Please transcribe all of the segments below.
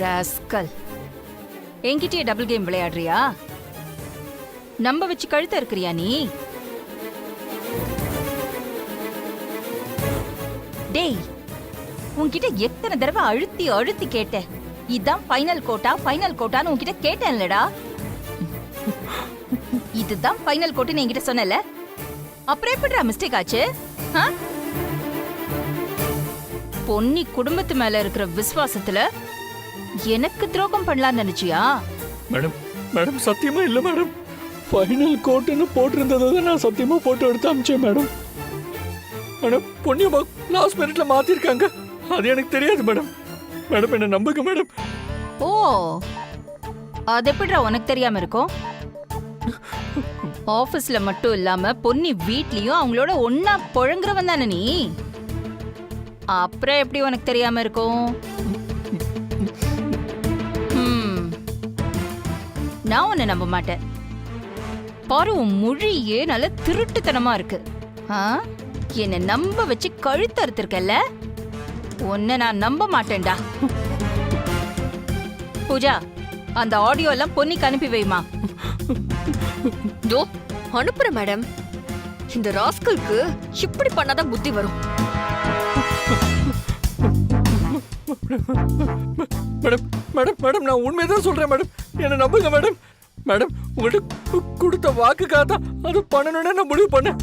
Rascal, என்கிட்டயே double game விளையாடுறியா? நம்ப வச்சு கழுத்த இருக்கிறியா நீ? டேய், உன்கிட்ட எத்தனை தடவை அழுத்தி அழுத்தி கேட்டேன். இதான் ஃபைனல் கோட்டா, ஃபைனல் கோட்டான்னு உன்கிட்ட கேட்டேன்லடா. இதுதான் ஃபைனல் கோட்டுன்னு என்கிட்ட சொன்னல, அப்புறம் எப்படிடா மிஸ்டேக் ஆச்சு? பொன்னி குடும்பத்து மேல இருக்கிற விசுவாசத்துல எனக்கு துரோகம் பண்ணலாம்னு நினைச்சியா? மேடம் மேடம் சத்தியமா இல்ல மேடம். ஃபைனல் கோட்டுன்னு போட்டிருந்ததை நான் சத்தியமா போட்டு எடுத்து அமிச்சேன் மேடம். மேடம் பொன்னியம்மா லாஸ்ட் மினிட்ல மாத்திருக்காங்க, அது எனக்கு தெரியாது மேடம். மேடம் என்ன நம்புங்க மேடம். ஓ, அது எப்படிடா உனக்கு தெரியாம இருக்கும்? ஆபீஸ்ல மட்டும் இல்லாம பொன்னி வீட்லயும் அவங்களோட ஒன்னா புழங்குறவன் தானே நீ. அப்புறம் எப்படி உனக்கு தெரியாம இருக்கும்? நான் உன்னை நம்ப மாட்டேன். பாரு, உன் மொழியே நல்ல திருட்டுத்தனமா இருக்கு. என்னை நம்ப வச்சு கழுத்து அறுத்திருக்கல, உன்னை நான் நம்ப மாட்டேன்டா. பூஜா, அந்த ஆடியோ எல்லாம் பொன்னிக்கு அனுப்பி வைமா. தோ அனுப்புறேன் மேடம். இந்த ராஸ்கலுக்கு இப்படி பண்ணாதான் புத்தி வரும். மேடம் மேடம் மேடம் நான் உண்மையதான் சொல்றேன் மேடம், என்ன நம்புங்க மேடம். மேடம் உங்கள்கிட்ட கொடுத்த வாக்குக்காக தான் அது பண்ணணும்னு நான் முடிவு பண்ணேன்.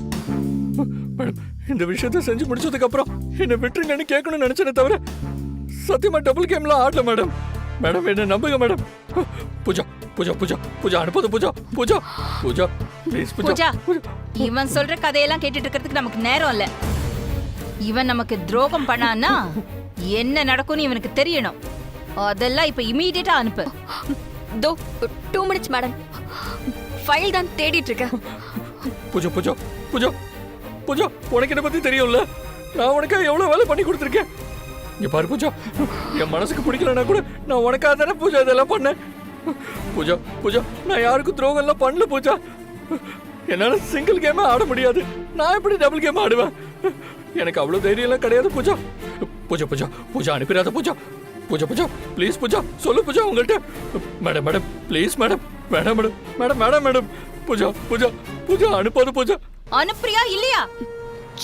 மேடம் இந்த விஷயத்த செஞ்சு முடிச்சதுக்கு அப்புறம் என்ன விட்டுருங்கன்னு கேட்கணும்னு நினைச்சேனே தவிர சத்தியமா டபுள் கேம்லாம் ஆடல மேடம். மேடம் என்ன நம்புங்க மேடம். பூஜா பூஜா பூஜா பூஜா அனுப்பது பூஜா பூஜா பூஜா ப்ளீஸ் பூஜா. இவன் சொல்ற கதையெல்லாம் கேட்டுட்டு இருக்கிறதுக்கு நமக்கு நேரம் இல்ல. இவன் நமக்கு துரோகம் பண்ணான்னா என்ன நடக்கும்னு இவனுக்கு தெரியணும். அதெல்லாம் இப்ப இமீடியட்டா அனுப்பு. தோ 2 மினிட்ஸ் மேடம், ஃபைல் தான் தேடிட்டு இருக்கேன். பூஜா பூஜா பூஜா பூஜா உனக்கு என்ன பத்தி தெரியும்ல, நான் உனக்காக எவ்வளவு வேலை பண்ணி கொடுத்துருக்கேன். இங்க பாரு பூஜா, என் மனசுக்கு பிடிக்கலன்னா கூட நான் உனக்காக தானே பூஜா இதெல்லாம் பண்ணேன். பூஜா பூஜா நான் யாருக்கும் துரோகம் எல்லாம் பண்ணல பூஜா. என்னால சிங்கிள் கேமே ஆட முடியாது, நான் எப்படி டபுள் கேம் ஆடுவேன்? எனக்கு அவ்வளவு தைரியம் எல்லாம் கிடையாது பூஜா. பூஜா பூஜா பூஜா அனுப்பிடாத பூஜா. பூஜா பூஜா ப்ளீஸ் பூஜா சொல்லு பூஜா உங்கள்கிட்ட. Madam madam please madam. Madam madam madam madam madam Pooja Pooja Pooja அனுப்பாது பூஜா. அனுப்புறியா இல்லையா?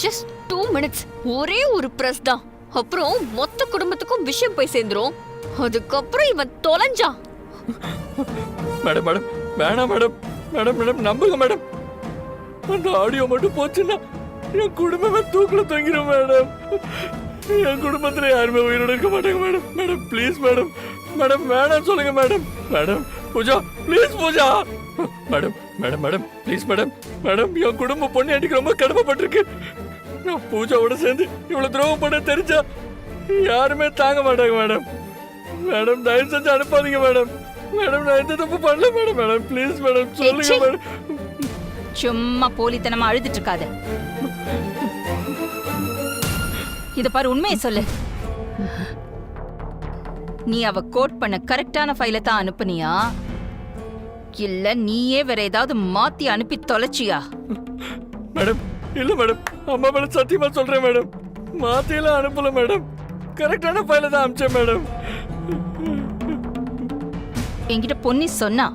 Just 2 minutes. ஒரே ஒரு பிரஸ் தான், அப்புறம் மொத்த குடும்பத்துக்கும் விஷயம் போய் சேர்ந்துரும். அதுக்கப்புறம் இவன் தொலைஞ்சான். மேடம் மேடம் வேணாம் மேடம். மேடம் மேடம் நம்புங்க மேடம். அந்த ஆடியோ மட்டும் போச்சுன்னா என் குடும்பமே தூக்குல தொங்கிரும் மேடம். என் குடும்பத்துல யாருமே உயிரோட இருக்க மாட்டாங்க madam. Madam please madam. Madam வேணாம் சொல்லுங்க madam. Madam Pooja please Pooja. Madam madam madam please madam. Madam என் குடும்ப பொண்ணு எனக்கு ரொம்ப கடமைப்பட்டிருக்கு. நான் பூஜாவோட சேர்ந்து இவ்வளவு துரோகம் பண்ண தெரிஞ்சா யாருமே தாங்க மாட்டாங்க மேடம். மேடம் தயவு செஞ்சு அனுப்பாதீங்க மேடம். மேடம் நான் எந்த தப்பு பண்ணல மேடம். மேடம் ப்ளீஸ் மேடம் சொல்லுங்க மேடம். சும்மா போலித்தனமா அழுதுட்டு இருக்காத. இத பாரு, உண்மையை சொல்லு. நீ அவ கோட் பண்ண கரெக்டான ஃபைலை தான் அனுப்புனியா, இல்ல நீயே வேற ஏதாவது மாத்தி அனுப்பி தொலைச்சியா? மேடம் இல்ல மேடம், அம்மா மேடம் சத்தியமா சொல்றேன் மேடம், மாத்தியெல்லாம் அனுப்பல மேடம், கரெக்டான ஃபைலை தான் அனுப்பிச்சேன் மேடம். என்கிட்ட பொன்னி சொன்னா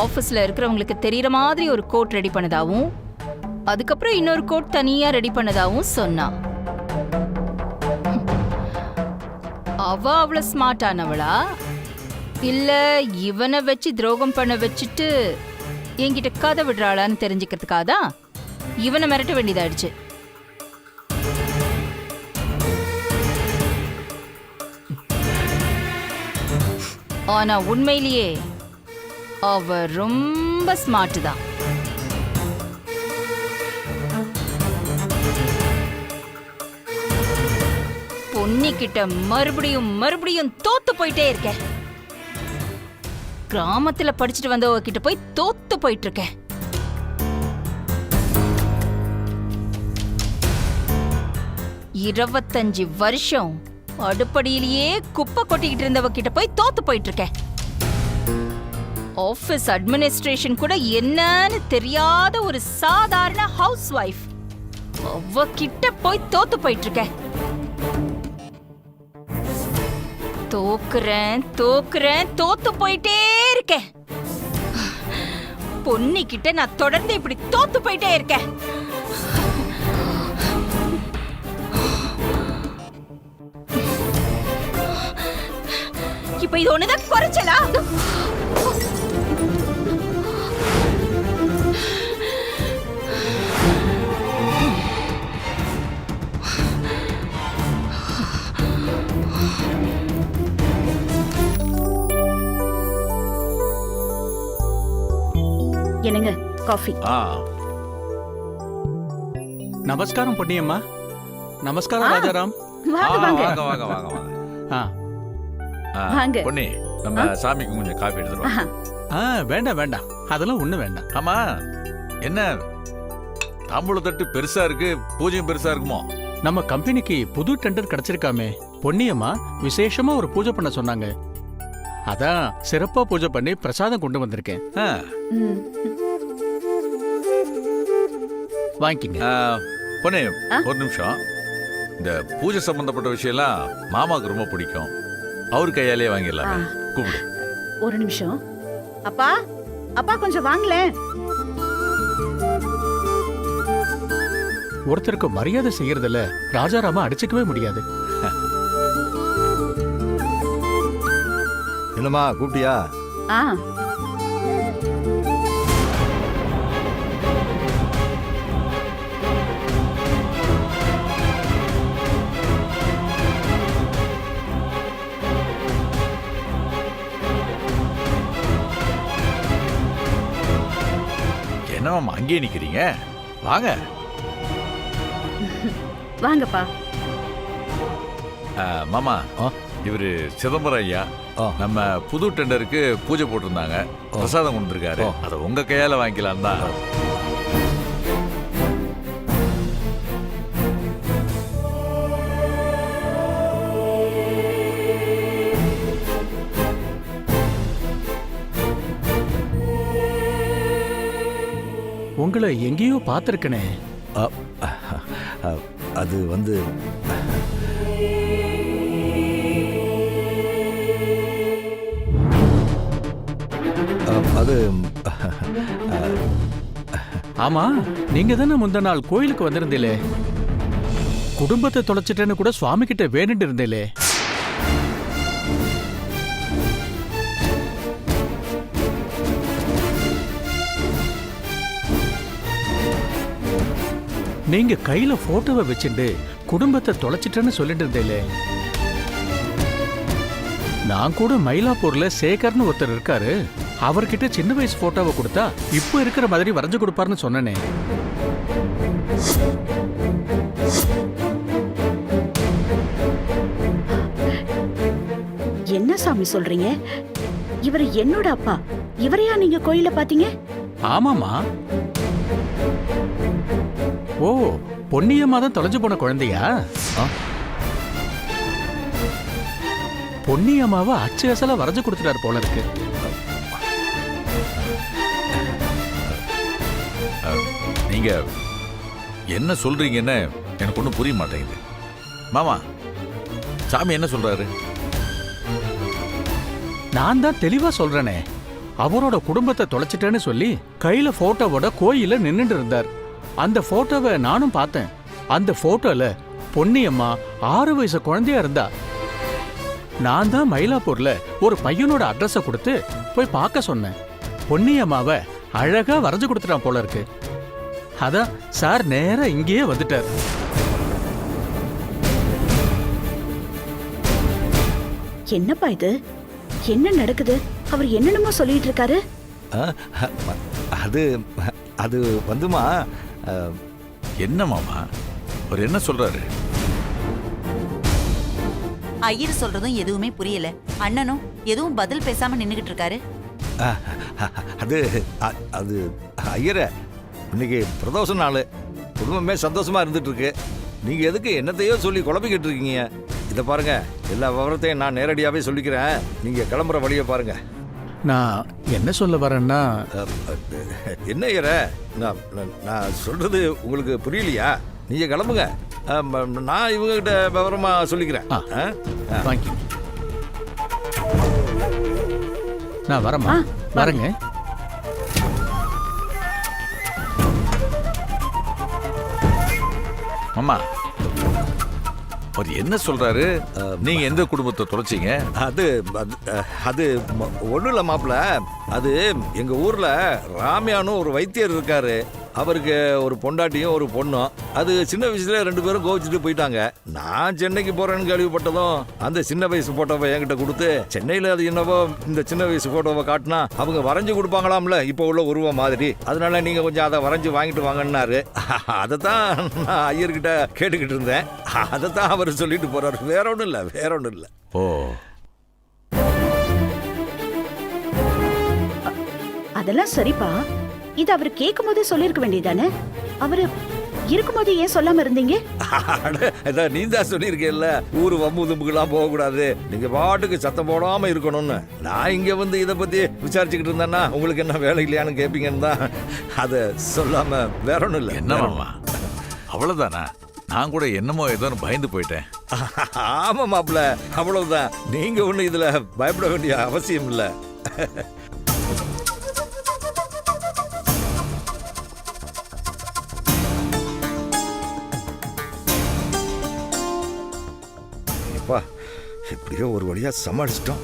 ஆபீஸ்ல இருக்கிறவங்களுக்கு தெரியற மாதிரி ஒரு கோட் ரெடி பண்ணதாவும், அதுக்கப்புறம் இன்னொரு கோட் தனியா ரெடி பண்ணதாவும் சொன்னா. அவ அவ்வளவு ஸ்மார்ட் ஆனவளா, இல்ல இவனை வச்சு துரோகம் பண்ண வச்சுட்டு என்கிட்ட கதை விடுறாளான்னு தெரிஞ்சுக்கிறதுக்காக தான் இவனை மிரட்ட வேண்டியதாயிடுச்சு. ஆனா உண்மையிலேயே அவ ரொம்ப ஸ்மார்ட் தான். பொன்னிக்கிட்ட மறுபடியும் மறுபடியும் தோத்து போயிட்டே இருக்க. கிராமத்துல படிச்சுட்டு வந்தவ கிட்ட போய் தோத்து போயிட்டு இருக்க. இருபத்தஞ்சு வருஷம் அடுப்படியிலேயே குப்பை கொட்டிக்கிட்டு இருந்தவ கிட்ட போய் தோத்து போயிட்டு இருக்க. ஆபீஸ் அட்மினிஸ்ட்ரேஷன் கூட என்னன்னு தெரியாத ஒரு சாதாரண ஹவுஸ் வைஃப் அவ கிட்ட போய் தோத்து போயிட்டு இருக்க. தோக்குறேன் தோத்து போயிட்டே இருக்கேன். பொன்னிக்கிட்ட நான் தொடர்ந்து இப்படி தோத்து போயிட்டே இருக்கேன். இப்ப இது ஒண்ணுதான் குறைச்சலா? என்னங்க காஃபி? நமஸ்காரம் பொன்னியம்மா. நமஸ்காரம் ராஜாராம். வாங்க வாங்க வாங்க வாங்க வாங்க வாங்க வாங்க. பொன்னி, நம்ம சாமிக்கு கொஞ்சம் காஃபி எடுத்துருவோம். ஆஹா. வேண்டாம் வேண்டாம், அதெல்லாம் ஒண்ணு வேண்டாம். ஆமா, என்ன தாம்பூல தட்டு பெருசா இருக்கு, பூஜையும் பெருசா இருக்குமோ? நம்ம கம்பெனிக்கு புது டெண்டர் கிடைச்சிருக்காமே, பொன்னியம்மா விசேஷமா ஒரு பூஜை பண்ண சொன்னாங்க. அதான் சிறப்பா பூஜை பண்ணி பிரசாதம் கொண்டு வந்திருக்கேன். ஆ, ம். வாங்கிக்கிங்க. பொன்னி, ஆ? ஒரு நிமிஷம். இந்த பூஜை சம்பந்தப்பட்ட விஷயம்லாம் மாமாவுக்கு ரொம்ப பிடிக்கும். அவர் கையாலேயே வாங்கிடலாம். கூப்பிடு. ஒரு நிமிஷம். அப்பா அப்பா கொஞ்சம் வாங்களேன். ஒருத்தருக்கு மரியாதை செய்யறதுல ராஜாராம அடிச்சுக்கவே முடியாது. என்னம்மா கூப்பிட்டியா? ஆ என்ன மாமா அங்கேயே நிக்கிறீங்க? வாங்க. வாங்கப்பா. மாமா, இவரு சிதம்பரம் ஐயா. நம்ம புது டெண்டருக்கு பூஜை போட்டிருந்தாங்க, பிரசாதம் கொண்டு வந்திருக்காரு. அதை உங்க கையால வாங்கிக்கலாம் தான். உங்களை எங்கேயோ பார்த்திருக்கனே. அது வந்து அது ஆமா, நீங்க தானே முந்த நாள் கோயிலுக்கு வந்திருந்தீலே, குடும்பத்தை தொலைச்சிட்டேன்னு கூட சுவாமி கிட்ட வேண்டிட்டு இருந்தேலே. நீங்க கையில போட்டோவை வச்சுட்டு குடும்பத்தை தொலைச்சிட்டேன்னு சொல்லிட்டு இருந்தேலே. நான் கூட மயிலாப்பூர்ல சேகர்னு ஒருத்தர் இருக்காரு, அவர்கிட்ட சின்ன வயசு போட்டோவை கொடுத்தா இப்ப இருக்கிற மாதிரி வரைஞ்சு கொடுப்பாருன்னு சொன்னனே. என்ன சாமி சொல்றீங்க? இவர் என்னோட அப்பா. இவரையா நீங்க கோயில பாத்தீங்க? ஆமாமா. ஓ, பொன்னியம்மா தான் தொலைஞ்சு போன குழந்தையா? பொன்னியம்மாவை அச்சு அசலா வரைஞ்சு கொடுத்துட்டாரு போல இருக்கு. நீங்க என்ன சொல்றீங்கன்னு எனக்கு ஒன்றும் புரிய மாட்டேங்குது. மாமா, சாமி என்ன சொல்றாரு? நான் தான் தெளிவா சொல்றேனே, அவரோட குடும்பத்தை தொலைச்சிட்டேன்னு சொல்லி கையில போட்டோவோட கோயில நின்னுட்டு இருந்தார். அந்த போட்டோவை நானும் பார்த்தேன். அந்த போட்டோல பொன்னியம்மா 6 வயசு குழந்தையா இருந்தா. நான் தான் மயிலாப்பூர்ல ஒரு பையனோட அட்ரஸ கொடுத்து போய் பார்க்க சொன்னேன். பொன்னியம்மாவை அழகா வரைஞ்சு கொடுத்துட்டான் போல இருக்கு. அதான் சார் நேரா இங்கேயே வந்துட்டார். என்னப்பா இது? என்ன நடக்குது? அவர் என்னென்னமோ சொல்லிட்டு இருக்காரு. அது அது வந்துமா, என்ன மாமா, அவர் என்ன சொல்றாரு? ஐயர் சொல்றதும் எதுவுமே புரியல. அண்ணனும் எதுவும் பதில் பேசாம நின்னுகிட்டு இருக்காரு. அது அது ஐயரே, இன்னைக்கு பிரதோஷ நாள், குடும்பமே சந்தோஷமா இருந்துட்டு இருக்கு. நீங்க எதுக்கு என்னத்தையோ சொல்லி குழப்பிக்கிட்டு இருக்கீங்க? இதை பாருங்க, எல்லா விவரத்தையும் நான் நேரடியாவே சொல்லிக்கிறேன். நீங்க கிளம்புற வழியை பாருங்க. நான் என்ன சொல்ல வரேன்னா, என்ன ஐயரே, நான் சொல்றது உங்களுக்கு புரியலையா? நீங்க கிளம்புங்க. நான் இவங்ககிட்ட விவரமா சொல்லிக்கிறேன். வாங்கி நான் வரேம்மா. ஆ, வாங்க. வரேங்க. அம்மா அவர் என்ன சொல்றாரு? நீங்க எந்த குடும்பத்தை தொலைச்சீங்க? அது அது ஒன்றும் இல்லை மாப்பிள்ள. அது எங்கள் ஊரில் ராமியானும் ஒரு வைத்தியர் இருக்காரு. அவருக்கு ஒரு பொண்டாட்டியும் ஒரு பொண்ணும். அது சின்ன வயசுல 2 பேரும் கோவிச்சுட்டு போயிட்டாங்க. நான் சென்னைக்கு போறேன்னு கேள்விப்பட்டதும் அந்த சின்ன வயசு போட்டோவை என்கிட்ட கொடுத்து, சென்னையில் அது என்னவோ இந்த சின்ன வயசு போட்டோவை காட்டினா அவங்க வரைஞ்சு கொடுப்பாங்களாம்ல இப்போ உள்ள உருவம் மாதிரி. அதனால நீங்க கொஞ்சம் அதை வரைஞ்சு வாங்கிட்டு வாங்கன்னாரு. அதை தான் நான் ஐயர்கிட்ட கேட்டுக்கிட்டு இருந்தேன். அதை தான் அவர் சொல்லிட்டு போறாரு. வேற ஒன்றும் இல்லை, வேற ஒன்றும் இல்லை. ஓ, அதெல்லாம் சரிப்பா. இது அவர் கேட்கும் போதே சொல்லிருக்க வேண்டியதானே? அவரு இருக்கும்போது ஏன் சொல்லாம இருந்தீங்க? நீ தான் சொல்லியிருக்கேல்ல, ஊர் வம்பு தும்புக்கெல்லாம் போகக்கூடாது, நீங்க பாட்டுக்கு சத்தம் போடாம இருக்கணும்னு. நான் இங்க வந்து இதை பத்தி விசாரிச்சுக்கிட்டு இருந்தேன்னா உங்களுக்கு என்ன வேலை இல்லையான்னு கேட்பீங்கன்னு தான் அதை சொல்லாம வேற ஒன்றும் இல்லை. என்னமாம்மா அவ்வளவுதானா? நான் கூட என்னமோ ஏதோன்னு பயந்து போயிட்டேன். ஆமா மாப்பிள்ள, அவ்வளவுதான். நீங்க ஒண்ணு இதுல பயப்பட வேண்டிய அவசியம் இல்லை. எப்படியோ ஒரு வழியா சமாளிச்சிட்டோம்.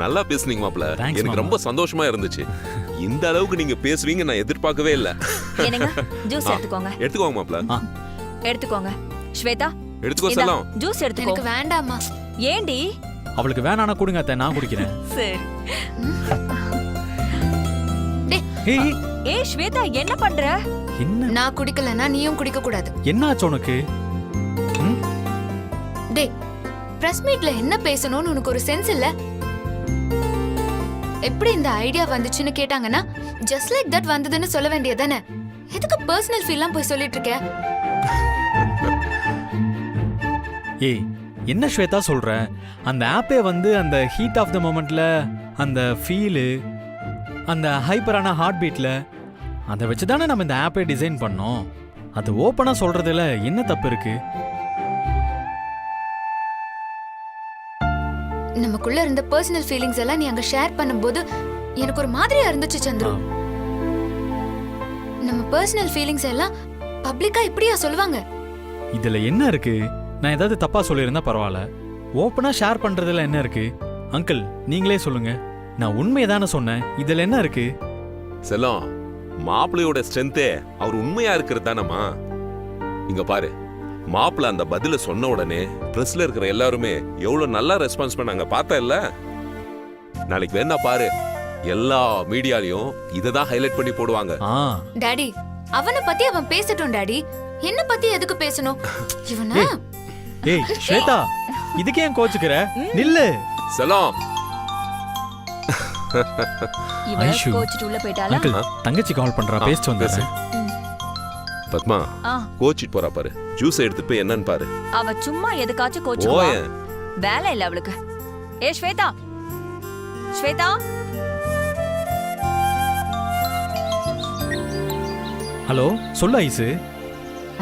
நல்லா பேசுனீங்க மாப்ள. Thanks, எனக்கு மாமா. ரொம்ப சந்தோஷமா இருந்துச்சு. இந்த அளவுக்கு நீங்க பேசுவீங்க நான் எதிர்பார்க்கவே இல்ல. என்னங்க ஜூஸ் எடுத்துக்கோங்க. எடுத்துக்கோங்க மாப்ள. எடுத்துக்கோங்க. ஸ்வேதா எடுத்துக்கோ இந்தா, செல்லம். ஜூஸ் எடுத்துக்கோ. எனக்கு வேண்டாமா. ஏண்டி? அவளுக்கு வேணானா கொடுங்க அத்தை, நான் குடிக்கிறேன். சரி. ஏய், ஏய் ஸ்வேதா என்ன பண்ற? என்ன நான் குடிக்கலனா நீயும் குடிக்க கூடாது. என்ன ஆச்சு உனக்கு? டேய், பிரஸ் மீட்ல என்ன பேசணும்னு உனக்கு ஒரு சென்ஸ் இல்ல? எப்படி இந்த ஐடியா வந்துச்சுன்னு கேட்டாங்கன்னா ஜஸ்ட் லைக் தட் வந்ததுன்னு சொல்ல வேண்டியதானே? எதுக்கு பர்சனல் ஃபீல்லாம் போய் சொல்லிட்டு இருக்க? ஏய், என்ன ஸ்வேதா சொல்ற? அந்த ஆப்பே வந்து அந்த ஹீட் ஆஃப் த மொமெண்ட்ல அந்த ஃபீலு, அந்த ஹைப்பரான ஹார்ட் பீட்ல அதை வச்சு தானே நம்ம இந்த ஆப்பை டிசைன் பண்ணோம். அது ஓப்பனாக சொல்றதுல என்ன தப்பு இருக்கு? நமக்குள்ள இருந்த பர்சனல் ஃபீலிங்ஸ் எல்லாம் நீ அங்க ஷேர் பண்ணும்போது எனக்கு ஒரு மாதிரியா இருந்துச்சு சந்துரு. நம்ம பர்சனல் ஃபீலிங்ஸ் எல்லாம் பப்ளிக்கா இப்படியா சொல்லுவாங்க? இதுல என்ன இருக்கு? நான் ஏதாவது தப்பா சொல்லியிருந்தா பரவாயில்ல, ஓப்பனா ஷேர் பண்றதுல என்ன இருக்கு? அங்கிள் நீங்களே சொல்லுங்க, நான் உண்மையை தானே சொன்னேன், இதுல என்ன இருக்கு? செல்லம், மாப்பிள்ளையோட ஸ்ட்ரென்த்தே அவர் உண்மையா இருக்கிறது தானம்மா. இங்க பாரு, மாப்பிள்ள அந்த பதில சொன்ன உடனே பிரஸ்ல இருக்கிற எல்லாருமே எவ்வளவு நல்லா ரெஸ்பான்ஸ் பண்ணாங்க பார்த்தா இல்ல? நாளைக்கு வேணா பாரு, எல்லா மீடியாலையும் இததான் ஹைலைட் பண்ணி போடுவாங்க. டாடி, அவனை பத்தி அவன் பேசட்டும் டாடி. என்ன பத்தி எதுக்கு பேசணும்? இவனா? ஏய் ஸ்வேதா, இதுக்கு ஏன் கோச்சுக்கிற? நில்லு. செல்லம், இவள ஐஷு. கோச்சிட்டு உள்ள போயிட்டாளா? அங்கிள் தங்கச்சி கால் பண்றா, பேசிட்டு வந்துடுறேன். பத்மா ஆ, கோச்சிட்டு போறா பாரு. ஜூஸ் எடுத்துட்டு போய் என்னன்னு பாரு. அவ சும்மா எதுக்காச்சும் கோச்சுவா. ஓயேன். வேலை இல்ல அவளுக்கு. ஏ ஸ்வேதா, ஸ்வேதா. ஹலோ, சொல்லு ஐசு.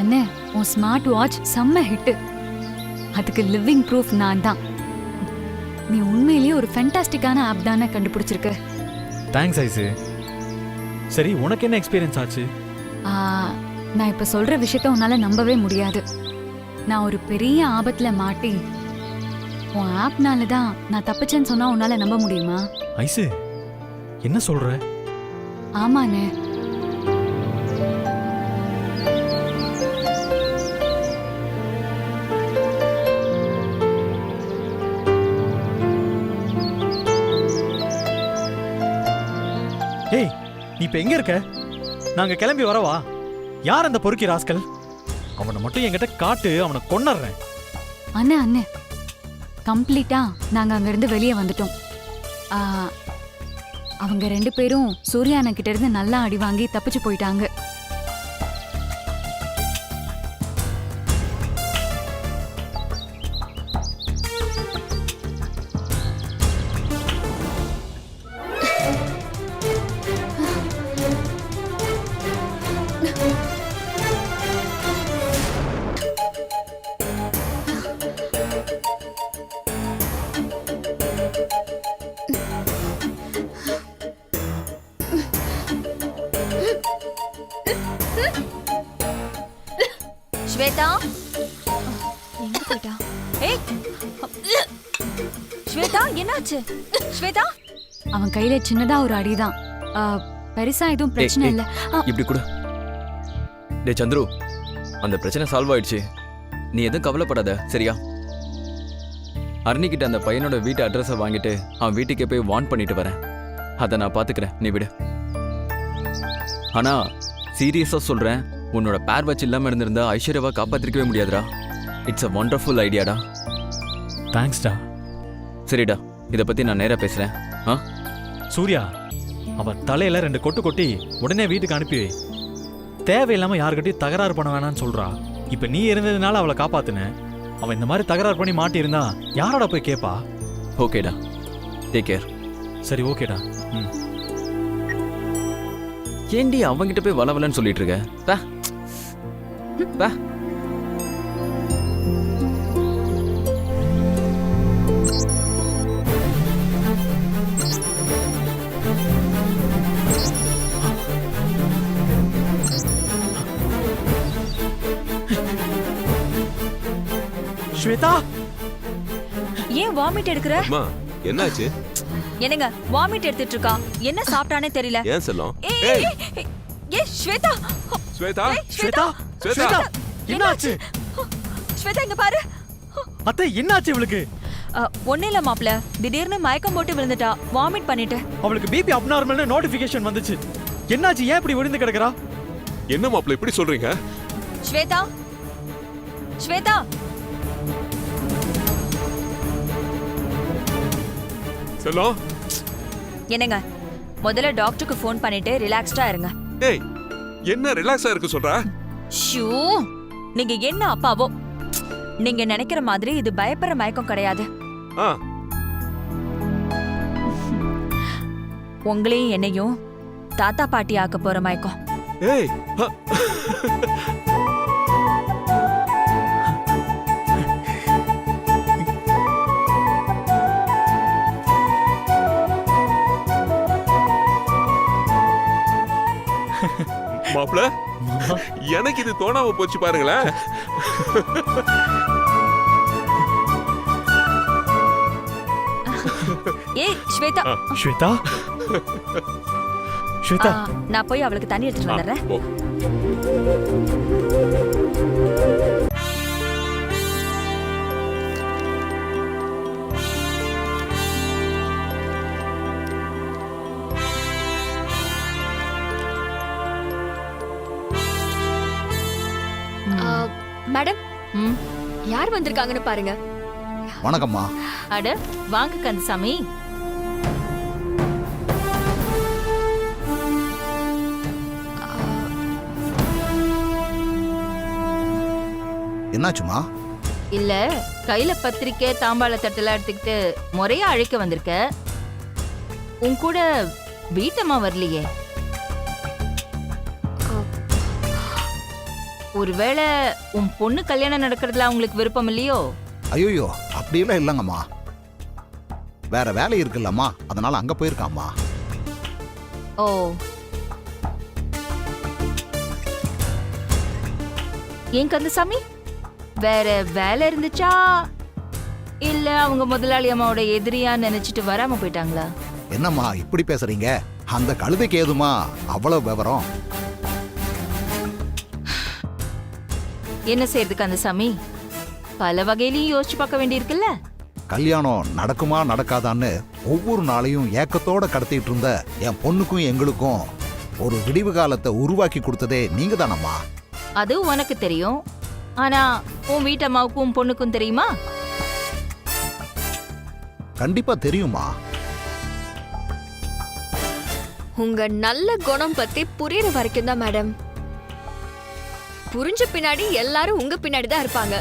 அண்ணே, உன் ஸ்மார்ட் வாட்ச் செம்ம ஹிட். அதுக்கு லிவிங் ப்ரூஃப் நான் தான். நீ உண்மையிலேயே ஒரு ஃபென்டாஸ்டிக்கான ஆப் தானே கண்டுபிடிச்சிருக்க. Thanks ice. சரி, உனக்கு என்ன எக்ஸ்பீரியன்ஸ் ஆச்சு? நான் இப்ப சொல்ற விஷயத்த உன்னால நம்பவே முடியாது. நான் ஒரு பெரிய ஆபத்துல மாட்டி உன் ஆப்னால தான் நான் தப்பிச்சேன்னு சொன்னா உன்னால நம்ப முடியுமா? ஐசு, என்ன சொல்ற? ஆமாண்ணே. ஏய், நீ இப்ப எங்க இருக்க? நாங்க கிளம்பி வரவா? யார் அந்த பொறுக்கி ராஸ்கல்? அவனை மட்டும் என்கிட்ட காட்டு, அவனை கொன்னுறேன். அண்ணே அண்ணே, கம்ப்ளீட்டா நாங்க அங்க இருந்து வெளியே வந்துட்டோம். அவங்க 2 பேரும் சூர்யா அண்ணன் கிட்ட இருந்து நல்லா அடி வாங்கி தப்பிச்சு போயிட்டாங்க. ஸ்வேதா எங்க போயிட்டா? ஏய் ஸ்வேதா என்னாச்சு? ஸ்வேதா அவன் கையில சின்னதா ஒரு அடிதான். பெருசா எதுவும் பிரச்சனை இல்ல. இப்படி கூட டே சந்துரு, அந்த பிரச்சனை சால்வ் ஆயிடுச்சு. நீ எதுவும் கவலைப்படாத, சரியா? அர்ணிக்கிட்ட அந்த பையனோட வீட்டு அட்ரஸை வாங்கிட்டு அவன் வீட்டுக்கே போய் வார்ன் பண்ணிட்டு வரேன். அதை நான் பாத்துக்கிறேன், நீ விடு. ஆனா சீரியஸா சொல்றேன், உன்னோட பேர் வச்சு இல்லாம இருந்திருந்தா ஐஸ்வர்யாவை காப்பாத்திருக்கவே முடியாதுடா. இட்ஸ் அ வண்டர்ஃபுல் ஐடியாடா. தேங்க்ஸ்டா. சரிடா, இதை பத்தி நான் நேரா பேசுறேன். சூர்யா, அவ தலையில 2 கொட்டு கொட்டி உடனே வீட்டுக்கு அனுப்பி வை. தேவையில்லாம யாருக்கிட்டையும் தகராறு பண்ண வேணாம்னு சொல்றா. இப்ப நீ இருந்ததுனால அவளை காப்பாத்துன. அவன் இந்த மாதிரி தகராறு பண்ணி மாட்டி இருந்தா யாரோட போய் கேப்பா? ஓகேடா, டேக் கேர். சரி, ஓகேடா. ஏண்டி அவங்கிட்ட போய் வளவலன்னு சொல்லிட்டு இருக்க? பா பா. ஸ்வேதா, ஏன் வாமிட் எடுக்கற? அம்மா என்னாச்சு? என்னங்க வாமிட் எடுத்துட்டு இருக்கா? என்ன சாப்பிட்டானே தெரியல. ஏன் செல்லம்? ஏய் ஸ்வேதா. ஸ்வேதா, ஸ்வேதா, ஸ்வேதா, என்னாச்சு? ஸ்வேதா இங்க பாரு. அத்தை, என்னாச்சு இவளுக்கு? ஒண்ணே இல்ல மாப்ள, திடீர்னு மயக்கம் போட்டு விழுந்துட்டா. வாமிட் பண்ணிட்டு. அவளுக்கு பிபி அப்நார்மல்னு நோட்டிபிகேஷன் வந்துச்சு. என்னாச்சு? ஏன் இப்படி விழுந்து கிடக்குறா? என்ன மாப்ள இப்படி சொல்றீங்க? ஸ்வேதா, ஸ்வேதா. செல்லம், என்னங்க முதல்ல டாக்டருக்கு ஃபோன் பண்ணிட்டு ரிலாக்ஸ்டா இருங்க. ஏய், என்ன ரிலாக்ஸா இருக்கு சொல்ற? ஷூ, நீங்க என்ன அப்பாவோ. நீங்க நினைக்கிற மாதிரி இது பயப்படுற மயக்கம் கிடையாது. உங்களையும் என்னையும் தாத்தா பாட்டி ஆக்க போற மயக்கம். ஏய், மாப்ள, எனக்கு இது தோணாம போச்சு பாருங்களேன். ஏய் ஸ்வேதா. ஸ்வேதா, ஸ்வேதா, நான் போய் அவளுக்கு தண்ணி எடுத்துட்டு வந்துடுறேன். மேடம், யார் வந்திருக்காங்கன்னு பாருங்க. வணக்கம்மா. அட வாங்க கந்தசாமி. என்னாச்சுமா? இல்ல, கையில பத்திரிக்கை தாம்பாள தட்டெல்லாம் எடுத்துக்கிட்டு முறையா அழைக்க வந்திருக்க. உன் கூட வீட்டம்மா வரலையே. ஒருவேளை உன் பொண்ணு கல்யாணம் நடக்கிறதுல அவங்களுக்கு விருப்பம் இல்லையோ? ஐயோ, அப்படியெல்லாம் இல்லைங்கம்மா. வேற வேலை இருக்குல்லம்மா, அதனால அங்க போயிருக்காம்மா. ஓ, ஏன் கந்தசாமி, வேற வேலை இருந்துச்சா இல்ல அவங்க முதலாளி அம்மாவோட எதிரியா நினைச்சிட்டு வராம போயிட்டாங்களா? என்னம்மா இப்படி பேசுறீங்க? அந்த கழுதைக்கு ஏதுமா அவ்வளவு விவரம்? என்ன செய்யறது கந்தசாமி, பல வகையிலையும் யோசிச்சு பார்க்க வேண்டியிருக்குல்ல. கல்யாணம் நடக்குமா நடக்காதான்னு ஒவ்வொரு நாளையும் ஏக்கத்தோட கடத்திட்டு இருந்த என் பொண்ணுக்கும் எங்களுக்கும் ஒரு விடிவு காலத்தை உருவாக்கி கொடுத்ததே நீங்க தானம்மா. அது உனக்கு தெரியும், ஆனா உன் வீட்டம்மாவுக்கும் உன் பொண்ணுக்கும் தெரியுமா? கண்டிப்பா தெரியுமா. உங்க நல்ல குணம் பத்தி புரியற வரைக்கும் தான் மேடம். புரிஞ்ச பின்னாடி எல்லாரும் உங்க பின்னாடி தான் இருப்பாங்க.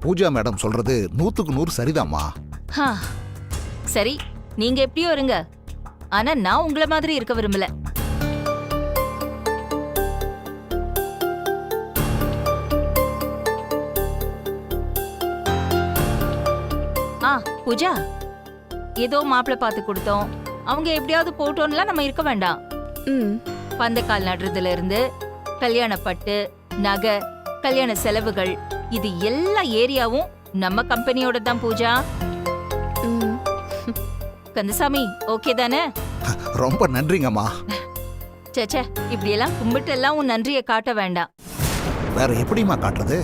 பூஜா மேடம் சொல்றது 100க்கு 100 சரிதாம்மா. சரி, நீங்க எப்படியோ இருங்க, ஆனா நான் உங்களை மாதிரி இருக்க விரும்பல. பூஜா, ஏதோ மாப்பிள்ளை பார்த்து கொடுத்தோம், அவங்க எப்படியாவது போட்டோம்லாம் நம்ம இருக்க வேண்டாம். பந்தக்கால் நடுறதுல இருந்து கல்யாண பட்டு, நகை, கல்யாண செலவுகள், இது எல்லா ஏரியாவும் நம்ம கம்பெனியோட தான் பூஜா. கந்தசாமி ஓகே தானே? ரொம்ப நன்றிங்கம்மா. சேச்சே, இப்படியெல்லாம் கும்பிட்டு எல்லாம் உன் நன்றியை காட்ட வேண்டாம். வேற எப்படிம்மா காட்டுறது?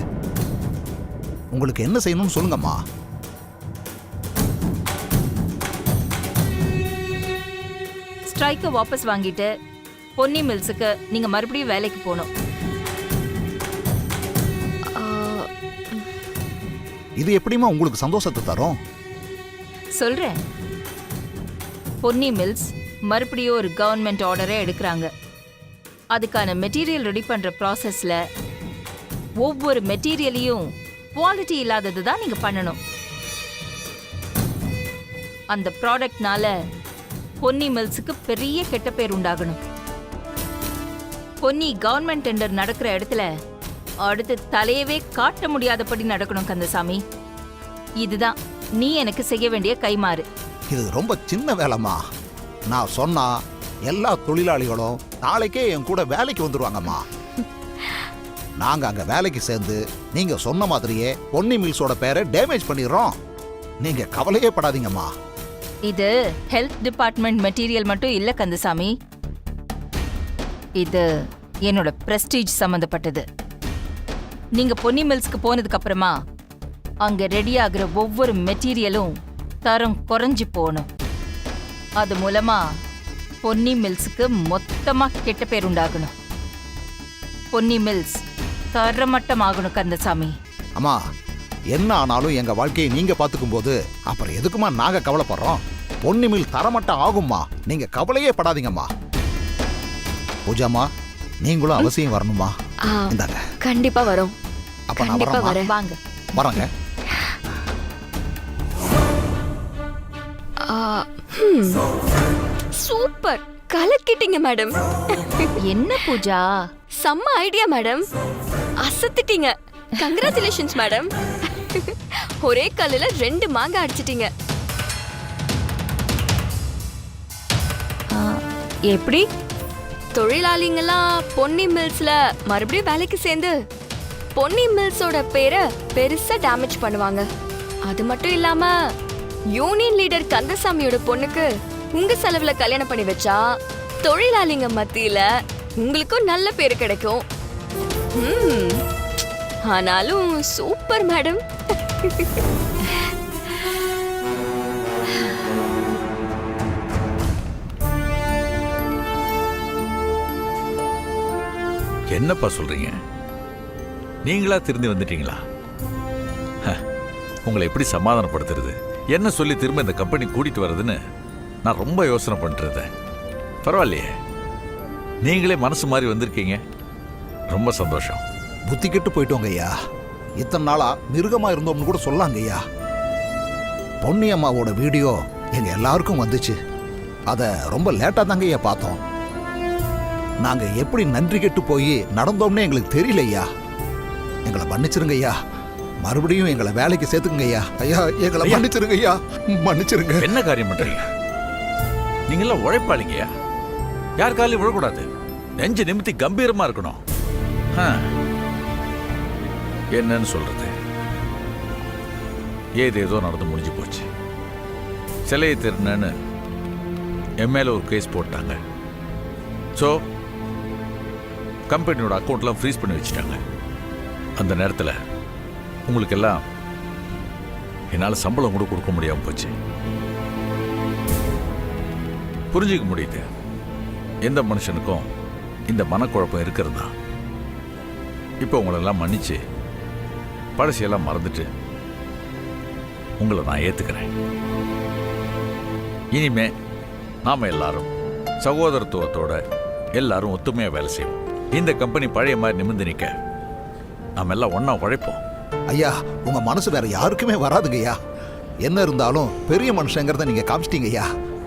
உங்களுக்கு என்ன செய்யணும்னு சொல்லுங்கம்மா. ஸ்ட்ரைக்கை வாபஸ் வாங்கிட்டு பொன்னி மில்ஸுக்கு நீங்க மறுபடியும் வேலைக்கு போகணும். இது எப்படிம்மா உங்களுக்கு சந்தோஷத்தை தரும்? சொல்றேன். பொன்னி மில்ஸ் மறுபடியும் ஒரு கவர்மெண்ட் ஆர்டரே எடுக்கிறாங்க. அதுக்கான மெட்டீரியல் ரெடி பண்ற ப்ராசஸ்ல ஒவ்வொரு மெட்டீரியலையும் குவாலிட்டி இல்லாதது தான் நீங்க பண்ணணும். அந்த ப்ராடக்ட்னால பொன்னி மில்ஸுக்கு பெரிய கெட்ட பேர் உண்டாகணும். பொன்னி கவர்மெண்ட் டெண்டர் நடக்கிற இடத்துல அடுத்து தலையவே காட்ட முடியாதபடி நடக்கணும் கந்தசாமி. இதுதான் நீ எனக்கு செய்ய வேண்டிய கைமாறு. இது ரொம்ப சின்ன வேலைம்மா. நான் சொன்னா எல்லா தொழிலாளிகளும் நாளைக்கே என் கூட வேலைக்கு வந்துருவாங்கம்மா. நாங்க அங்க வேலைக்கு சேர்ந்து நீங்க சொன்ன மாதிரியே பொன்னி மில்ஸோட பேரை டேமேஜ் பண்ணிடுறோம். நீங்க கவலையே படாதீங்கம்மா. இது ஹெல்த் டிபார்ட்மெண்ட் மெட்டீரியல் மட்டும் இல்ல கந்தசாமி, இது என்னோட பிரஸ்டீஜ் சம்பந்தப்பட்டது. நீங்க பொன்னி மில்ஸ்க்கு போனதுக்கு அப்புறமா அங்க ரெடி ஆகுற ஒவ்வொரு மெட்டீரியலும் தரம் குறைஞ்சு போகணும். அது மூலமா பொன்னி மில்ஸுக்கு மொத்தமா கெட்ட பேர் உண்டாகணும். பொன்னி மில்ஸ் தரமட்டமாகணும் கந்தசாமி. அம்மா, என்ன ஆனாலும் எங்க வாழ்க்கையை நீங்க பாத்துக்கும் போது அப்புறம் எதுக்குமா நாங்க கவலைப்படுறோம்? பொன்னி மில் தரமட்டம் ஆகும்மா, நீங்க கவலையே படாதீங்கம்மா. பூஜாமா, நீங்களும் அவசியம் வரணுமா? இந்தாங்க. கண்டிப்பா வரோம். அப்ப நான் வரேன். வாங்க. வரேங்க. சூப்பர், கலக்கிட்டீங்க மேடம். என்ன பூஜா, செம்ம ஐடியா மேடம், அசத்திட்டீங்க. Congratulations madam. ஒரே கல்லுல 2 மாங்காய் அடிச்சிட்டீங்க. எப்படி? தொழிலாளிங்கெல்லாம் பொன்னி மில்ஸ்ல மறுபடியும் வேலைக்கு சேர்ந்து பொன்னி மில்ஸோட பேரை பெருசா டேமேஜ் பண்ணுவாங்க. அது மட்டும் இல்லாம யூனியன் லீடர் கந்தசாமியோட பொண்ணுக்கு உங்க செலவுல கல்யாணம் பண்ணி வச்சா தொழிலாளிங்க மத்தியில உங்களுக்கும் நல்ல பேரு கிடைக்கும். ஆனாலும் சூப்பர் மேடம். என்னப்பா சொல்றீங்க? நீங்களா திரும்பி வந்துட்டீங்களா? உங்களை எப்படி சமாதானப்படுத்துறது, என்ன சொல்லி திரும்ப இந்த கம்பெனி கூட்டிட்டு வர்றதுன்னு நான் ரொம்ப யோசனை பண்ணிருந்தேன். பரவாயில்லையே, நீங்களே மனசு மாதிரி வந்திருக்கீங்க. ரொம்ப சந்தோஷம். புத்தி கெட்டு போயிட்டோங்க ஐயா. இத்தனை நாளா மிருகமா இருந்தோம்னு கூட சொல்லாங்க ஐயா. பொன்னி அம்மாவோட வீடியோ எங்க எல்லாருக்கும் வந்துச்சு. அத ரொம்ப லேட்டா தாங்க ஐயா பார்த்தோம். நாங்க எப்படி நன்றி கெட்டு போய் நடந்தோம்னு எங்களுக்கு தெரியல ஐயா. எங்களை மன்னிச்சிருங்க ஐயா. மறுபடியும் எங்களை வேலைக்கு சேர்த்துக்குங்க ஐயா. ஐயா, எங்களை மன்னிச்சிருங்க ஐயா, மன்னிச்சிருங்க. என்ன காரியம் பண்றீங்க? நீங்களாம் உழைப்பாளிங்கய்யா. யார் காலையும் விழக்கூடாது. நெஞ்சு நிமித்தி கம்பீரமா இருக்கணும். என்னன்னு சொல்றது, ஏதேதோ நடந்து முடிஞ்சு போச்சு. சிலையை திருநன்னு என் மேல ஒரு கேஸ் போட்டாங்க. ஸோ கம்பெனியோட அக்கௌண்ட்லாம் ஃப்ரீஸ் பண்ணி வச்சுட்டாங்க. அந்த நேரத்தில் உங்களுக்கெல்லாம் என்னால் சம்பளம் கூட கொடுக்க முடியாமல் போச்சு. புரிஞ்சிக்க முடியுது, எந்த மனுஷனுக்கும் இந்த மனக்குழப்பம் இருக்கிறது தான். இப்போ உங்களெல்லாம் மன்னிச்சு பழசையெல்லாம் மறந்துட்டு உங்களை நான் ஏற்றுக்கிறேன். இனிமே நாம் எல்லாரும் சகோதரத்துவத்தோட எல்லாரும் ஒத்துமையாக வேலை செய்வோம். இந்த கம்பெனி பழைய மாதிரி நிமிர்ந்து நிற்க நாம் எல்லாம் ஒன்றா உழைப்போம். ஐயா, உங்க மனசு வேற யாருக்குமே வராதுங்க ஐயா. என்ன இருந்தாலும் பெரிய மனுஷங்கிறத நீங்க காமிச்சிட்டீங்க ஐயா.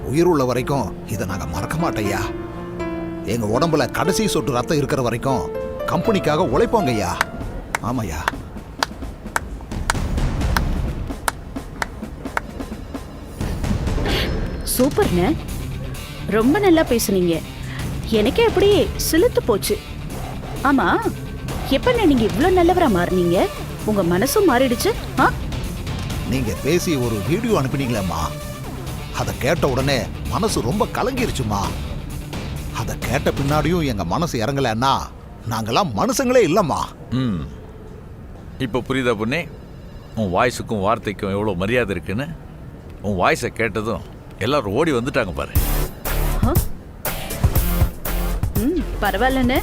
உயிர் உள்ள வரைக்கும் இதை நாங்க மறக்க மாட்டோம் ஐயா. எங்க உடம்புல கடைசி சொட்டு ரத்தம் இருக்கிற வரைக்கும் கம்பெனிக்காக உழைப்போங்க ஐயா. ஆமாய்யா. சூப்பர்ண்ண, ரொம்ப நல்லா பேசுனீங்க. எனக்கே அப்படியே சிலுத்து போச்சு. ஆமா, எப்ப நீங்க இவ்ளோ நல்லவரா மாறுனீங்க? உங்க மனசும் மாறிடுச்சு? நீங்க பேசி ஒரு வீடியோ அனுப்பினீங்களேம்மா, அதை கேட்ட உடனே மனசு ரொம்ப கலங்கிருச்சுமா. அதை கேட்ட பின்னாடியும் எங்க மனசு இறங்கலன்னா நாங்கெல்லாம் மனுஷங்களே இல்லம்மா. இப்போ புரியுதா பொண்ணே, உன் வாய்ஸுக்கும் வார்த்தைக்கும் எவ்வளோ மரியாதை இருக்குன்னு? உன் வாய்ஸை கேட்டதும் எல்லாரும் ஓடி வந்துட்டாங்க பாரு. பரவாயில்லன்னு,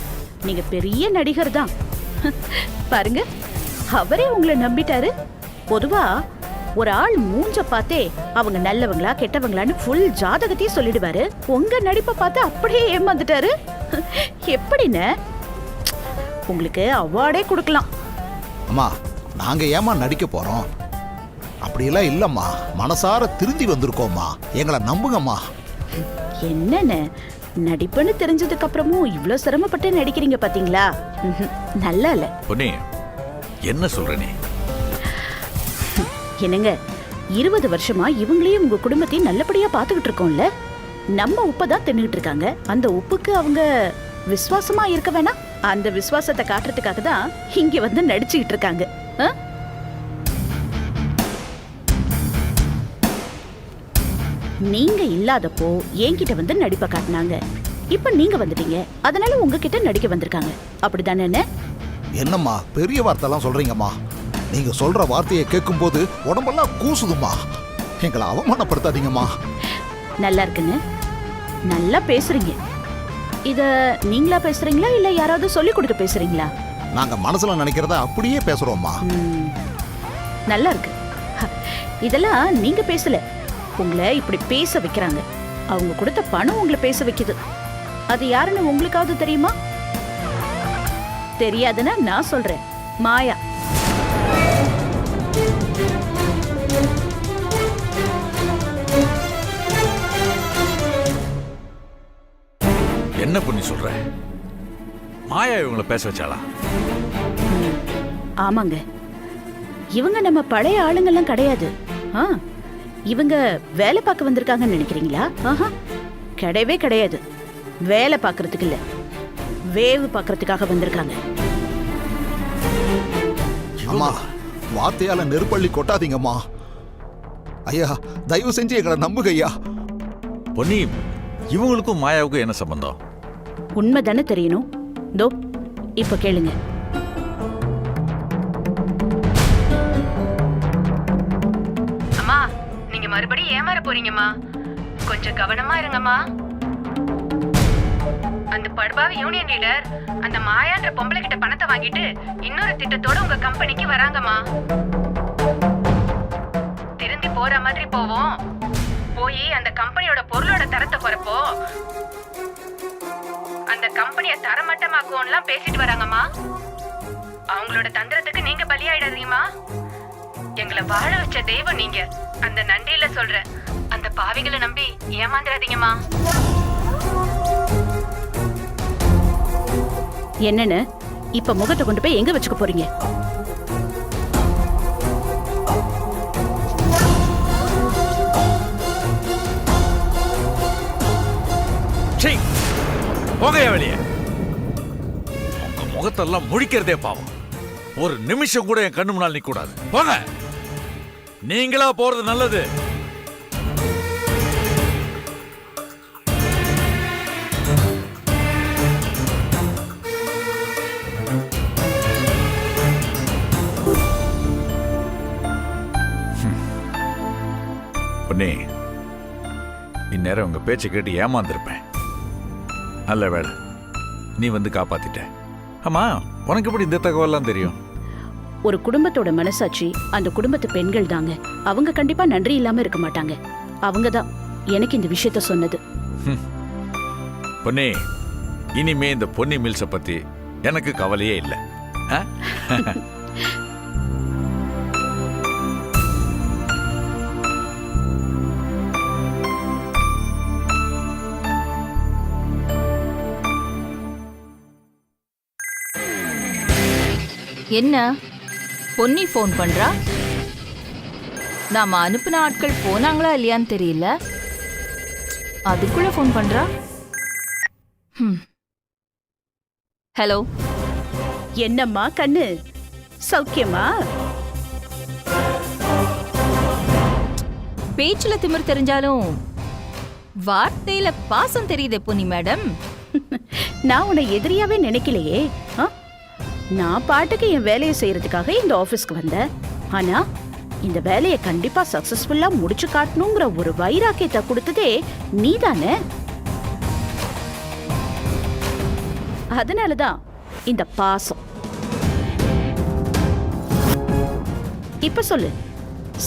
நீங்க பெரிய நடிகர் தான். பாருங்க, அவரே உங்களை நம்பிட்டாரு. பொதுவா ஒரு ஆள் மூஞ்ச பார்த்தே அவங்க நல்லவங்களா கெட்டவங்களான்னு ஃபுல் ஜாதகத்தையும் சொல்லிடுவாரு. உங்க நடிப்பை பார்த்து அப்படியே ஏமாந்துட்டாரு. எப்படின்னு உங்களுக்கு அவார்டே கொடுக்கலாம். அம்மா, நாங்க ஏமா நடிக்க போறோம்? அப்படியெல்லாம் இல்லம்மா, மனசார திருந்தி வந்திருக்கோம்மா, எங்களை நம்புங்கம்மா. என்னன்னு நடிப்புன்னு தெரிஞ்சதுக்கு அப்புறமும் இவ்ளோ சிரமப்பட்டு நடிக்கிறீங்க பாத்தீங்களா? நல்லா இல்ல. பொன்னி, என்ன சொல்ற நீ? என்னங்க, 20 வருஷமா இவங்களையும் உங்க குடும்பத்தையும் நல்லபடியா பாத்துக்கிட்டு இருக்கோம்ல. நம்ம உப்பதான் தின்னுட்டு இருக்காங்க. அந்த உப்புக்கு அவங்க விசுவாசமா இருக்க வேணாம்? அந்த விசுவாசத்தை காட்டுறதுக்காக தான் இங்க வந்து நடிச்சுக்கிட்டு இருக்காங்க. நீங்க இல்லாதப்போ என்கிட்ட வந்து நடிப்பை காட்டினாங்க. இப்ப நீங்க வந்துட்டீங்க, அதனால உங்ககிட்ட நடிக்க வந்திருக்காங்க. அப்படிதானே? என்னம்மா பெரிய வார்த்தைலாம் சொல்றீங்கம்மா? நீங்க சொல்ற வார்த்தையை கேட்கும் போது உடம்பெல்லாம் கூசுதுமா. எங்களை அவமானப்படுத்தாதீங்கம்மா. நல்லா இருக்குன்னு நல்லா பேசுறீங்க. இத நீங்களா பேசுறீங்களா இல்ல யாராவது சொல்லி கொடுக்க பேசுறீங்களா? நாங்க மனசுல நினைக்கிறத அப்படியே பேசுறோம்மா. நல்லா இருக்கு. இதெல்லாம் நீங்க பேசல, உங்களை இப்படி பேச வைக்கிறாங்க. அவங்க கொடுத்த பணம் உங்களை பேச வைக்குது. அது யாருன்னு உங்களுக்காவது தெரியுமா? தெரியாதுன்னா நான் சொல்றேன், மாயா. என்ன பண்ணி சொல்ற? மாயா இவங்களை பேச வச்சாளா? ஆமாங்க, இவங்க நம்ம பழைய ஆளுங்கெல்லாம் கிடையாது. இவங்க வேலை பார்க்க வந்திருக்காங்கன்னு நினைக்கிறீங்களா? கிடையவே கிடையாது. வேலை பார்க்கறதுக்கு இல்ல, வேவு பார்க்கறதுக்காக வந்திருக்காங்க. அம்மா, வார்த்தையால நெருப்பள்ளி கொட்டாதீங்கம்மா. ஐயா, தயவு செஞ்சு எங்களை நம்புங்க ஐயா. பொன்னி, இவங்களுக்கும் மாயாவுக்கும் என்ன சம்பந்தம்? உண்மை தானே தெரியணும். தோ இப்ப கேளுங்க. அம்மா, நீங்க மறுபடியும் ஏமாற போறீங்கம்மா. கொஞ்சம் கவனமா இருங்கம்மா. அந்த படுபாவி யூனியன் லீடர் அந்த மாயான்ற பொம்பளை கிட்ட பணத்தை வாங்கிட்டு இன்னொரு திட்டத்தோட உங்க கம்பெனிக்கு வராங்கம்மா. திருந்தி போற மாதிரி போவோம். போய் அந்த கம்பெனியோட பொருளோட தரத்தை குறைப்போ, அந்த கம்பெனியை தரமட்டமாக்குவோம்லாம் பேசிட்டு வராங்கம்மா. அவங்களோட தந்திரத்துக்கு நீங்க பலியாயிடாதீங்கம்மா. எங்களை வாழ வச்ச தெய்வம் நீங்க. அந்த நன்றியில சொல்றேன், அந்த பாவிகளை நம்பி ஏமாந்துடாதீங்கம்மா. என்னன்னு இப்ப முகத்தை கொண்டு போய் எங்க வச்சுக்க போறீங்க? போகையா வெளியே. உங்க முகத்தெல்லாம் முழிக்கிறதே பாவம். ஒரு நிமிஷம் கூட என் கண்ணு முன்னால் நிக்க கூடாது. போங்க, நீங்களா போறது நல்லது. பொன்னி, இந்நேரம் உங்க பேச்சை கேட்டு ஏமாந்துருப்பேன். நல்ல வேலை நீ வந்து காப்பாத்திட்ட. ஆமா, உனக்கு எப்படி இந்த தகவல்லாம் தெரியும்? ஒரு குடும்பத்தோட மனசாட்சி அந்த குடும்பத்து பெண்கள் தாங்க. அவங்க கண்டிப்பா நன்றி இல்லாம இருக்க மாட்டாங்க. அவங்க தான் எனக்கு இந்த விஷயத்த சொன்னது. பொன்னி, இனிமே இந்த பொன்னி மில்ஸை பத்தி எனக்கு கவலையே இல்லை. என்ன பொன்னி ஃபோன் பண்றா? நாம அனுப்பின ஆட்கள் போனாங்களா இல்லையான்னு தெரியல, அதுக்குள்ள ஃபோன் பண்றா. ஹலோ, என்னம்மா கண்ணு, சௌக்கியமா? பேச்சுல திமிர் தெரிஞ்சாலும் வார்த்தையில பாசம் தெரியுதே பொன்னி மேடம். நான் உன்னை எதிரியாவே நினைக்கலையே. ஆ? நான் பாட்டுக்கு என் வேலையை செய்யறதுக்காக இந்த ஆபீஸ்க்கு வந்தேன். ஆனா இந்த வேலையை கண்டிப்பா சக்சஸ்ஃபுல்லா முடிச்சு காட்டணுங்கிற ஒரு வைராக்கியத்தை கொடுத்ததே நீதானே. அதனாலதான் இந்த பாசம். இப்ப சொல்லு,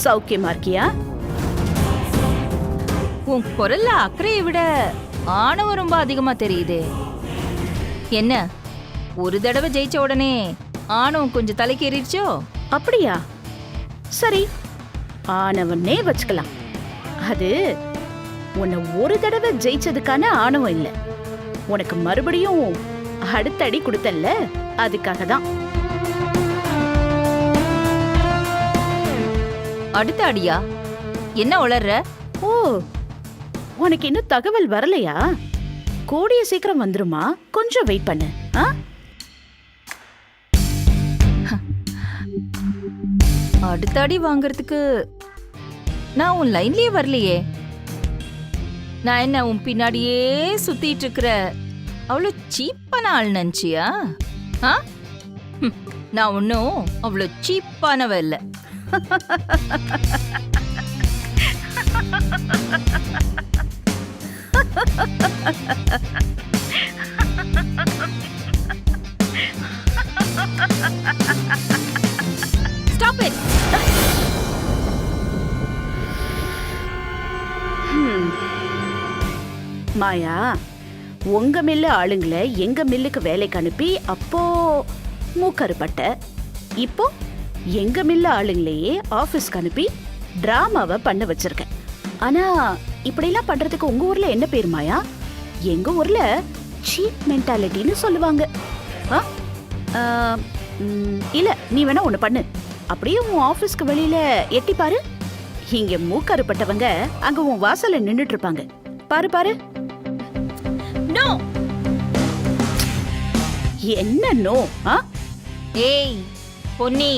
சௌக்கியமா இருக்கியா? உன் குரல்ல அக்கறையை விட ஆணவம் ரொம்ப அதிகமா தெரியுதே. என்ன ஒரு தடவை ஜெயிச்ச உடனே ஆணவம் கொஞ்சம் தலைக்கு ஏறிடுச்சோ? அப்படியா? சரி, ஆணவன்னே வச்சுக்கலாம். அது உன்னை ஒரு தடவை ஜெயிச்சதுக்கான ஆணவம் இல்ல, உனக்கு மறுபடியும் அடுத்த அடி கொடுத்தல்ல, அதுக்காக தான். அடுத்த அடியா? என்ன உளர்ற? ஓ, உனக்கு இன்னும் தகவல் வரலையா? கூடிய சீக்கிரம் வந்துருமா, கொஞ்சம் வெயிட் பண்ணு. ஆ? அடுத்த அடி வாங்குறதுக்கு நான் உன் லைன்லயே வரலையே. நான் என்ன உன் பின்னாடியே சுத்திட்டு இருக்கிற அவ்வளோ சீப்பான ஆள் நினைச்சியா? ஆ? நான் ஒன்னும் அவ்வளோ சீப்பானவ இல்ல. Stop it! மாயா, உங்க மில்லு ஆளுங்களை எங்க மில்லுக்கு வேலைக்கு அனுப்பி அப்போ மூக்கறுபட்ட, இப்போ எங்க மில்லு ஆளுங்களையே ஆபீஸ்க்கு அனுப்பி டிராமாவை பண்ண வச்சிருக்கேன். ஆனா இப்படிலாம் பண்றதுக்கு உங்க ஊர்ல என்ன பேர் மாயா? எங்க ஊர்ல சீப் மென்டாலிட்டின்னு சொல்லுவாங்க. இல்ல, நீ வேணா ஒண்ணு பண்ணு, அப்படியே உன் ஆபீஸ்க்கு வெளியில எட்டி பாரு. இங்க மூக்கறுப்பட்டவங்க அங்க உன் வாசல்ல நின்னுட்டு இருப்பாங்க. பாரு பாரு. நோ. என்ன நோ? ஏய் பொன்னி,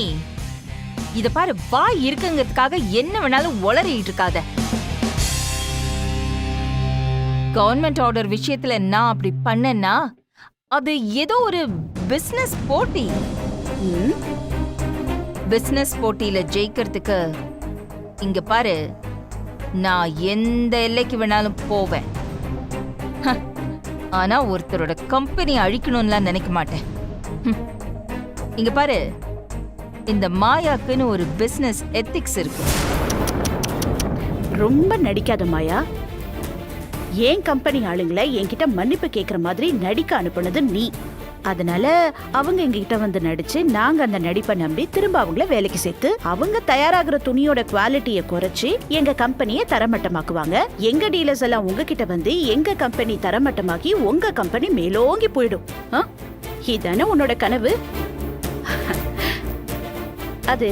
இத பாரு, வாய் இருக்குங்கிறதுக்காக என்ன வேணாலும் உளறிட்டு இருக்காத. கவர்மெண்ட் ஆர்டர் விஷயத்துல நான் அப்படி பண்ணேன்னா அது ஏதோ ஒரு பிசினஸ் போட்டி. பிசினஸ் போட்டியில ஜெயிக்கிறதுக்கு இங்க பாரு, நான் எந்த எல்லைக்கு வேணாலும் போவேன். ஆனா ஒருத்தரோட கம்பெனி அழிக்கணும்லாம் நினைக்க மாட்டேன். இங்க பாரு, இந்த மாயாக்குன்னு ஒரு பிசினஸ் எத்திக்ஸ் இருக்கு. ரொம்ப நடிக்காத மாயா. ஏன் கம்பெனி ஆளுங்களை என்கிட்ட மன்னிப்பு கேட்கற மாதிரி நடிக்க அனுப்புனது நீ. அதனால அவங்க எங்ககிட்ட வந்து நடிச்சு நாங்க அந்த நடிப்பை நம்பி திரும்ப அவங்கள வேலைக்கு சேர்த்து அவங்க தயாராகிற துணியோட குவாலிட்டியை குறைச்சு எங்க கம்பெனியை தரமட்டமாக்குவாங்க. எங்க டீலர்ஸ் எல்லாம் உங்ககிட்ட வந்து எங்க கம்பெனி தரமட்டமாக்கி உங்க கம்பெனி மேலோங்கி போயிடும். இதானே உன்னோட கனவு? அது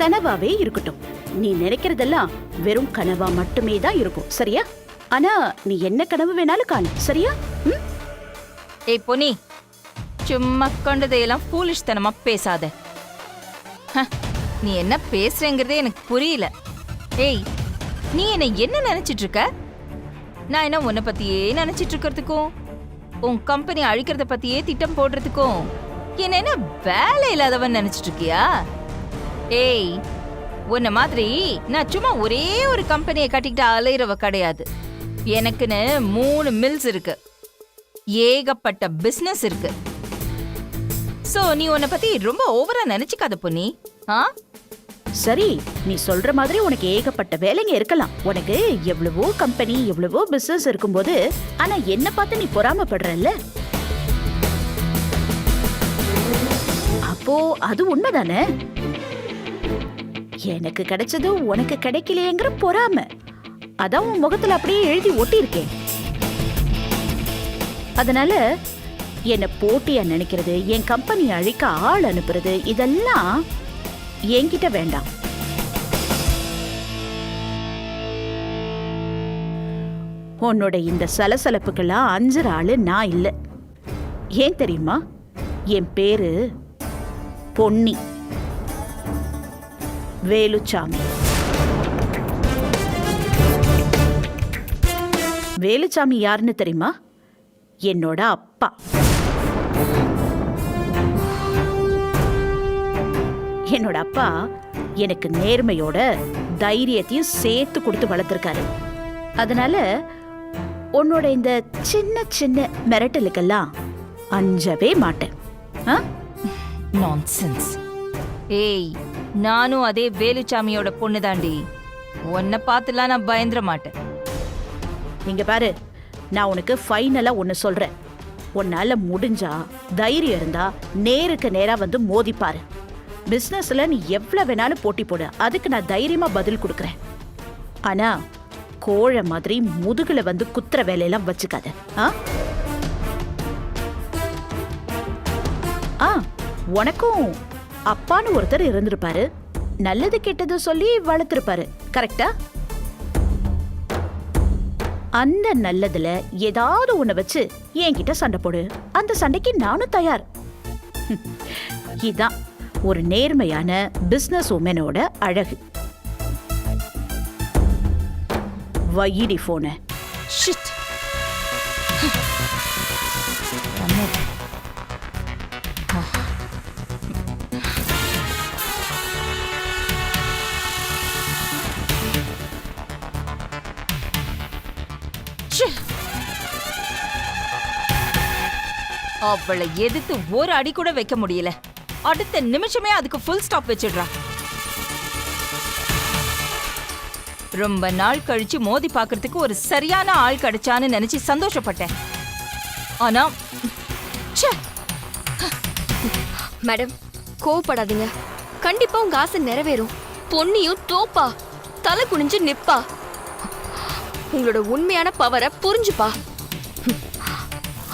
கனவாவே இருக்கட்டும். நீ நினைக்கிறதெல்லாம் வெறும் கனவா மட்டுமே தான் இருக்கும், சரியா? ஆனா நீ என்ன கனவு வேணாலும் காணு, சரியா? ஏய் பொன்னி, சும்மா கண்டதையெல்லாம் ஃபூலிஷ் தனமா பேசாத. நீ என்ன பேசுறேங்கிறதே எனக்கு புரியல. ஏய், நீ என்ன நினைச்சிட்டு இருக்க? நான் என்ன உன்னை பத்தியே நினைச்சிட்டு இருக்கிறதுக்கும் உன் கம்பெனி அழிக்கிறத பத்தியே திட்டம் போடுறதுக்கும் என்ன வேலை இல்லாதவன் நினைச்சிட்டு இருக்கியா? ஏய், உன்ன மாதிரி நான் சும்மா ஒரே ஒரு கம்பெனியை கட்டிக்கிட்டு அலையிறவ கிடையாது. எனக்குன்னு 3 மில்ஸ் இருக்கு, ஏகப்பட்ட பிசினஸ் இருக்கு. சோ நீ உன்னை பத்தி ரொம்ப ஓவரா நினைச்சுக்காத பொன்னி. சரி, நீ சொல்ற மாதிரி உனக்கு ஏகப்பட்ட வேலைங்க இருக்கலாம். உனக்கு எவ்வளவோ கம்பெனி எவ்வளவோ பிசினஸ் இருக்கும்போது ஆனா என்ன பார்த்து நீ பொறாமப்படுறல்ல? அப்போ அது உண்மைதானே? எனக்கு கிடைச்சது உனக்கு கிடைக்கலையேங்கிற பொறாம அதான் உன் முகத்துல அப்படியே எழுதி ஒட்டி இருக்கேன். அதனால என்ன போட்டியா நினைக்கிறது, என் கம்பெனி அழிக்க ஆள் அனுப்புறது, இதெல்லாம் என்கிட்ட வேண்டாம். உன்னோட இந்த சலசலப்புக்கெல்லாம் அஞ்சுற ஆளு நான் இல்ல. ஏன் தெரியுமா? என் பேரு பொன்னி வேலுச்சாமி. வேலுச்சாமி யாருன்னு தெரியுமா? என்னோட அப்பா. என்னோட அப்பா எனக்கு நேர்மையோட தைரியத்தையும் சேர்த்து கொடுத்து வளர்த்துருக்காரு. அதனால உன்னோட இந்த சின்ன சின்ன மிரட்டலுக்கெல்லாம் அஞ்சவே மாட்டேன். நான்சென்ஸ். ஏய், நானும் அதே வேலுச்சாமியோட பொண்ணு தாண்டி. உன்னை பார்த்துலாம் நான் பயந்துட மாட்டேன். இங்க பாரு, நான் உனக்கு ஃபைனலா ஒன்னு சொல்றேன். உன்னால முடிஞ்சா தைரியம் இருந்தா நேருக்கு நேரா வந்து மோதிப்பாரு. பிசினஸ்ல நீ எவ்வளவு வேணாலும் போட்டி போடு, அதுக்கு நான் தைரியமா பதில் கொடுக்கறேன். ஆனா கோழை மாதிரி முதுகுல வந்து குத்துற வேலையெல்லாம் வச்சுக்காத. உனக்கும் அப்பான்னு ஒருத்தர் இருந்திருப்பாரு. நல்லது கெட்டது சொல்லி வளர்த்திருப்பாரு, கரெக்டா? அந்த நல்லதுல ஏதாவது ஒண்ணு வச்சு என்கிட்ட சண்டை போடு. அந்த சண்டைக்கு நானும் தயார். இதான் ஒரு நேர்மையான பிசினஸ் உமனோட அழகு. வையிடி போன. ஷிட். அவளை எதிர்த்து ஒரு அடி கூட வைக்க முடியல. அடுத்த நிமிஷமே அதுக்கு ஃபுல் ஸ்டாப் வச்சிடுறா. ரொம்ப நாள் கழிச்சு மோதி பார்க்கறதுக்கு ஒரு சரியான ஆள் கிடைச்சான்னு நினைச்சு சந்தோஷப்பட்டேன். ஆனா மேடம், கோவப்படாதீங்க. கண்டிப்பா உங்க ஆசை நிறைவேறும். பொன்னியும் தோப்பா, தலை குனிஞ்சு நிப்பா. உங்களோட உண்மையான பவரை புரிஞ்சுப்பா.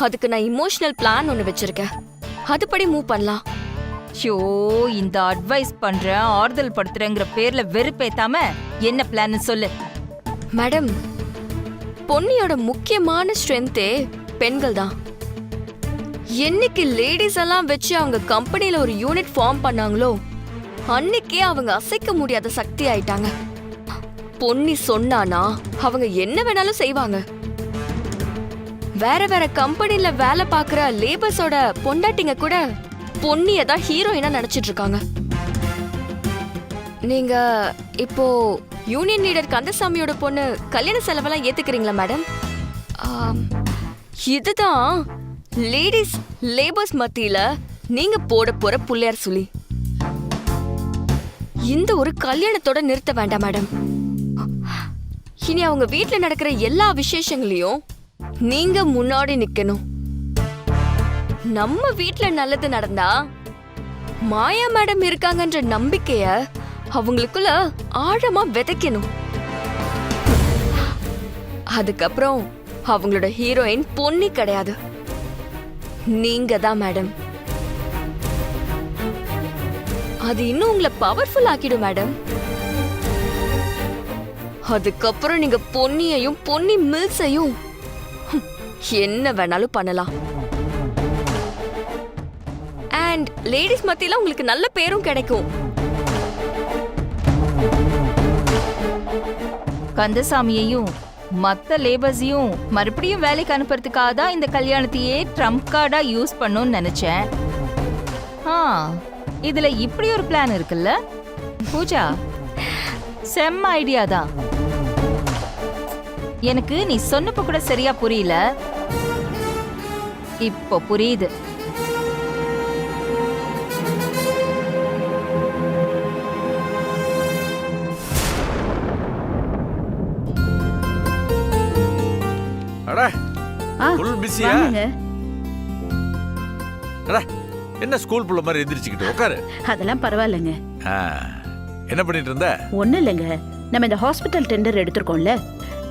அதுக்கு நான் இமோஷனல் பிளான் ஒன்று வச்சிருக்கேன். அதுபடி மூவ் பண்ணலாம். ஷோ, இந்த அட்வைஸ் பண்றேன் ஆறுதல் படுத்துறேங்கிற பேர்ல வெறுப்பேத்தாம என்ன பிளான் சொல்லு. மேடம், பொன்னியோட முக்கியமான ஸ்ட்ரென்த்தே பெண்கள் தான். என்னைக்கு லேடிஸ் எல்லாம் வச்சு அவங்க கம்பெனில ஒரு யூனிட் ஃபார்ம் பண்ணாங்களோ அன்னைக்கே அவங்க அசைக்க முடியாத சக்தி ஆயிட்டாங்க. பொன்னி சொன்னானா அவங்க என்ன வேணாலும் செய்வாங்க. வேற வேற கம்பெனில வேலை பார்க்குற லேபர்ஸோட பொண்டாட்டிங்க கூட பொன்னியை தான் ஹீரோயினா நினைச்சிட்டு இருக்காங்க. நீங்க இப்போ யூனியன் லீடர் கந்தசாமியோட பொண்ணு கல்யாண செலவெல்லாம் ஏத்துக்கிறீங்களா மேடம்? இதுதான் லேடிஸ் லேபர்ஸ் மத்தியில நீங்க போட போற புள்ளையார் சொல்லி. இந்த ஒரு கல்யாணத்தோட நிறுத்த வேண்டாம் மேடம். இனி அவங்க வீட்டுல நடக்கிற எல்லா விசேஷங்களையும் நீங்க முன்னாடி நிக்கணும். நம்ம வீட்டுல நல்லது நடந்தா மாயா மேடம் இருக்காங்கன்ற நம்பிக்கைய அவங்களுக்குள்ள ஆழமா விதைக்கணும். அதுக்கப்புறம் அவங்களோட ஹீரோயின் பொன்னி கிடையாது, நீங்க தான் மேடம். அது இன்னும் உங்களை பவர்ஃபுல் ஆக்கிடும் மேடம். அதுக்கப்புறம் நீங்க பொன்னியையும் பொன்னி மில்ஸையும் என்ன வேணாலும் பண்ணலாம். அண்ட் லேடிஸ் மத்தியில உங்களுக்கு நல்ல பேரும் கிடைக்கும். கந்தசாமியையும் மத்த லேபர்ஸையும் மறுபடியும் வேலைக்கு அனுப்புறதுக்காக தான் இந்த கல்யாணத்தையே ட்ரம்ப் கார்டா யூஸ் பண்ணணும்னு நினைச்சேன். இதுல இப்படி ஒரு பிளான் இருக்குல்ல பூஜா, செம்ம ஐடியா தான். எனக்கு நீ சொன்னப்ப கூட சரியா புரியல, இப்போ புரியுது. என்ன ஸ்கூல் புள்ள மாதிரி எந்திரிச்சுக்கிட்டு உட்காரு. அதெல்லாம் பரவாயில்லைங்க. என்ன பண்ணிட்டு இருந்த? ஒண்ணு இல்லைங்க, நம்ம இந்த ஹாஸ்பிட்டல் டெண்டர் எடுத்திருக்கோம்ல,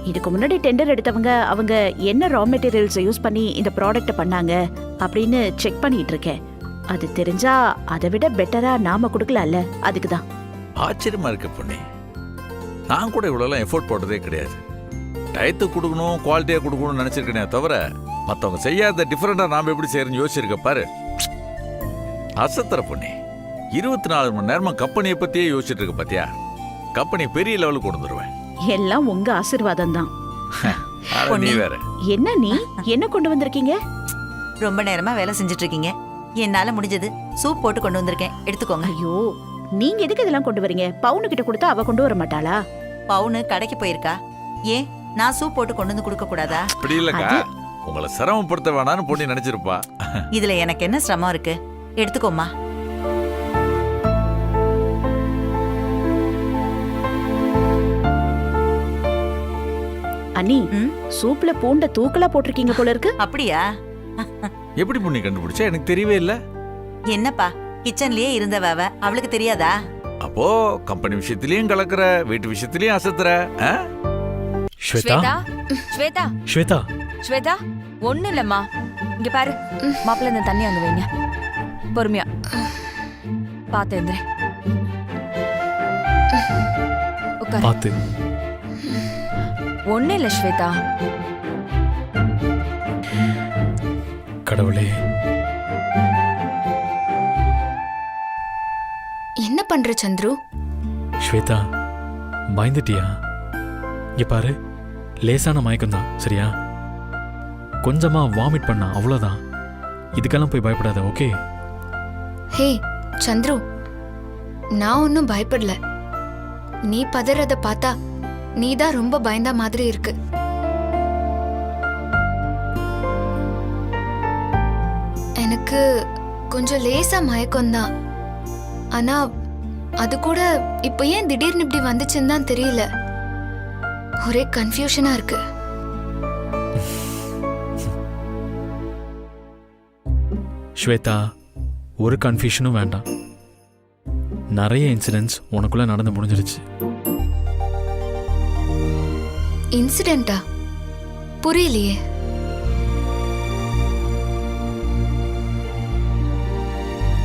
இதுக்கு முன்னாடி டெண்டர் எடுத்தவங்க அவங்க என்ன ரா மெட்டீரியல்ஸை யூஸ் பண்ணி இந்த ப்ராடக்ட்டை பண்ணாங்க அப்படின்னு செக் பண்ணிட்டு இருக்கேன். அது தெரிஞ்சா அதை விட பெட்டரா நாம கொடுக்கலாம்ல, அதுக்கு தான். ஆச்சரியமா இருக்கு பொண்ணு. நான் கூட இவ்வளோலாம் எஃபோர்ட் போட்டதே கிடையாது. டயத்துக்கு கொடுக்கணும், குவாலிட்டியாக கொடுக்கணும்னு நினச்சிருக்கேனே தவிர மற்றவங்க செய்யாத டிஃப்ரெண்டாக நாம் எப்படி செய்யறேன்னு யோசிச்சிருக்க பாரு. அசத்துற பொண்ணே, 24 மணி நேரமா கம்பெனியை பத்தியே யோசிச்சுட்டு இருக்க பாத்தியா? கம்பெனி பெரிய லெவலுக்கு கொண்டு வந்துருவேன். எல்லாம் உங்க ஆசீர்வாதம் தான். நீ வேற என்ன நீ என்ன கொண்டு வந்திருக்கீங்க? ரொம்ப நேரமா வேலை செஞ்சுட்டு இருக்கீங்க. என்னால முடிஞ்சது சூப் போட்டு கொண்டு வந்திருக்கேன், எடுத்துக்கோங்க. ஐயோ, நீங்க எதுக்கு இதெல்லாம் கொண்டு வரீங்க? பவுனு கிட்ட கொடுத்தா அவ கொண்டு வர மாட்டாளா? பவுனு கடைக்கு போயிருக்கா. ஏன் நான் சூப் போட்டு கொண்டு வந்து கொடுக்க கூடாதா? அப்படி இல்லக்கா, உங்களை சிரமப்படுத்த வேணான்னு பொண்ணு நினைச்சிருப்பா. இதுல எனக்கு என்ன சிரமம் இருக்கு? எடுத்துக்கோமா. அண்ணி, சூப்ல பூண்ட தூக்கலா போட்டிருக்கீங்க போல இருக்கு. அப்படியா? எப்படி பொண்ணு கண்டுபிடிச்சா? எனக்கு தெரியவே இல்ல. என்னப்பா, கிச்சன்லயே இருந்தவ அவளுக்கு தெரியாதா? அப்போ கம்பெனி விஷயத்திலயும் கலக்குற, வீட்டு விஷயத்திலயும் அசத்துற. ஸ்வேதா ஸ்வேதா ஸ்வேதா ஸ்வேதா, ஒண்ணு இல்லம்மா. இங்க பாரு, மாப்பிள்ள இந்த தண்ணி அங்க வைங்க. பொறுமையா பாத்து எந்திர. பாத்து. ஒண்ணு இல்ல ஸ்வேதா. கடவுளே, என்ன பண்ற சந்துரு? ஸ்வேதா பயந்துட்டியா? இங்க பாரு, லேசான மயக்கம் தான், சரியா? கொஞ்சமா வாமிட் பண்ணா, அவ்வளவுதான். இதுக்கெல்லாம் போய் பயப்படாத, ஓகே? ஹே சந்துரு, நான் ஒன்னும் பயப்படல. நீ பதறத பார்த்தா நீதான் ரொம்ப பயந்தா மாதிரி இருக்கு. எனக்கு கொஞ்சம் லேசா மயக்கம்தான். ஆனா அது கூட இப்ப ஏன் திடீர்னு இப்படி வந்துச்சுன்னு தான் தெரியல. ஒரே கன்ஃபியூஷனா இருக்கு. ஸ்வேதா, ஒரு கன்ஃபியூஷனும் வேண்டாம். நிறைய இன்சிடென்ட்ஸ் உனக்குள்ள நடந்து முடிஞ்சிருச்சு. இன்சிடென்ட்டா? புரியலையே.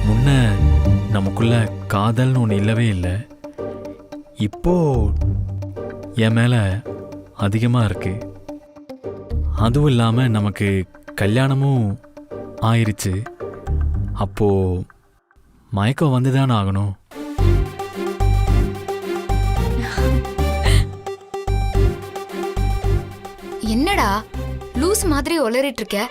முன்ன நமக்குள்ள காதல்னு ஒன்று இல்லவே இல்லை. இப்போ என் மேல அதிகமா இருக்கு. அதுவும் இல்லாம நமக்கு கல்யாணமும் ஆயிருச்சு. அப்போ மயக்கம் வந்துதானே ஆகணும். என்னடா லூஸ் மாதிரி ஒளறிட்டு இருக்க?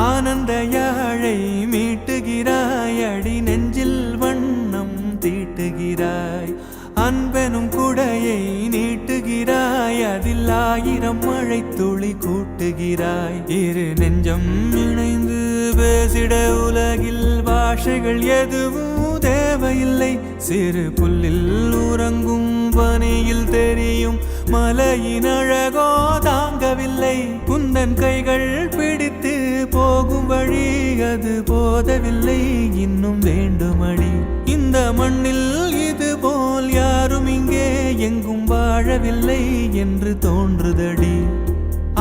ஆனந்த யாழை மீட்டுகிறாய், அடி நெஞ்சில் வண்ணம் தீட்டுகிறாய். அன்பெனும் குடையை நீட்டுகிறாய், அதில் 1000 மழை துளி கூட்டுகிறாய். இரு நெஞ்சம் இணைந்து பேசிட உலகில் பாஷைகள் எதுவும் தேவையில்லை. சிறு புல்லில் உறங்கும் பனியில் தெரியும் மலையின் அழகோ தாங்கவில்லை. குந்தன் கைகள் பிடித்து போகும் வழி அது போதவில்லை, இன்னும் வேண்டுமடி. இந்த மண்ணில் இது போல் யாரும் இங்கே எங்கும் வாழவில்லை என்று தோன்றுதடி.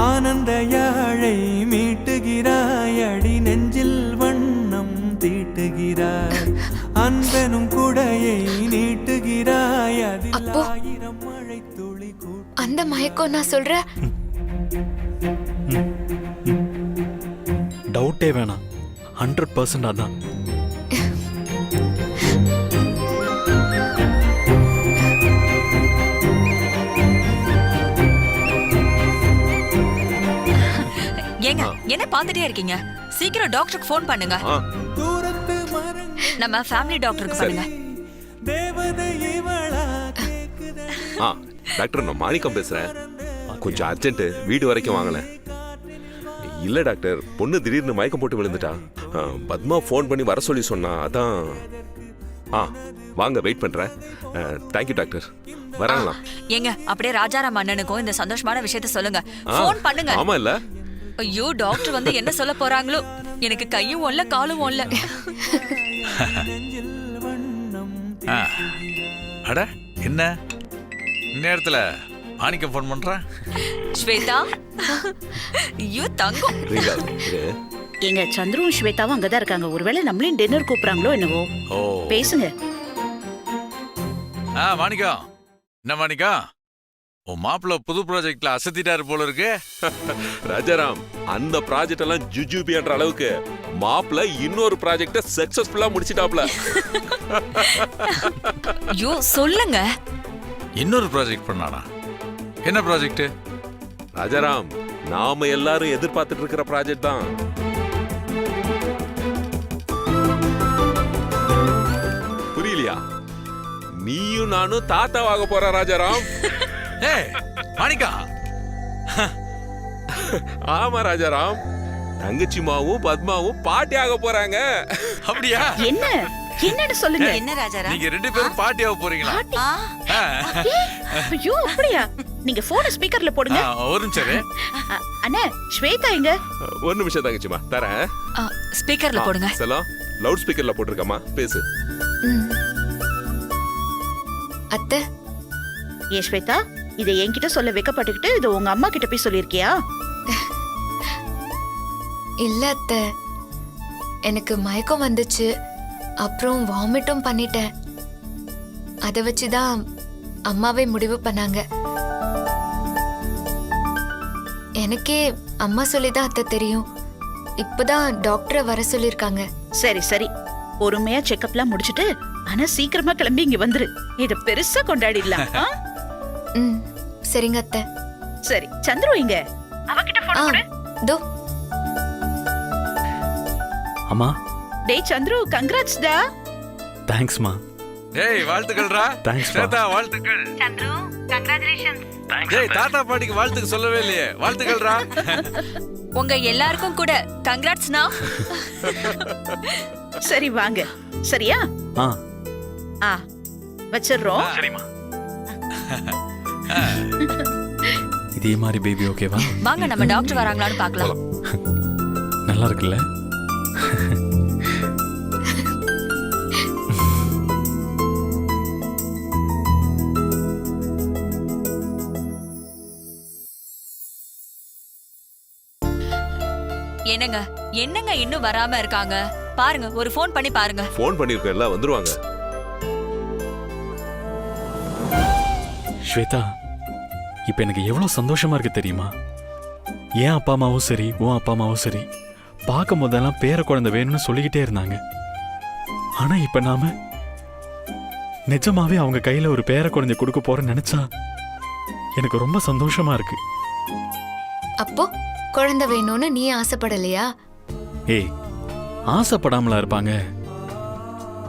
ஆனந்த யாழை மீட்டுகிறாய், அடி நெஞ்சில் வண்ணம் தீட்டுகிறாய். அன்பெனும் குடையை நீட்டுகிறாய், அதில் 1000 மழை துளி அந்த மயக்கம் நான் சொல்ற டவுட்டே வேணாம், 100% அதான். ஏங்க என்ன பார்த்துட்டே இருக்கீங்க? சீக்கிரம் டாக்டருக்கு ஃபோன் பண்ணுங்க. நம்ம ஃபேமிலி டாக்டருக்கு பண்ணுங்க. டாக்டர், நான் மாணிக்கம் பேசுறேன். கொஞ்சம் அர்ஜென்ட், வீடு வரைக்கும் வாங்கலேன். இல்ல டாக்டர், பொண்ணு திடீர்னு மயக்கம் போட்டு விழுந்துட்டா. பத்மா ஃபோன் பண்ணி வர சொல்லி சொன்னா, அதான். வாங்க, வெயிட் பண்றேன். Thank you doctor. வராங்களா? ஏங்க அப்படியே ராஜாராம் அண்ணனுக்கும் இந்த சந்தோஷமான விஷயத்த சொல்லுங்க. ஃபோன் பண்ணுங்க. ஆமா இல்ல? ஐயோ, டாக்டர் வந்து என்ன சொல்ல போறாங்களோ. எனக்கு கையும் ஒல்ல காலும் ஒல்ல. அட என்ன நேரத்துல மாணிக்கம் ஃபோன் பண்றேன். ஸ்வேதா, ஐயோ தங்கம். எங்க சந்துருவும் ஸ்வேதாவும் அங்கதான் இருக்காங்க. ஒருவேளை நம்மளையும் டின்னர் கூப்பிடுறாங்களோ என்னவோ. பேசுங்க. மாணிக்கம், என்ன மாணிக்கம், உன் மாப்பிள்ள புது ப்ராஜெக்ட்ல அசத்திட்டாரு போல இருக்கு. ராஜாராம், அந்த ப்ராஜெக்ட் எல்லாம் ஜுஜுபின்ற அளவுக்கு மாப்பிள்ள இன்னொரு ப்ராஜெக்ட சக்சஸ்ஃபுல்லா முடிச்சிட்டாப்ல. ஐயோ சொல்லுங்க. இன்னொரு ப்ராஜெக்ட் பண்ணானா? என்ன ப்ராஜெக்ட்? ராஜாராம், நாம எல்லாரும் எதிர்பார்த்துட்டு இருக்கிற ப்ராஜெக்ட் தான். புரியலையா? நீயும் நானும் தாத்தாவாக போற ராஜாராம். மாணிக்கா. ஆமா ராஜாராம், தங்கச்சிமாவும் பத்மாவும் பாட்டியாக போறாங்க. அப்படியா? என்ன என்னன்னு சொல்லுங்க. என்ன ராஜாராம், நீங்க 2 பேரும் பாட்டியாக போறீங்களா? ஐயோ அப்படியா? நீங்க போன் ஸ்பீக்கர்ல போடுங்க. ஒரு நிமிஷம். அண்ணே, ஸ்வேதா எங்க? ஒரு நிமிஷம் தங்கச்சிமா, தரேன். ஸ்பீக்கர்ல போடுங்க. செல்லம், லவுட் ஸ்பீக்கர்ல போட்டுருக்கமா, பேசு. அத்தை. ஏ ஸ்வேதா, இதை என்கிட்ட சொல்ல வைக்கப்பட்டுக்கிட்டு இது உங்க அம்மா கிட்ட போய் சொல்லிருக்கியா? இல்ல அத்தை, எனக்கு மயக்கம் வந்துச்சு, அப்புறம் வாமிட்டும் பண்ணிட்டேன். அதை வச்சுதான் அம்மாவே முடிவு பண்ணாங்க. எனக்கே அம்மா சொல்லிதான் அத்தை தெரியும். இப்பதான் டாக்டரை வர சொல்லிருக்காங்க. சரி சரி, பொறுமையா செக்கப்லாம் முடிச்சிட்டு ஆனா சீக்கிரமா கிளம்பி இங்க வந்துரு. இத பெருசா கொண்டாடிடலாம். சரிங்க அத்தை. சரி, சந்துரு இங்க அவகிட்ட போன் போடு. தோ. அம்மா. டேய் சந்துரு, கங்க்ராட்ஸ் டா. தேங்க்ஸ் மா. டேய் வாழ்த்துக்கள்டா. தேங்க்ஸ் தாத்தா, வாழ்த்துக்கள். சந்துரு, கங்க்ராச்சுலேஷன்ஸ். டேய் தாத்தா பாட்டிக்கு வாழ்த்துக்கு சொல்லவே இல்லையே. வாழ்த்துக்கள்டா. உங்க எல்லாருக்கும் கூட கங்க்ராட்ஸ்னா. சரி வாங்க. சரியா? வச்சிரோம். சரிமா. இதே மாதிரி பேபி ஓகேவா? வாங்க நம்ம டாக்டர் வராங்களான்னு பார்க்கலாம். நல்லா இருக்குல்ல? என்னங்க என்னங்க இன்னும் வராம இருக்காங்க? பாருங்க, ஒரு ஃபோன் பண்ணி பாருங்க. ஃபோன் பண்ணிருக்கோம், எல்லாம் வந்துருவாங்க. ஸ்வேதா, இப்ப எனக்கு எவ்வளவு சந்தோஷமா இருக்கு தெரியுமா? என் அப்பா அம்மாவும் சரி, உன் அப்பா அம்மாவும் சரி, பார்க்கும் போதெல்லாம் பேர குழந்தை வேணும்னு சொல்லிக்கிட்டே இருந்தாங்க. ஆனா இப்ப நாம நிஜமாவே அவங்க கையில ஒரு பேர குழந்தை கொடுக்க போறேன்னு நினைச்சா எனக்கு ரொம்ப சந்தோஷமா இருக்கு. அப்போ குழந்தை வேணும்னு நீ ஆசைப்படலையா? ஏய், ஆசைப்படாமலா இருப்பாங்க.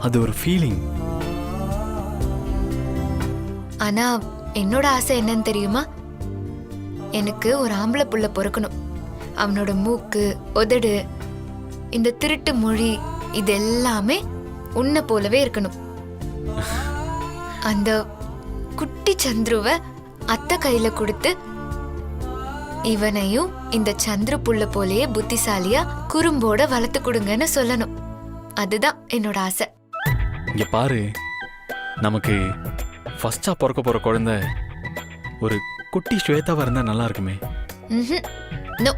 அது ஒரு ஃபீலிங். ஆனா என்னோட ஆசை என்னன்னு தெரியுமா? எனக்கு ஒரு ஆம்பளை புள்ள பொறுக்கணும். அவனோட மூக்கு, உதடு, இந்த திருட்டு மொழி, இது எல்லாமே உன்னை போலவே இருக்கணும். அந்த குட்டி சந்துருவ அத்தை கையில கொடுத்து இவனையும் இந்த சந்திர புள்ள போலயே புத்திசாலியா குறும்போட வளர்த்து கொடுங்கன்னு சொல்லணும். அதுதான் என்னோட ஆசை. இங்க பாரு, நமக்கு ஃபர்ஸ்டா பிறக்க போற குழந்தை ஒரு குட்டி ஸ்வேதாவா இருந்தா நல்லா இருக்குமே. நோ,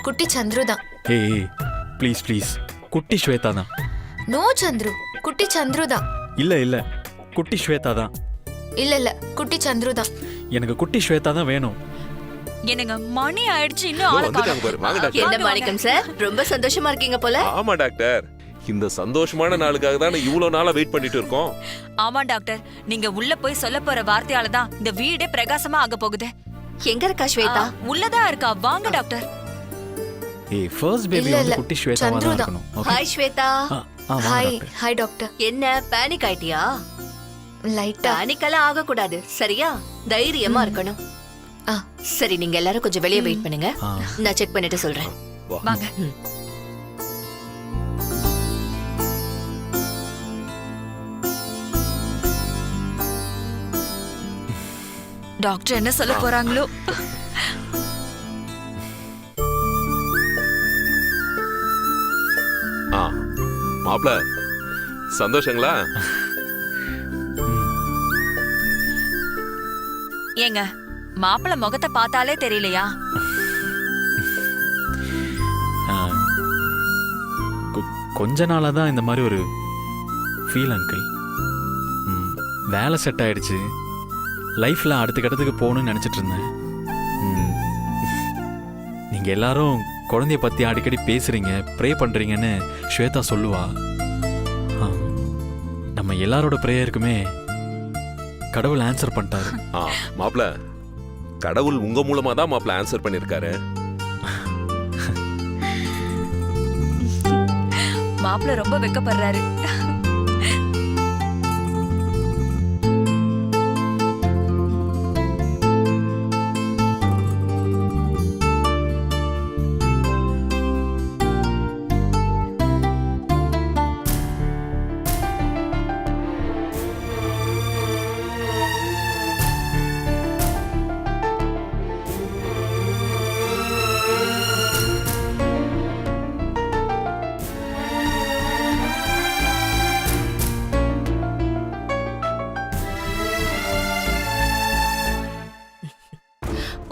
குட்டி சந்துரு தான். ஏய் ப்ளீஸ் ப்ளீஸ், குட்டி ஸ்வேதா தான். நோ சந்துரு, குட்டி சந்துரு தான். இல்ல இல்ல, குட்டி ஸ்வேதா தான். இல்ல இல்ல, குட்டி சந்துரு தான். எனக்கு குட்டி ஸ்வேதா தான் வேணும். என்னங்க மணி ஆயிடுச்சு இன்னும் ஆளை வந்துட்டாங்க பாரு. வாங்க டாக்டர். என்ன மாணிக்கம் சார் ரொம்ப சந்தோஷமா இருக்கீங்க போல. ஆமா டாக்டர், இந்த சந்தோஷமான நாளுக்காக தான் இவ்வளவு நாளா வெயிட் பண்ணிட்டு இருக்கோம். ஆமா டாக்டர், நீங்க உள்ள போய் சொல்ல போற வார்த்தையால தான் இந்த வீடே பிரகாசமா ஆக போகுது. எங்க இருக்கா ஸ்வேதா? உள்ளதா இருக்கா, வாங்க டாக்டர். ஏய் ஃபர்ஸ்ட் பேபி இல்ல, வந்து இல்ல. குட்டி ஸ்வேதாவா சந்துரு தான் தான். இருக்கணும். ஓகே. ஹாய் ஸ்வேதா. வாங்க ஹாய் டாக்டர். Hi doctor. என்ன பேனிக் ஆயிட்டியா? லைட்டா. பேனிக்கெல்லாம் ஆக கூடாது சரியா? தைரியமா இருக்கணும். சரி நீங்க எல்லாரும் கொஞ்சம் வெளியே வெயிட் பண்ணுங்க, நான் செக் பண்ணிட்டு சொல்றேன். வாங்க. டாக்டர் என்ன சொல்ல போறாங்களோ? மாப்ள சந்தோஷங்களா? ஏங்க மாப்பிள்ள முகத்தை பார்த்தாலே தெரியலையா? கொஞ்ச நாளா தான் இந்த மாதிரி ஒரு ஃபீல் அங்கிள். வேலை செட் ஆயிடுச்சு, லைஃப்ல அடுத்த கட்டத்துக்கு போகணும்னு நினைச்சிட்டு இருந்தேன். நீங்க எல்லாரும் குழந்தைய பத்தி அடிக்கடி பேசுறீங்க, ப்ரே பண்றீங்கன்னு ஸ்வேதா சொல்லுவா. நம்ம எல்லாரோட ப்ரேயருக்குமே கடவுள் ஆன்சர் பண்ணிட்டாரு. மாப்ள கடவுள் உங்க மூலமா தான் மாப்ள ஆன்சர் பண்ணிருக்காரு. மாப்பிள்ள ரொம்ப வெக்கப்படுறாரு.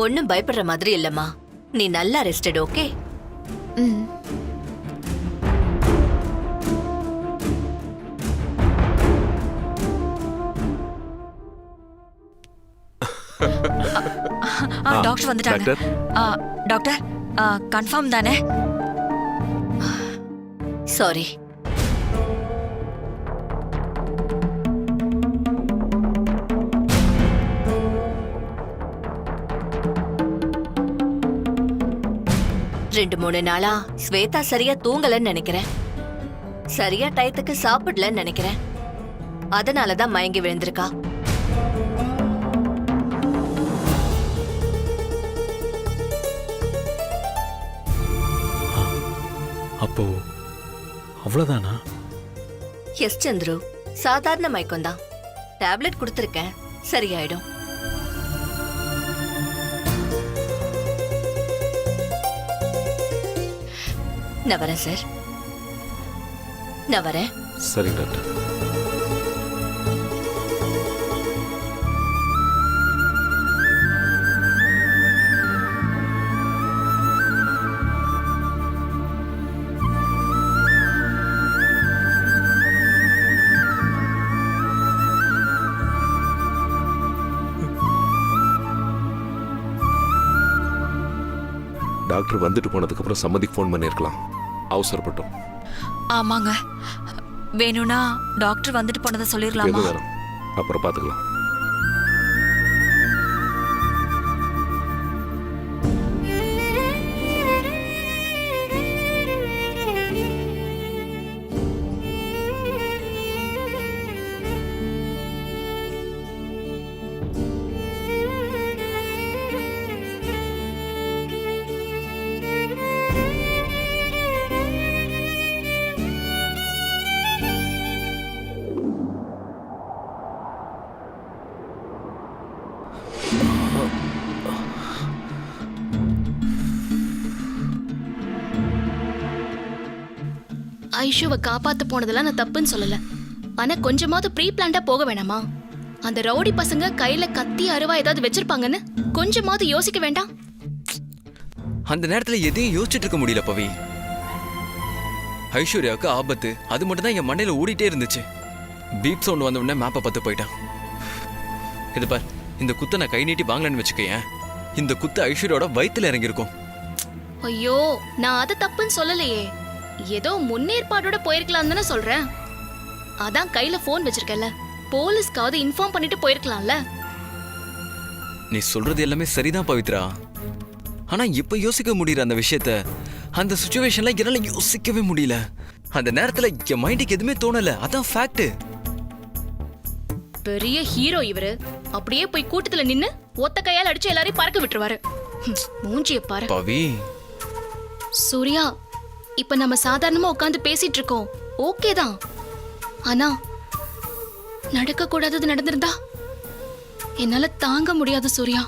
ஒன்னும் பயப்படுற மாதிரி இல்லம்மா, நீ நல்லா ரெஸ்டட். ஓகே. டாக்டர் வந்துட்டாங்க. டாக்டர் கன்ஃபார்ம் தானே? சாரி. ரெண்டு மூணு நாளா ஸ்வேதா சரியா தூங்கலன்னு நினைக்கிறேன், சரியா டயத்துக்கு சாப்பிடலன்னு நினைக்கிறேன். அதனாலதான் மயங்கி விழுந்திருக்கா. அப்போ அவ்வளவுதானா? எஸ் சந்துரு, சாதாரண மயக்கம் தான். டேப்லெட் கொடுத்துருக்கேன், சரியாயிடும். நான் வரேன் சார், நான் வரேன். சரி டாக்டர். டாக்டர் வந்துட்டு போனதுக்கு அப்புறம் சம்மதிக்கு ஃபோன் பண்ணிருக்கலாம், அவசரப்பட்டோம். ஆமாங்க, வேணும்னா டாக்டர் வந்துட்டு போனதை சொல்லிடலாமா? அப்புறம் பாத்துக்கலாம். ஐஷுவை காப்பாத்த போனதெல்லாம் நான் தப்புன்னு சொல்லல, ஆனா கொஞ்சமாவது ப்ரீ பிளான்டா போக வேணாமா? அந்த ரவுடி பசங்க கையில கத்தி அருவா ஏதாவது வச்சிருப்பாங்கன்னு கொஞ்சமாவது யோசிக்க வேண்டாம்? அந்த நேரத்துல எதையும் யோசிச்சுட்டு இருக்க முடியல பவி. ஐஸ்வர்யாவுக்கு ஆபத்து, அது மட்டும் தான் என் மண்டையில ஓடிட்டே இருந்துச்சு. பீப் சவுண்ட் வந்த உடனே மேப்பை பார்த்து போயிட்டான். இது பார், இந்த குத்த நான் கை நீட்டி வாங்கலன்னு வச்சுக்கேன், இந்த குத்து ஐஸ்வர்யோட வயித்துல இறங்கியிருக்கும். ஐயோ, நான் அதை தப்புன்னு சொல்லலையே. ஏதோ முன்னேற்பாடோட போயிருக்கலாம் தானே சொல்றேன். அதான் கையில போன் வச்சிருக்கல, போலீஸ்க்காவது இன்ஃபார்ம் பண்ணிட்டு போயிருக்கலாம்ல. நீ சொல்றது எல்லாமே சரிதான் பவித்ரா. ஆனா இப்ப யோசிக்க முடியற அந்த விஷயத்த, அந்த சிச்சுவேஷன்ல என்னால யோசிக்கவே முடியல. அந்த நேரத்துல என் மைண்டுக்கு எதுவுமே தோணல. அதான் ஃபேக்ட். பெரிய ஹீரோ இவரு. அப்படியே போய் கூட்டத்துல நின்னு ஒத்த கையால அடிச்சு எல்லாரையும் பறக்க விட்டுருவாரு. மூஞ்சிய பாரு பவி. சூர்யா, இப்ப நம்ம சாதாரணமா உட்கார்ந்து பேசிட்டு இருக்கோம், ஓகே தான். ஆனா நடக்க கூடாதது நடந்திருந்தா என்னால தாங்க முடியாது சூர்யா.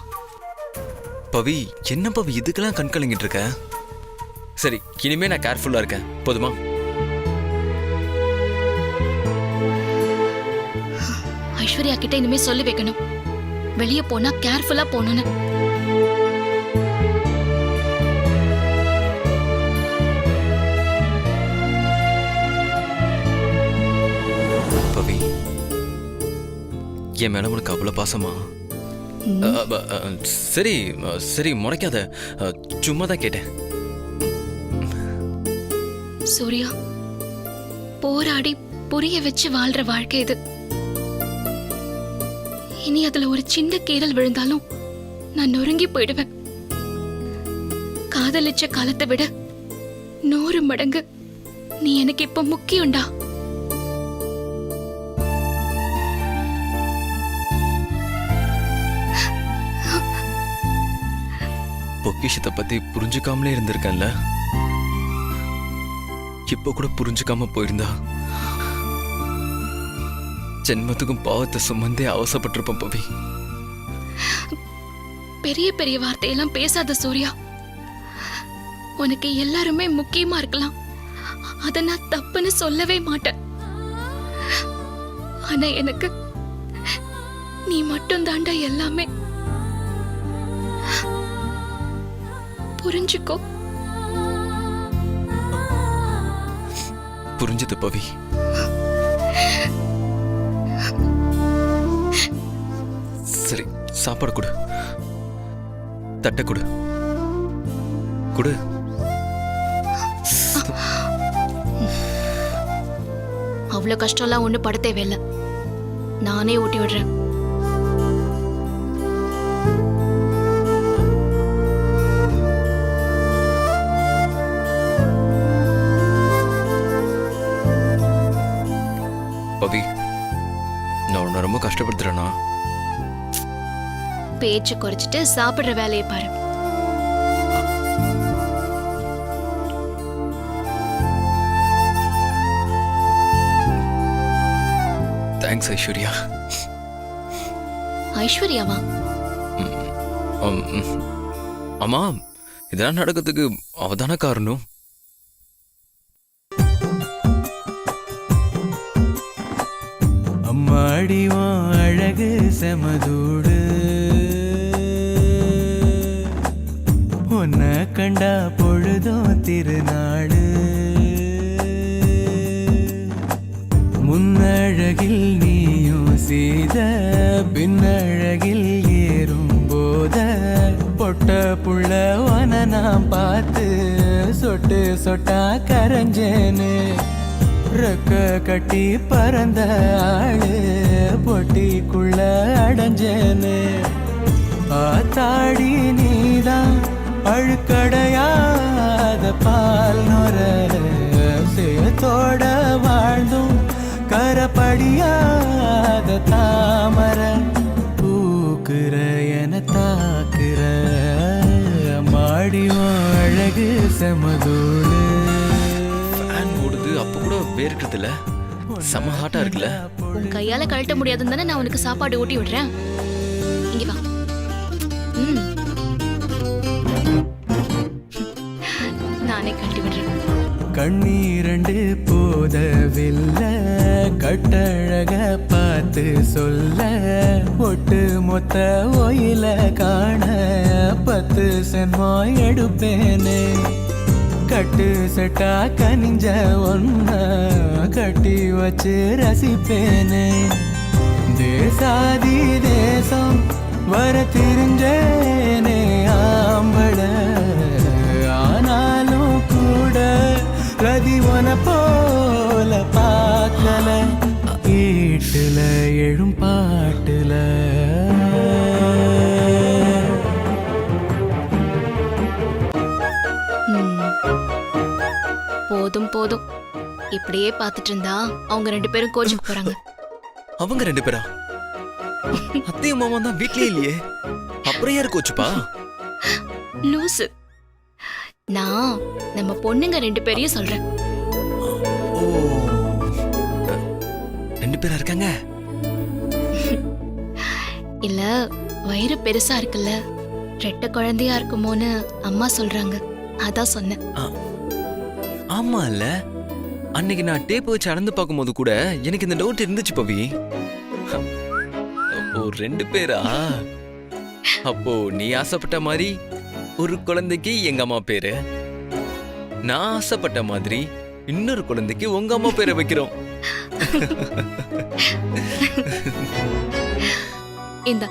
பவி, என்ன பவி இதுக்கெல்லாம் கண் கலங்கிட்டு இருக்க? சரி, இனிமே நான் கேர்ஃபுல்லா இருக்கேன், போதுமா? ஐஸ்வர்யா கிட்ட இனிமே சொல்லி வைக்கணும், வெளியே போனா கேர்ஃபுல்லா போகணும்னு. பவி, என் மேல உனக்கு அவ்வளவு பாசமா? சரி சரி, முறைக்காத, சும்மா தான் கேட்டேன். சூர்யா, போராடி புரிய வச்சு வாழ்ற வாழ்க்கை இது. இனி அதுல ஒரு சின்ன கீறல் விழுந்தாலும் நான் நொறுங்கி போயிடுவேன். காதலிச்ச காலத்தை விட 100 மடங்கு நீ எனக்கு இப்ப முக்கியம்டா. பொக்கிஷத்தை பத்தி புரிஞ்சுக்காமலே இருந்திருக்கேன்ல. இப்ப கூட புரிஞ்சுக்காம போயிருந்தா ஜென்மத்துக்கும் பாவத்தை சுமந்தே அவசப்பட்டிருப்பேன் பவி. பெரிய பெரிய வார்த்தையெல்லாம் பேசாத சூர்யா. உனக்கு எல்லாருமே முக்கியமா இருக்கலாம், அத நான் தப்புன்னு சொல்லவே மாட்டேன். ஆனா எனக்கு நீ மட்டும் தாண்டா எல்லாமே. புரிஞ்சுக்கோ. புரிஞ்சது பவி. சரி, சாப்பாடு கொடு, தட்டை கொடு, கொடு. அவ்வளவு கஷ்டம்லாம் ஒண்ணு பட தேவையில்லை, நானே ஊட்டி விடுறேன். பவி, நான் உன்னை ரொம்ப கஷ்டப்படுத்துறேனா? பேச்சு குறைச்சிட்டு சாப்பிடுற வேலையை பாரு. தேங்க்ஸ் ஐஸ்வர்யா. ஐஸ்வர்யாவா? அம்மா, இதெல்லாம் நடக்கிறதுக்கு அவதான காரணம். அம்மாடிவான் அழகு செமதூடு, உன்னை கண்டா பொழுதும் திருநாடு. முன்னழகில் நீயும் செய்த பின்னழகில் ஏறும் போத பொட்ட புள்ளவன நான் பார்த்து சொட்டு சொட்டா கரைஞ்சேன்னு. ரெக்க கட்டி பறந்த ஆளு பொட்டிக்குள்ள அடைஞ்சேன்னு. ஆத்தாடி நீதான் அழுக்கடையாத பால் நொர சேத்தோட வாழ்ந்தும் கரப்படியாத தாமர. பூக்குற என தாக்குற மாடியும் அழகு செமதூடு. அப்ப கூட வேர்க்கிறது இல்ல, செம ஹாட்டா இருக்குல்ல. உன் கையால கழட்ட முடியாதுன்னு தானே நான் உனக்கு சாப்பாடு ஊட்டி விடுறேன். இங்க வா. நானே கழட்டி விடுறேன். கண்ணீரண்டு போதவில்லை, கட்டழக பார்த்து சொல்ல. ஒட்டு மொத்த ஒயில காண 10 சென்மோ எடுப்பேனே. கட்டு செட்டா கனிஞ்ச ஒன்ன கட்டி வச்சு ரசிப்பேனே. தேசாதி தேசம் வர தெரிஞ்சேனே ஆம்பள ஆனாலும் கூட ரதிவன போல பார்க்கல வீட்டுல எழும் பாட்டுல போதும் போதும், இப்படியே பாத்துட்டு இருந்தா அவங்க 2 பேரும் கோச்சுக்கு போறாங்க. அவங்க 2 பேரா? அத்தையும் மாமா தான் வீட்லயே இல்லையே, அப்புறம் யாரு கோச்சுப்பா? லூசு, நான் நம்ம பொண்ணுங்க 2 பேரையும் சொல்றேன். ஓ, 2 பேரா இருக்காங்க? இல்ல, வயிறு பெருசா இருக்குல்ல, 2 குழந்தையா இருக்குமோன்னு அம்மா சொல்றாங்க, அதான் சொன்னேன். ஆமா இல்ல, அன்னைக்கு நான் டேப் வச்சு அளந்து பார்க்கும்போது கூட எனக்கு இந்த டவுட் இருந்துச்சு பவி. அப்போ 2 பேரா? அப்போ நீ ஆசைப்பட்ட மாதிரி ஒரு குழந்தைக்கு எங்க அம்மா பேரு, நான் ஆசைப்பட்ட மாதிரி இன்னொரு குழந்தைக்கு உங்க அம்மா பேரை வைக்கிறோம். இந்தா.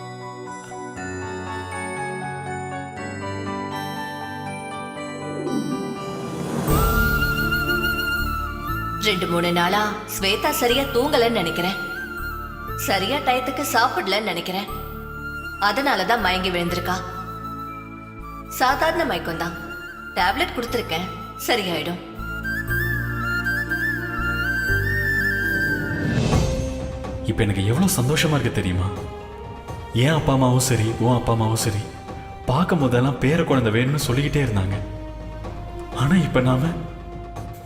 ரெண்டு 3 நாளா ஸ்வேதா சரியா தூங்கலன்னு நினைக்கிறேன். சரியா டயத்துக்கு சாப்பிடலன்னு நினைக்கிறேன். அதனாலதான் மயங்கி விழுந்திருக்கா. சாதாரண மயக்கம் தான், டேப்லெட் கொடுத்துருக்கேன், சரியாயிடும். இப்போ எனக்கு எவ்வளோ சந்தோஷமா இருக்கு தெரியுமா? என் அப்பா அம்மாவும் சரி, உன் அப்பா அம்மாவும் சரி, பார்க்கும் போதெல்லாம் பேர குழந்தை வேணும்னு சொல்லிக்கிட்டே இருந்தாங்க. ஆனால் இப்போ நாம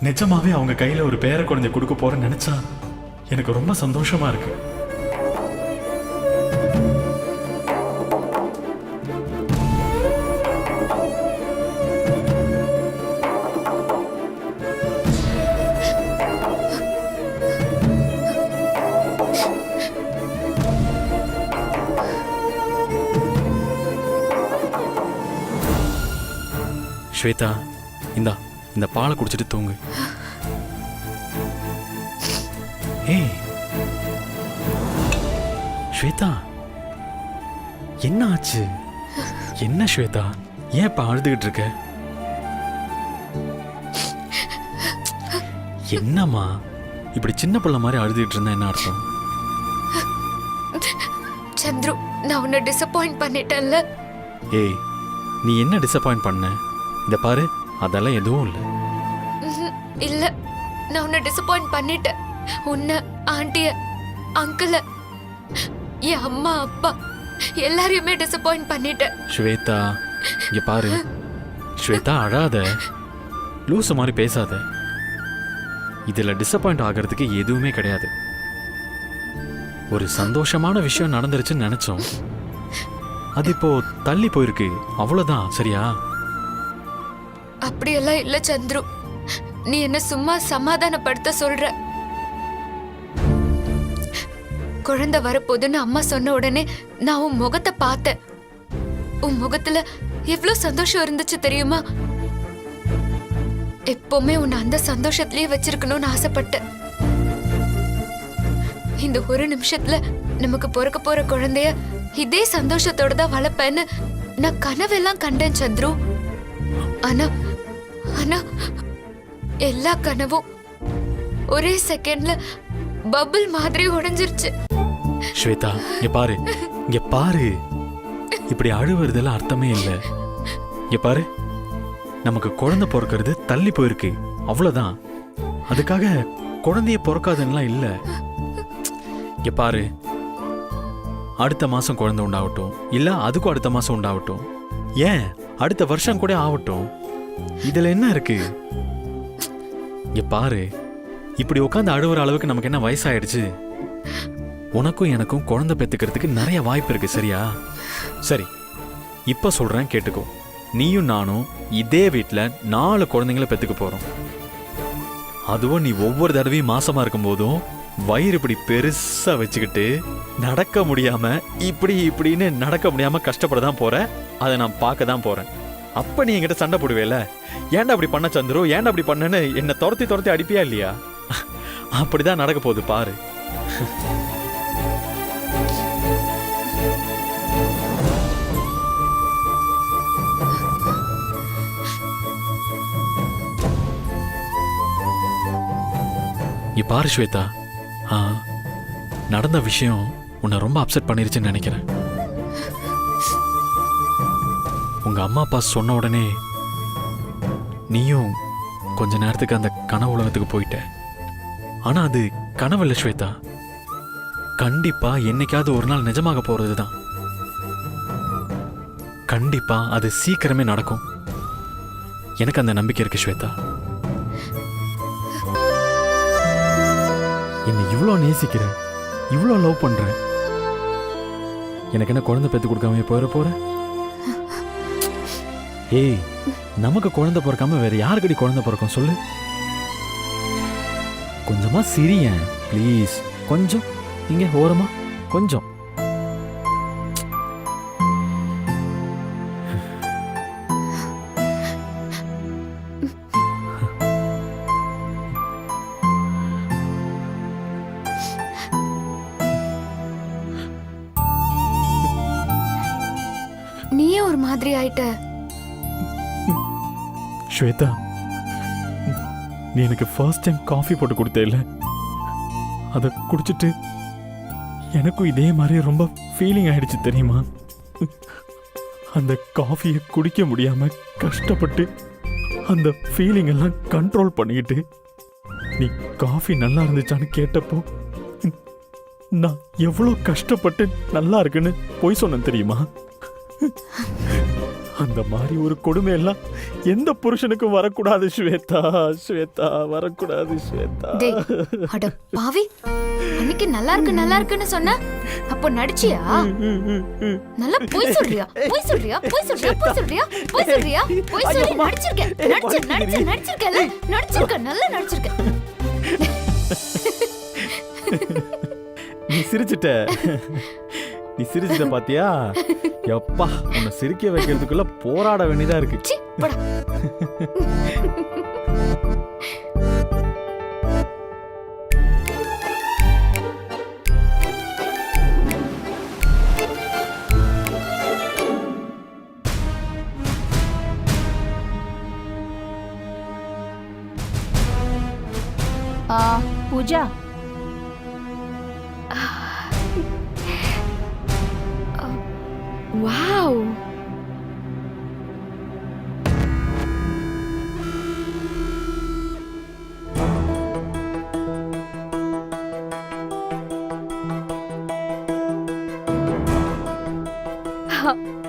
நிஜமாவே அவங்க கையில் ஒரு பேர குழந்தை கொடுக்க போறேன்னு நினைச்சா எனக்கு ரொம்ப சந்தோஷமா இருக்கு. ஸ்வேதா, இந்த பாலை குடிச்சிட்டு தூங்கு. ஏய் ஸ்வேதா, என்ன ஆச்சு? என்ன ஸ்வேதா, ஏன் இப்ப அழுதுகிட்டு இருக்க? என்னம்மா இப்படி சின்ன பிள்ளை மாதிரி அழுதுகிட்டு இருந்தா என்ன அர்த்தம்? சந்துரு, நான் உன்னை டிசப்பாயிண்ட் பண்ணிட்டேன்ல. ஏய், நீ என்ன டிசப்பாயிண்ட் பண்ண? இத பாரு, அதெல்லாம் எதுவும் இல்லை. இல்ல, நான் உன்னை டிசப்பாயிண்ட் பண்ணிட்டேன். உன்னை, ஆண்டிய, அங்கிள, என் அம்மா அப்பா எல்லாரையுமே டிசப்பாயிண்ட் பண்ணிட்டேன். ஸ்வேதா, இங்க பாரு ஸ்வேதா, அழாத, லூசு மாதிரி பேசாத. இதுல டிசப்பாயிண்ட் ஆகிறதுக்கு எதுவுமே கிடையாது. ஒரு சந்தோஷமான விஷயம் நடந்துருச்சுன்னு நினைச்சோம், அது இப்போ தள்ளி போயிருக்கு, அவ்வளவுதான். சரியா? அப்படியெல்லாம் இல்ல சந்துரு, நீ என்ன சும்மா சமாதானப்படுத்த சொல்ற. குழந்தை வரப்போதுன்னு அம்மா சொன்ன உடனே நான் உன் முகத்தை பார்த்தேன். உன் முகத்துல எவ்வளவு சந்தோஷம் இருந்துச்சு தெரியுமா? எப்பவுமே உன்னை அந்த சந்தோஷத்திலேயே வச்சிருக்கணும்னு ஆசைப்பட்டேன். இந்த ஒரு நிமிஷத்துல நமக்கு பிறக்க போற குழந்தைய இதே சந்தோஷத்தோட தான் வளர்ப்பேன்னு நான் கனவெல்லாம் கண்டேன் சந்துரு. ஆனா ஆனா எல்லா கனவும் ஒரே செகண்ட்ல பபிள் மாதிரி உடைஞ்சிருச்சு. ஸ்வேதா, இங்க பாரு, இப்படி அழுவுறதுல அர்த்தமே இல்ல. இங்க பாரு, நமக்கு குழந்தை பிறக்கிறது தள்ளி போயிருக்கு, அவ்வளவுதான். அதுக்காக குழந்தைய பிறக்காதுன்னா இல்ல. இங்க பாரு, அடுத்த மாசம் குழந்தை உண்டாகட்டும், இல்ல அதுக்கும் அடுத்த மாசம் உண்டாகட்டும், ஏன் அடுத்த வருஷம் கூட ஆகட்டும், இதுல என்ன இருக்கு? இங்க பாரு, இப்படி உட்காந்து அழுவுற அளவுக்கு நமக்கு என்ன வயசாயிடுச்சு? உனக்கும் எனக்கும் குழந்தை பெத்துக்கிறதுக்கு நிறைய வாய்ப்பு இருக்கு. சரியா? சரி, இப்ப சொல்றேன் கேட்டுக்கோ. நீயும் நானும் இதே வீட்டுல 4 குழந்தைங்களை பெத்துக்க போறோம். அதுவும் நீ ஒவ்வொரு தடவையும் மாசமா இருக்கும் போதும் வயிறு இப்படி பெருசா வச்சுக்கிட்டு நடக்க முடியாம இப்படின்னு நடக்க முடியாம கஷ்டப்படதான் போற. அதை நான் பார்க்க தான் போறேன். அப்ப நீ என்கிட்ட சண்டை போடுவேல, ஏன்டா அப்படி பண்ண சந்துரு, ஏன்டா அப்படி பண்ணன்னு என்ன துரத்தி அடிப்பியா இல்லையா? அப்படிதான் நடக்க போகுது பாரு. பாரு ஸ்வேதா, நடந்த விஷயம் உன்னை ரொம்ப அப்செட் பண்ணிருச்சுன்னு நினைக்கிறேன். உங்க அம்மா அப்பா சொன்ன உடனே நீயும் கொஞ்ச நேரத்துக்கு அந்த கனவு உலகத்துக்கு போயிட்ட. ஆனா அது கனவு இல்லை ஸ்வேதா, கண்டிப்பா என்னைக்காவது ஒரு நாள் நிஜமாக போறதுதான். கண்டிப்பா அது சீக்கிரமே நடக்கும். எனக்கு அந்த நம்பிக்கை இருக்கு ஸ்வேதா. என்னை இவ்வளோ நேசிக்கிறேன், இவ்வளோ லவ் பண்றேன். எனக்கு என்ன குழந்தை பெற்று கொடுக்காம போற? ஏய், நமக்கு குழந்தை பிறக்காம வேற யாருக்கடி குழந்தை பிறக்கும் சொல்லு? கொஞ்சமா சிரியேன் ப்ளீஸ். கொஞ்சம் இங்க ஓரமா கொஞ்சம். நீயே ஒரு மாதிரி ஆயிட்ட. ஸ்வேதா, நீ எனக்கு ஃபர்ஸ்ட் டைம் காஃபி போட்டு கொடுத்தேல்ல, அதை குடிச்சிட்டு எனக்கும் இதே மாதிரி ரொம்ப ஃபீலிங் ஆயிடுச்சு தெரியுமா? அந்த காஃபியை குடிக்க முடியாம கஷ்டப்பட்டு அந்த ஃபீலிங் எல்லாம் கண்ட்ரோல் பண்ணிக்கிட்டு நீ காஃபி நல்லா இருந்துச்சான்னு கேட்டப்போ நான் எவ்வளோ கஷ்டப்பட்டு நல்லா இருக்குன்னு பொய் சொன்னேன் தெரியுமா? அந்த மாதிரி ஒரு கொடுமை எல்லாம் எந்த புருஷனுக்கும் வரக்கூடாது ஸ்வேதா. ஸ்வேதா, வரக்கூடாது ஸ்வேதா. டேய், அட பாவி, அன்னைக்கு நல்லா இருக்குன்னு சொன்ன, அப்போ நடிச்சியா? நல்லா பொய் சொல்றியா? பொய் சொல்றியா? பொய் சொல்றியா? பொய் சொல்றியா? பொய் சொல்றியா? பொய் சொல்லி நடிச்சிருக்க. நல்லா நடிச்சிருக்க. நீ சிரிச்சிட்ட பாத்தியா? எப்பா, உன்னை சிரிக்க வைக்கிறதுக்குள்ள போராட வேண்டியதா இருக்கு. பூஜா, வாவ்,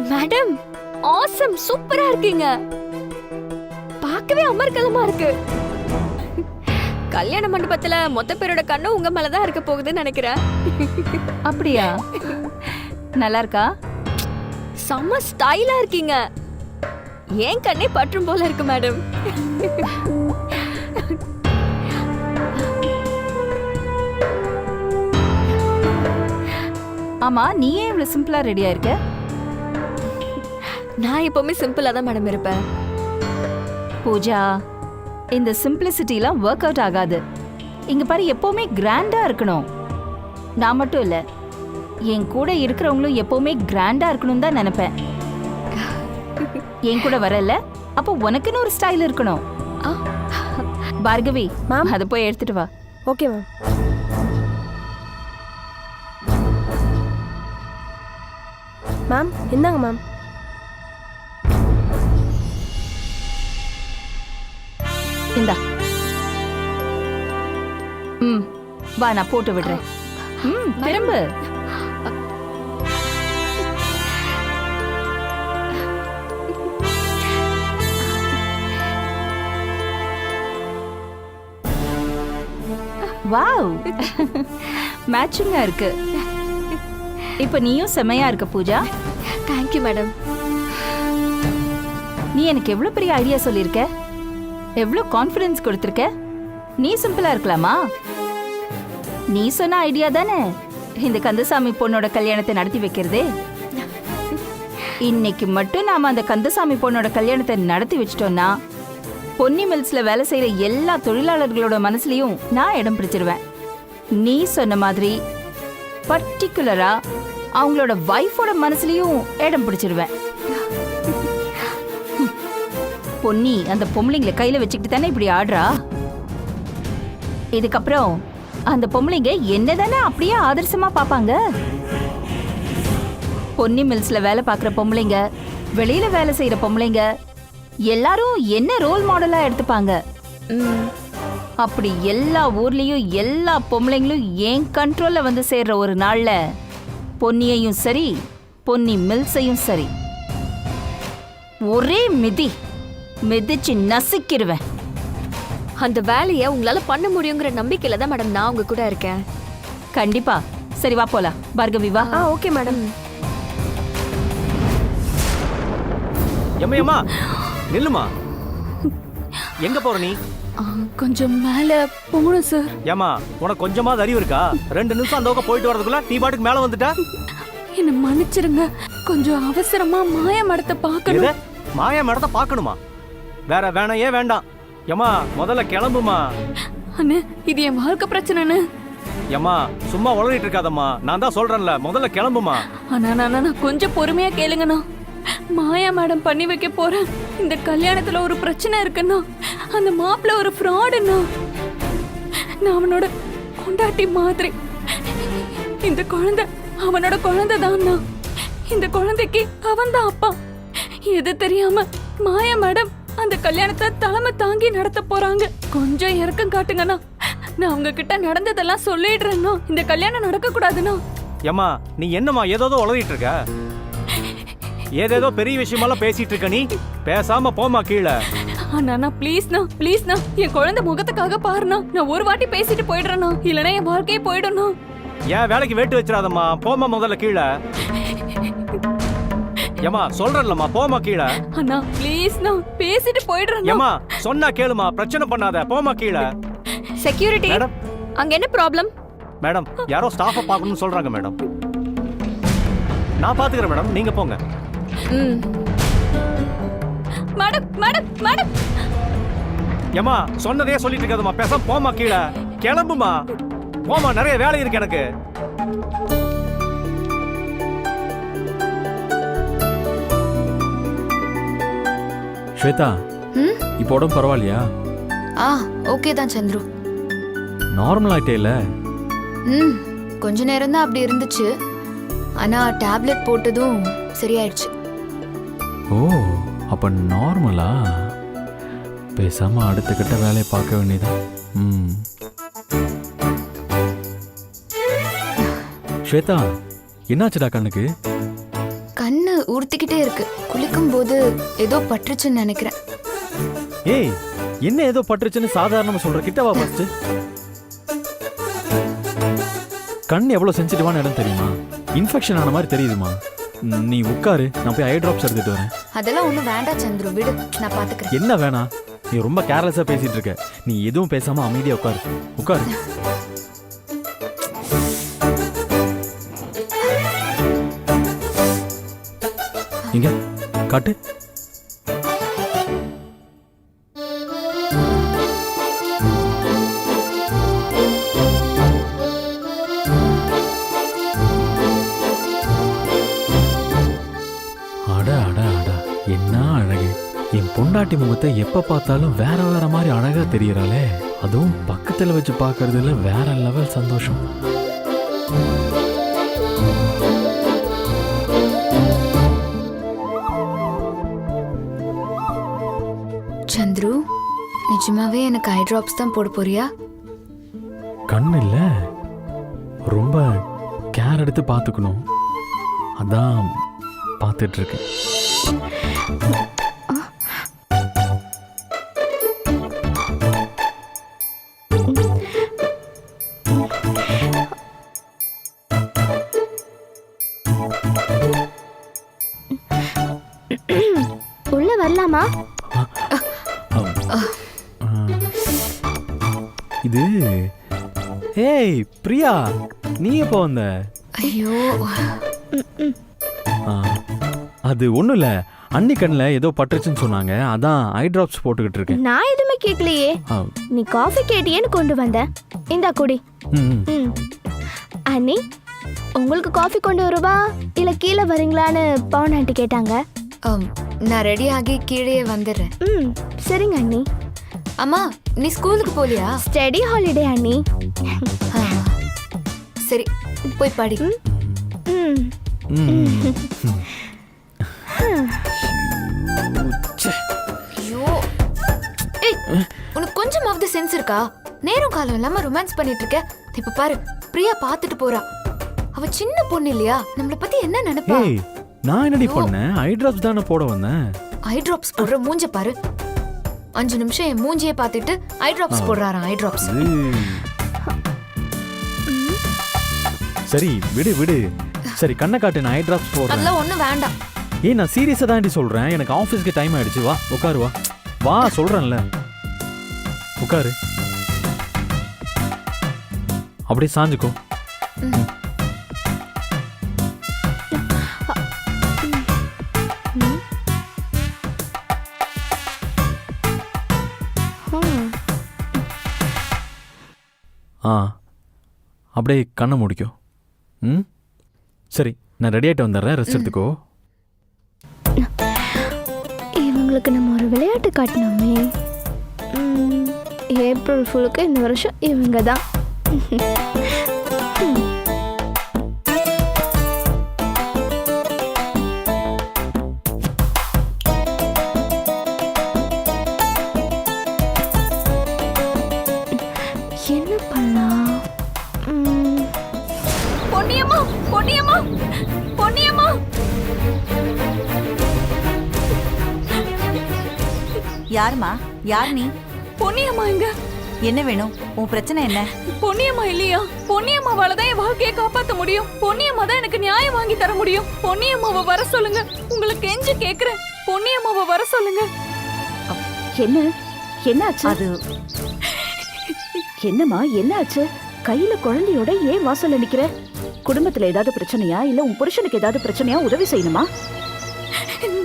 மேடம், ஆசம், சூப்பரா இருக்கீங்க. பார்க்கவே அமர்கலமா இருக்கு. கல்யாண மண்டபத்துல மொத்த பேரோட கண்ணு உங்க மேலதான் இருக்க போகுதுன்னு நினைக்கிறேன். அப்படியா? நல்லா இருக்கா? செம்ம ஸ்டைலா இருக்கீங்க. ஏன் கண்ணே பற்றும் போல இருக்கு மேடம். ஆமா, நீ ஏன் இவ்வளவு சிம்பிளா ரெடியா இருக்க? நான் எப்பவுமே சிம்பிளா தான் மேடம் இருப்பேன். பூஜா, இந்த சிம்பிளிசிட்டிலாம் ஒர்க் அவுட் ஆகாது. இங்க பாரு, எப்பவுமே கிராண்டா இருக்கணும். நான் மட்டும் இல்ல, என் கூட இருக்கிறவங்களும் எப்பவுமே கிராண்டா இருக்கணும் தான் நினைப்பேன். என் கூட வரல, அப்போ உனக்குன்னு ஒரு ஸ்டைல் இருக்கணும். பார்கவி, அதை போய் எடுத்துட்டு வா. Okay ma'am. மேம், இந்தாங்க மேம். இந்தா. வா, நான் போட்டு விடுறேன். திரும்ப. வாவ், மேட்சிங்கா இருக்கு. இப்ப நீயும் செமையா இருக்க பூஜா. Thank you madam. நீ எனக்கு எவ்வளவு பெரிய ஐடியா சொல்லியிருக்க, எவ்வளவு கான்ஃபிடன்ஸ் கொடுத்திருக்க. நீ சிம்பிளா இருக்கலாமா? நீ சொன்ன ஐடியா தானே இந்த கந்தசாமி பொண்ணோட கல்யாணத்தை நடத்தி வைக்கிறதே. இன்னைக்கு மட்டும் நாம அந்த கந்தசாமி பொண்ணோட கல்யாணத்தை நடத்தி வச்சிட்டோம்னா பொன்னி மில்ஸ்ல வேலை செய்யற எல்லா தொழிலாளர்களோட மனசுலயும் நான் இடம் பிடிச்சிருவேன். நீ சொன்ன மாதிரி பர்டிகுலரா அவங்களோட வைஃபோட மனசுலயும் இடம் பிடிச்சிருவேன். பொன்னி அந்த பொம்பளைங்களை கையில வச்சுக்கிட்டு தானே இப்படி ஆடுறா. இதுக்கப்புறம் அந்த பொம்பளைங்க என்னதானே அப்படியே ஆதர்சமா பாப்பாங்க. பொன்னி மில்ஸ்ல வேலை பார்க்குற பொம்பளைங்க, வெளியில வேலை செய்யற பொம்பளைங்க எல்லாரும் என்ன ரோல் மாடலா எடுத்துப்பாங்க. அப்படி எல்லா ஊர்லயும் எல்லா பொம்பளைங்களும் என் கண்ட்ரோல்ல வந்து சேர்ற ஒரு நாள்ல பொன்னியையும் சரி பொன்னி மில்ஸையும் சரி ஒரே மிதிச்சு நசுக்கிடுவேன். அந்த வேலையை உங்களால பண்ண முடியுங்கிற நம்பிக்கையில தான் மேடம் நான் உங்க கூட இருக்கேன். கண்டிப்பா. சரி வா போலாம். பார்கவி வா. Okay madam. எம்மா நில்லுமா, எங்க போற நீ? கொஞ்சம் மேல போகணும் சார். ஏமா உனக்கு கொஞ்சமாவது அறிவு இருக்கா? 2 நிமிஷம் அந்த பக்கம் போயிட்டு வரதுக்குள்ள நீ பாட்டுக்கு மேல வந்துட்டா. என்ன மன்னிச்சிருங்க, கொஞ்சம் அவசரமா மாயா மடத்தை பார்க்கணும். மாயா மடத்தை பார்க்கணுமா? வேணாம், வேண்டாம். ஏமா முதல்ல கிளம்புமா. அண்ணே இது என் வாழ்க்கை பிரச்சனைன்னு. ஏமா சும்மா உளறிட்டு இருக்காதம்மா, நான் தான் சொல்றேன்ல, முதல்ல கிளம்புமா. அண்ணா கொஞ்சம் பொறுமையா கேளுங்கண்ணா. மாயா மேடம் பண்ணி வைக்க போறேன். இந்த கல்யாணத்துல ஒரு பிரச்சனை இருக்குன்னா அந்த மாப்பிள்ள ஒரு ஃப்ராடுண்ணா. நான் அவனோட கொண்டாட்டி மாதிரி. இந்த குழந்தை அவனோட குழந்தை தான்ண்ணா. இந்த குழந்தைக்கு அவன் தான் அப்பா. எது தெரியாம மாயா மேடம் அந்த கல்யாணத்தை தலைமை தாங்கி நடத்த போறாங்க. கொஞ்சம் இறக்கம் காட்டுங்கண்ணா. நான் அவங்க கிட்ட நடந்ததெல்லாம் சொல்லிடுறேன்னா. இந்த கல்யாணம் நடக்க கூடாதுண்ணா. ஏமா நீ என்னம்மா ஏதோ உளறிட்டு இருக்க? ஏதேதோ பெரிய விஷயமெல்லாம் பேசிட்டு இருக்க நீ. பேசாம போமா கீழே. அண்ணா ப்ளீஸ்ண்ணா என் குழந்தை முகத்துக்காக பாருண்ணா. நான் ஒரு வாட்டி பேசிட்டு போயிடுறேண்ணா, இல்லைன்னா என் வாழ்க்கையே போயிடும்ண்ணா. ஏன் வேலைக்கு வேட்டு வச்சிடாதம்மா, போமா முதல்ல கீழே. ஏமா சொல்றேன்லம்மா, போமா கீழே. அண்ணா ப்ளீஸ்ண்ணா பேசிட்டு போயிடுறேன். ஏமா சொன்னா கேளுமா, பிரச்சனை பண்ணாத, போமா கீழே. செக்யூரிட்டி அங்க என்ன ப்ராப்ளம்? மேடம் யாரோ ஸ்டாஃபை பார்க்கணும்னு சொல்றாங்க மேடம். நான் பாத்துக்கிறேன் மேடம், நீங்க போங்க. மேடம் ஏமா சொன்னதே சொல்லிட்டு இருக்காதம்மா, பேசாம போமா கீழே. கிளம்புமா, போமா, நிறைய வேலை இருக்கு எனக்கு. ஸ்வேதா, இப்போ உடம்பு பரவாயில்லையா? ஓகே தான் சந்துரு. நார்மல் ஆயிட்டேல? கொஞ்ச நேரம் தான் அப்படி இருந்துச்சு. ஆனா டேப்லெட் போட்டதும் சரியாயிடுச்சு. ஓ அப்ப நார்மலா? பேசாம அடுத்த கட்ட வேலையை பார்க்க வேண்டியதான். ஸ்வேதா என்னாச்சுடா கண்ணுக்கு? கண்ணு ஊர்த்திக்கிட்டே இருக்கு. குளிக்கும் போது ஏதோ பற்றுச்சுன்னு நினைக்கிறேன். ஏய் என்ன ஏதோ பற்றுச்சுன்னு சாதாரணமா சொல்ற, கிட்டவா ஃபர்ஸ்ட். கண் எவ்வளவு சென்சிட்டிவான இடம் தெரியுமா? இன்ஃபெக்ஷன் ஆன மாதிரி தெரியுதுமா. நீ உட்காரு, நான் போய் ஐ டிராப்ஸ் எடுத்துட்டு வரேன். அதெல்லாம் ஒண்ணும் வேண்டாம் சந்துரு, விடு, நான் பாத்துக்கிறேன். என்ன வேணாம்? நீ ரொம்ப கேர்லெஸ்ஸா பேசிட்டு இருக்க. நீ எதுவும் பேசாம அமைதியா உட்காரு. இங்க காட்டு. என்ன அழகு! என் பொண்டாட்டி முகத்தை எப்ப பார்த்தாலும் வேற வேற மாதிரி அழகா தெரியறாளே. அதுவும் பக்கத்துல வச்சு பார்க்கறதுல வேற லெவல் சந்தோஷம். சந்துரு, நிஜமாவே எனக்கு ஐ டிராப்ஸ் தான் போட போறியா? கண்ணு இல்ல, ரொம்ப கேர் எடுத்து பார்த்துக்கணும். அதான் பார்த்துட்டு இருக்கேன். உள்ள வரலாமா? இது ஏய் பிரியா, நீ எப்போ வந்த? ஐயோ அது ஒண்ணும் இல்ல, அன்னி கண்ணில் ஏதோ பட்டுருச்சுன்னு சொன்னாங்க, அதான் ஐ டிராப்ஸ் போட்டுக்கிட்டு இருக்கேன். நான் எதுவுமே கேட்கலையே. நீ காஃபி கேட்டியேன்னு கொண்டு வந்த. இந்தா குடி. அண்ணி, உங்களுக்கு காஃபி கொண்டு வருவா இல்ல கீழே வரீங்களான்னு பவுன் ஆண்டி கேட்டாங்க. நான் ரெடி ஆகி கீழே வந்துடுறேன். சரிங்க அண்ணி. அம்மா நீ ஸ்கூலுக்கு போலியா? ஸ்டடி ஹாலிடே அண்ணி. சரி போய் படி. ஐயோ ஏய், உனக்கு கொஞ்சமாவது சென்ஸ் இருக்கா? நேரம் காலம் இல்லாம ரொமான்ஸ் பண்ணிட்டு இருக்க. இப்ப பாரு பிரியா பாத்துட்டு போறா. அவ சின்ன பொண்ணு இல்லையா? நம்மள பத்தி என்ன நினைப்பா? ஏய் நான் என்னடி பண்ணேன்? ஐ டிராப்ஸ் தானே போட வந்தேன். ஐ டிராப்ஸ் போடுற மூஞ்ச பாரு. 5 நிமிஷம் என் மூஞ்சியே பார்த்துட்டு ஐ டிராப்ஸ் போடுறாராம். Eye drops. சரி விடு விடு. சரி கண்ணை காட்டு, நான் ஐ டிராப்ஸ் போடுறேன். அதெல்லாம் ஒண்ணும் வேண்டாம். ஏய் நான் சீரியஸா தான்டி சொல்றேன். எனக்கு ஆபீஸ்க்கு டைம் ஆயிடுச்சு. வா உட்காரு. வா வா சொல்றேன்ல. உட்காரு. அப்படியே சாஞ்சுக்கோ. அப்படியே கண்ணை முடிக்கோ. சரி நான் ரெடி ஆகிட்டு வந்துடுறேன். ரெஸ்ட் எடுத்துக்கோ. இவங்களுக்கு நம்ம ஒரு விளையாட்டு காட்டினோமே. ஏப்ரல் ஃபுல்லுக்கு இந்த வருஷம் இவங்க தான். என்ன பண்ணலாம்? பொன்னியம்மா பொன்னியம்மா பொன்னியம்மா. யாருமா? யார் நீ? பொன்னியம்மா எங்க? என்ன வேணும்? உன் பிரச்சனை என்ன? பொன்னியம்மா இல்லையா? பொன்னியம்மாவால தான் என் வாழ்க்கையை காப்பாற்ற முடியும். பொன்னியம்மா தான் எனக்கு நியாயம் வாங்கி தர முடியும். பொன்னியம்மாவை வர சொல்லுங்க. உங்களுக்கு கெஞ்சி கேக்குறேன். பொன்னியம்மாவை வர சொல்லுங்க. என்ன என்னாச்சு? அது என்னம்மா என்னாச்சு? கையில குழந்தையோட ஏன் வாசல்ல நிக்கிற? குடும்பத்துல ஏதாவது பிரச்சனையா? இல்ல உன் புருஷனுக்கு ஏதாவது பிரச்சனையா? உதவி செய்யணுமா?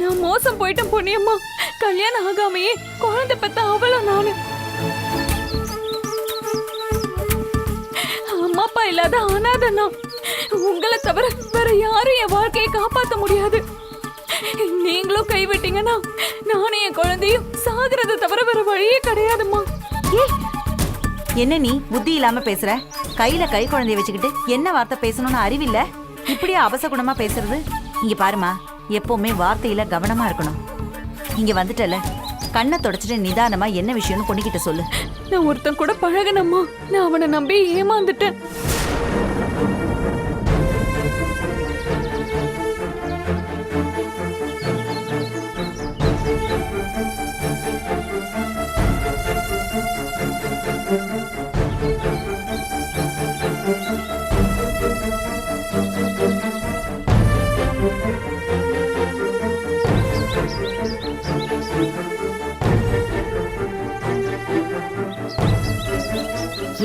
நான் மோசம் போயிட்டேன் பொன்னியம்மா. கல்யாணம் ஆகாமையே குழந்தை பெத்த அவளும் நானு. அம்மா அப்பா இல்லாத அனாதை. உங்களை தவிர வேற யாரும் என் வாழ்க்கையை காப்பாற்ற முடியாது. நீங்களும் கைவிட்டீங்கன்னா நானும் என் குழந்தையும் சாகிறத தவிர வேற வழியே கிடையாதும்மா. என்ன நீ புத்தி இல்லாம பேசுற? கையில கை குழந்தைய வச்சுக்கிட்டு என்ன வார்த்தை பேசணும்னு அறிவில்ல? இப்படியே அபசகுணமா பேசுறது? இங்க பாருமா, எப்பவுமே வார்த்தையில கவனமா இருக்கணும். இங்க வந்துட்டல, கண்ணை தொடச்சிட்டு நிதானமா என்ன விஷயம்னு பொண்ணுகிட்ட சொல்லு. நான் ஒருத்தன் கூட பழகனம்மா. நான் அவனை நம்பி ஏமாந்துட்டேன்.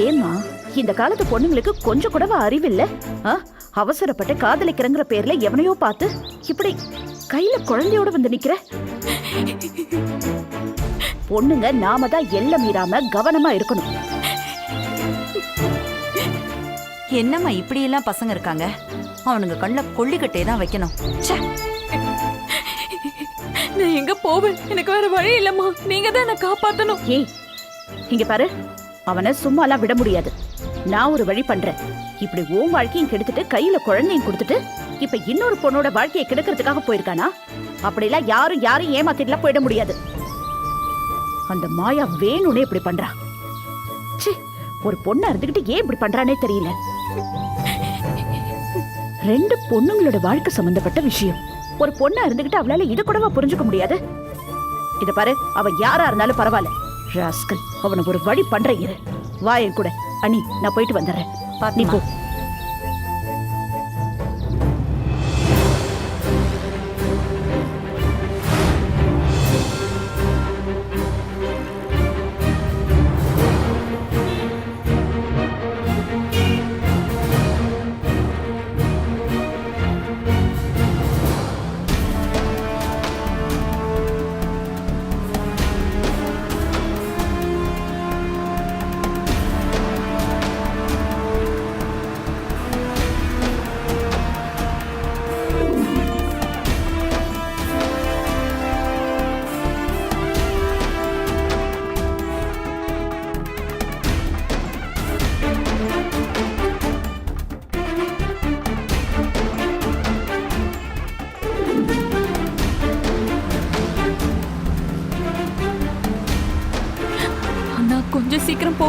ஏம்மா இந்த காலத்து பொண்ணுங்களுக்கு கொஞ்சம் கூடவா அறிவில்ல? அவசரப்பட்டு காதலிக்கிறங்கிற பேர்ல எவனையோ பார்த்து இப்படி கையில குழந்தையோட வந்து நிக்கிற. பொண்ணுங்க நாம தான் எல்லை மீறாம கவனமா இருக்கணும். என்னம்மா இப்படி எல்லாம் பசங்க இருக்காங்க? அவனுங்க கண்ணில் கொள்ளிக்கட்டே தான் வைக்கணும். நான் எங்க போவேன்? எனக்கு வேற வழி இல்லம்மா. நீங்க தான் என்ன காப்பாத்தணும். ஏய் இங்க பாரு, அவனை சும்மாலாம் விட முடியாது. நான் ஒரு வழி பண்றேன். இப்படி உன் வாழ்க்கையும் கெடுத்துட்டு கையில குழந்தையும் கொடுத்துட்டு இப்ப இன்னொரு பொண்ணோட வாழ்க்கையை கெடுக்கிறதுக்காக போயிருக்கானா? அப்படிலாம் யாரும் ஏமாத்திட்டுலாம் போயிட முடியாது. அந்த மாயா வேணும்னே இப்படி பண்றா. ஒரு பொண்ணா இருந்துகிட்டு ஏன் இப்படி பண்றானே தெரியல. 2 பொண்ணுங்களோட வாழ்க்கை சம்பந்தப்பட்ட விஷயம். ஒரு பொண்ணா இருந்துகிட்டு அவளால இத கூடவா புரிஞ்சுக்க முடியாது? இத பாரு, அவ யாரா இருந்தாலும் பரவாயில்ல. ராஸ்கல், அவனை ஒரு வழி பண்றேன். இரு, வா என் கூட. அண்ணி, நான் போயிட்டு வந்துடுறேன். நீ போ.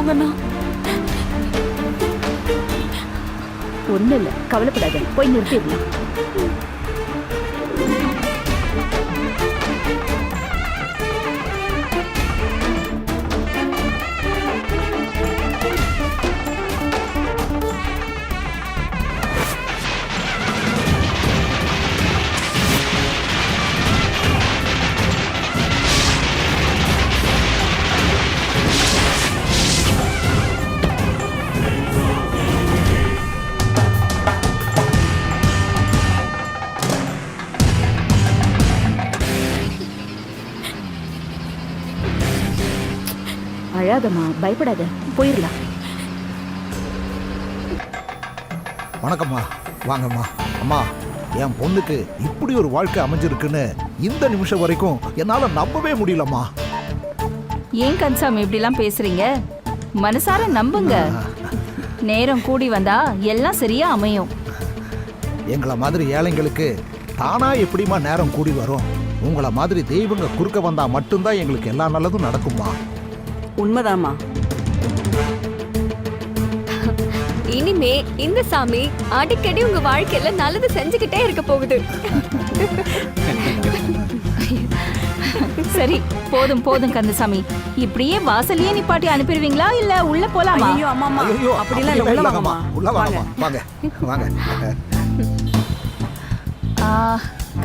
போங்கண்ணா. ஒண்ணும் இல்ல, கவலைப்படாத, போய் நிறுத்திடலாம். அழாதம்மா, பயப்படாத, போயிடலாம். வணக்கம்மா, வாங்கம்மா. அம்மா, என் பொண்ணுக்கு இப்படி ஒரு வாழ்க்கை அமைஞ்சிருக்குன்னு இந்த நிமிஷம் வரைக்கும் என்னால நம்பவே முடியலம்மா. ஏன் கந்தசாமி இப்படிலாம் பேசுறீங்க? மனசார நம்புங்க. நேரம் கூடி வந்தா எல்லாம் சரியா அமையும். எங்களை மாதிரி ஏழைங்களுக்கு தானா எப்படிமா நேரம் கூடி வரும்? உங்களை மாதிரி தெய்வங்க குறுக்க வந்தா மட்டும்தான் எங்களுக்கு எல்லா நல்லதும் நடக்குமா. உண்மைதாம்மா. இனிமே இந்த சாமி அடிக்கடி உங்க வாழ்க்கையில நல்லது செஞ்சுக்கிட்டே இருக்க போகுது. சரி, போதும் போதும் கந்தசாமி. இப்படியே வாசலையே நிப்பாட்டி அனுப்பிடுவீங்களா இல்ல உள்ள போலாமா? ஐயோ அம்மா, ஐயோ, அப்படிலாம் இல்ல, உள்ள வாங்கம்மா. உள்ள வாங்கம்மா, வாங்க வாங்க.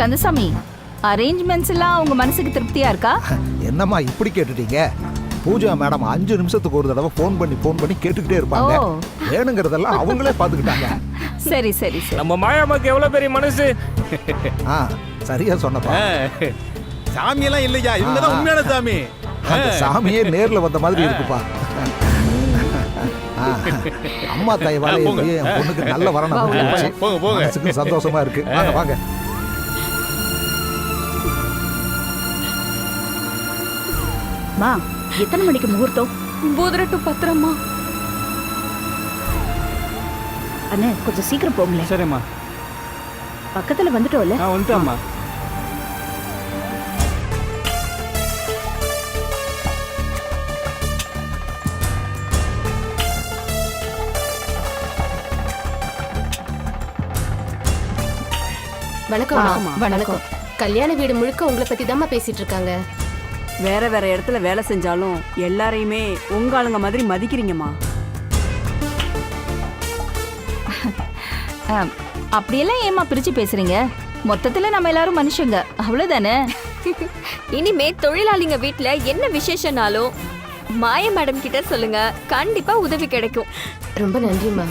கந்தசாமி, அரேஞ்ச்மெண்ட்ஸ் எல்லாம் உங்க மனசுக்கு திருப்தியா இருக்கா? என்னம்மா இப்படி கேட்டுட்டீங்க? பூஜா மேடம் 5 நிமிஷத்துக்கு ஒரு தடவை ஃபோன் பண்ணி கேட்டுக்கிட்டே இருப்பாங்க. வேணுங்கிறதெல்லாம் அவங்களே பார்த்துக்கிட்டாங்க. சரி சரி சரி. நம்ம மாயாமாக்கு எவ்வளவு பெரிய மனசு. சரியா சொன்னப்பா. சாமியெல்லாம் இல்லையா, இவங்கதான் உண்மையான சாமி. அந்த சாமியே நேர்ல வந்த மாதிரி இருக்குப்பா. அம்மா தாய்வாலே என் பொண்ணுக்கு நல்ல வரணும். மனசுக்கு சந்தோஷமா இருக்கு. வாங்க வாங்க. மா, எத்தனை மணிக்கு முகூர்த்தம்? 9:30 to 10:00. அண்ணே, கொஞ்சம் சீக்கிரம் போங்களேன். சரிம்மா. பக்கத்துல வந்துட்டோம்ல. வந்துட்டோம்மா. வணக்கம். வணக்கம். கல்யாண வீடு முழுக்க உங்களை பத்தி தான் பேசிட்டு இருக்காங்க. வேற வேற இடத்துல வேலை செஞ்சாலும் எல்லாரையுமே உங்க ஆளுங்க மாதிரி மதிக்கிறீங்கம்மா. அப்படியெல்லாம் ஏமா பிரிச்சு பேசுறீங்க? மொத்தத்துல நம்ம எல்லாரும் மனுஷங்க, அவ்வளவுதானே. இனிமே தொழிலாளிங்க வீட்ல என்ன விசேஷனாலும் மாய மேடம் கிட்ட சொல்லுங்க, கண்டிப்பா உதவி கிடைக்கும். ரொம்ப நன்றிம்மா.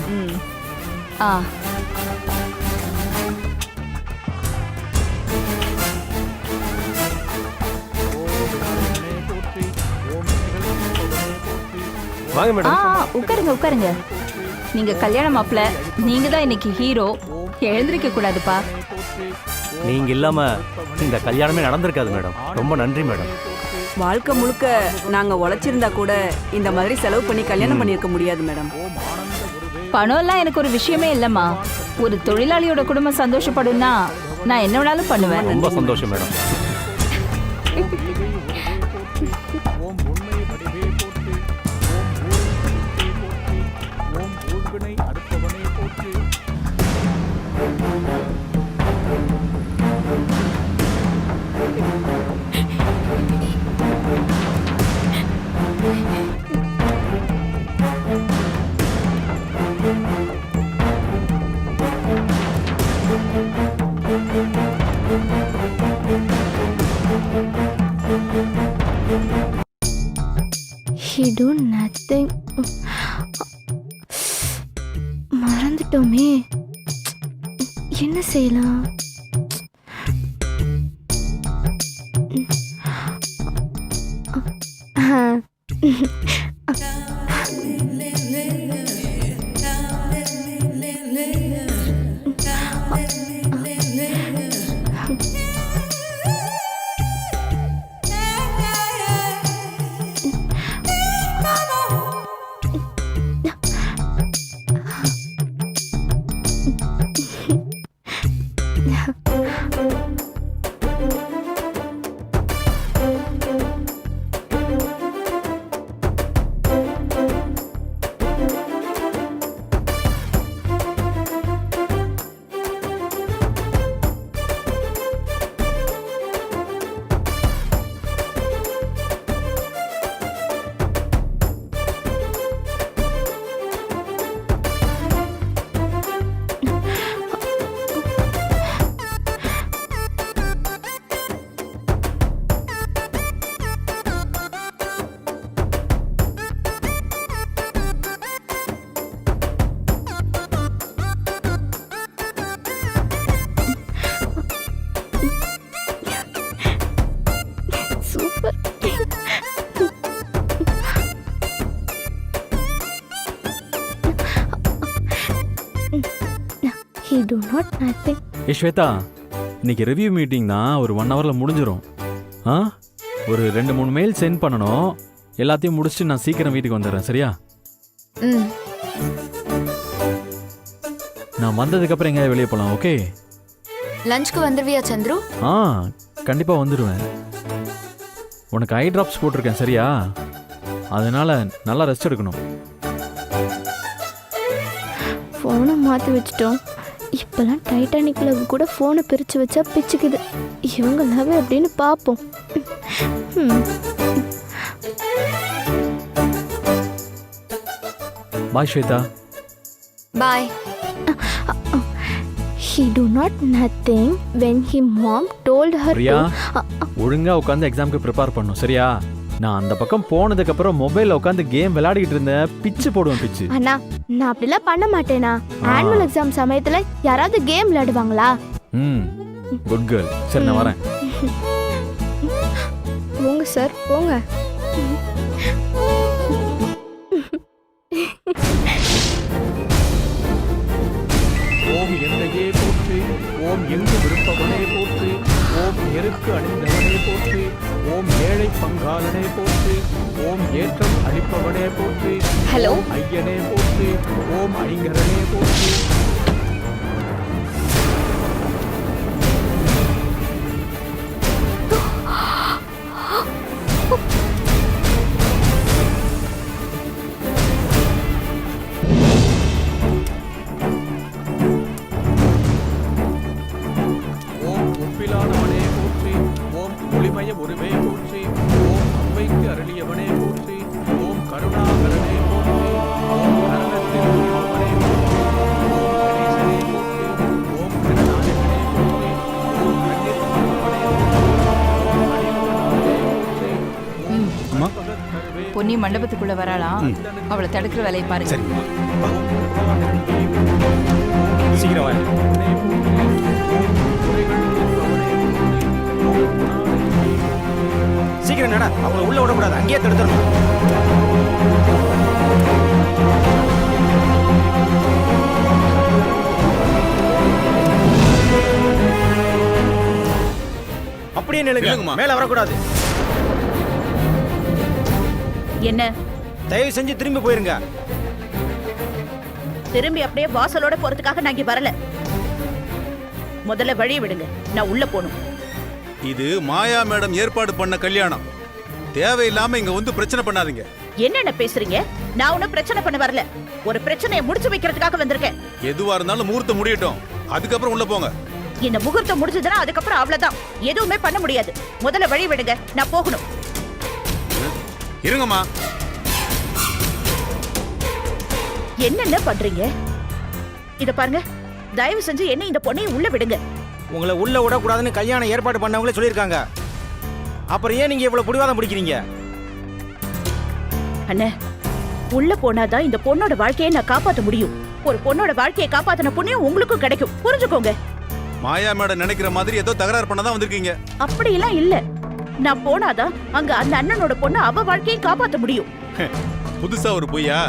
வாங்க மேடம். உட்காருங்க உட்காருங்க. நீங்க கல்யாண மாப்பிள்ள, நீங்க தான் இன்னைக்கு ஹீரோ. எழுந்திருக்க கூடாதுப்பா. நீங்க இல்லாம இந்த கல்யாணமே நடந்திருக்காது மேடம். ரொம்ப நன்றி மேடம். வாழ்க்கை முழுக்க நாங்க உழைச்சிருந்தா கூட இந்த மாதிரி செலவு பண்ணி கல்யாணம் பண்ணியிருக்க முடியாது மேடம். பணம்லாம் எனக்கு ஒரு விஷயமே இல்லம்மா. ஒரு தொழிலாளியோட குடும்பம் சந்தோஷப்படும்னா நான் என்ன வேணாலும் பண்ணுவேன். ரொம்ப சந்தோஷம் மேடம். He do nothing. மறந்துட்டோமே, என்ன செய்யலாம்? he do not nothing. ஏ ஸ்வேதா, இன்னைக்கு ரிவ்யூ மீட்டிங் தான், ஒரு 1 ஹவரில் முடிஞ்சிடும். ஆ, ஒரு 2-3 மெயில் சென்ட் பண்ணணும். எல்லாத்தையும் முடிச்சுட்டு நான் சீக்கிரம் வீட்டுக்கு வந்துடுறேன், சரியா? ம். நான் வந்ததுக்கப்புறம் எங்கேயாவது வெளியே போகலாம், ஓகே? லஞ்சுக்கு வந்துருவியா சந்துரு? ஆ, கண்டிப்பாக வந்துடுவேன். உனக்கு ஐ ட்ராப்ஸ் போட்டிருக்கேன், சரியா? அதனால நல்லா ரெஸ்ட் எடுக்கணும். ஃபோனை மாற்றி வச்சிட்டோம். இப்போல்லாம் டைட்டானிக் லவ் கூட ஃபோனை பிரித்து வச்சா பிச்சுக்குது. இவங்க லவ் அப்படின்னு பார்ப்போம். பாய் ஸ்வேதா. பாய். He do not nothing when his mom told her Priya, to. ஒழுங்கா உட்காந்து எக்ஸாமுக்கு ப்ரிப்பேர் பண்ணும், சரியா? நான் அந்த பக்கம் போனதுக்கு அப்புறம் மொபைல்ல உட்காந்து கேம் விளையாடிட்டு இருந்தேன். பிச்சு போடுவேன், பிச்சு. அண்ணா, நான் அப்படிலாம் பண்ண மாட்டேனா. ஆனுவல் எக்ஸாம் சமயத்துல யாராவது கேம் விளையாடுவாங்களா? ம், குட் கேர்ள். சரி, நான் வரேன். போங்க சார், போங்க. ஓம் என்னையே போற்றி, ஓம் எங்கு விருப்பவனே போற்றி, ஓம் எருக்கு அணிந்தவனே போற்றி, ஓம் ஏழை பங்காளனே போற்றி, ஓம் ஏற்றம் அளிப்பவனே போற்றி, ஹலோ ஐயனே போற்றி, ஓம் ஐங்கரனே போற்றி. ஓம் ஒப்பிலானவனே போற்றி, ஓம் ஒளிமய ஒருவே போற்றி, ஓம் அவ்வைக்கு அருளியவனே போற்றி, ஓம் கருணாகரனே போற்றி, ஓம் கரணத்தில் ஒளிபவனே போற்றி, ஓம் கணேசனே போற்றி, ஓம் கணநாயகனே போற்றி, ஓம் கண்ணீர் மன்னவனே போற்றி, ஓம் அணிமுகநாதனே போற்றி, ஓம் கற்பகத்தருவே. பொன்னி மண்டபத்துக்குள்ள வராளாம். அவளை தடுக்கிற வேலையை பாருங்க. சீக்கிரம் வா. சீக்கிரம் நட, அவளை உள்ள விடக்கூடாது, அங்கேயே தடுத்துடணும். அப்படியே நிலுங்க, மேல வரக்கூடாது. என்ன? தயவு செஞ்சு திரும்பி போயிருங்க. திரும்பி அப்படியே வாசலோட போறதுக்காக நான் இங்க வரல. முதல்ல வழி விடுங்க, நான் உள்ள போகணும். இது மாயா மேடம் ஏற்பாடு பண்ண கல்யாணம். தேவையில்லாம இங்க வந்து பிரச்சனை பண்ணாதீங்க. என்னென்ன பேசுறீங்க? நான் ஒன்னும் பிரச்சனை பண்ண வரல. ஒரு பிரச்சனையை முடிச்சு வைக்கிறதுக்காக வந்திருக்கேன். எதுவா இருந்தாலும் முகூர்த்தம் முடியட்டும், அதுக்கப்புறம் உள்ள போங்க. இந்த முகூர்த்தம் முடிஞ்சதுன்னா அதுக்கப்புறம் அவ்வளவுதான், எதுவுமே பண்ண முடியாது. முதல்ல வழி விடுங்க, நான் போகணும். இருங்கம்மா. என்னென்ன பண்றீங்க? இத பாருங்க, தயவு செஞ்சு என்ன இந்த பொண்ணையை உள்ள விடுங்க. உங்களை உள்ள விடக்கூடாதுன்னு கல்யாணம் ஏற்பாடு பண்ணவங்களே சொல்லியிருக்காங்க. அப்புறம் ஏன் நீங்க இவ்வளவு பிடிவாதம் பிடிக்கிறீங்க? அண்ணே, உள்ள போனாதான் இந்த பொண்ணோட வாழ்க்கையை நான் காப்பாற்ற முடியும். ஒரு பொண்ணோட வாழ்க்கையை காப்பாத்தின புண்ணியம் உங்களுக்கும் கிடைக்கும், புரிஞ்சுக்கோங்க. மாயா மேடம் நினைக்கிற மாதிரி ஏதோ தகராறு பண்ணதான் வந்திருக்கீங்க. அப்படியெல்லாம் இல்ல. நான் போனாதான் அங்க அந்த அண்ணனோட பொண்ணு அவ வாழ்க்கையை காப்பாற்ற முடியும். புதுசா ஒரு பொய்யா?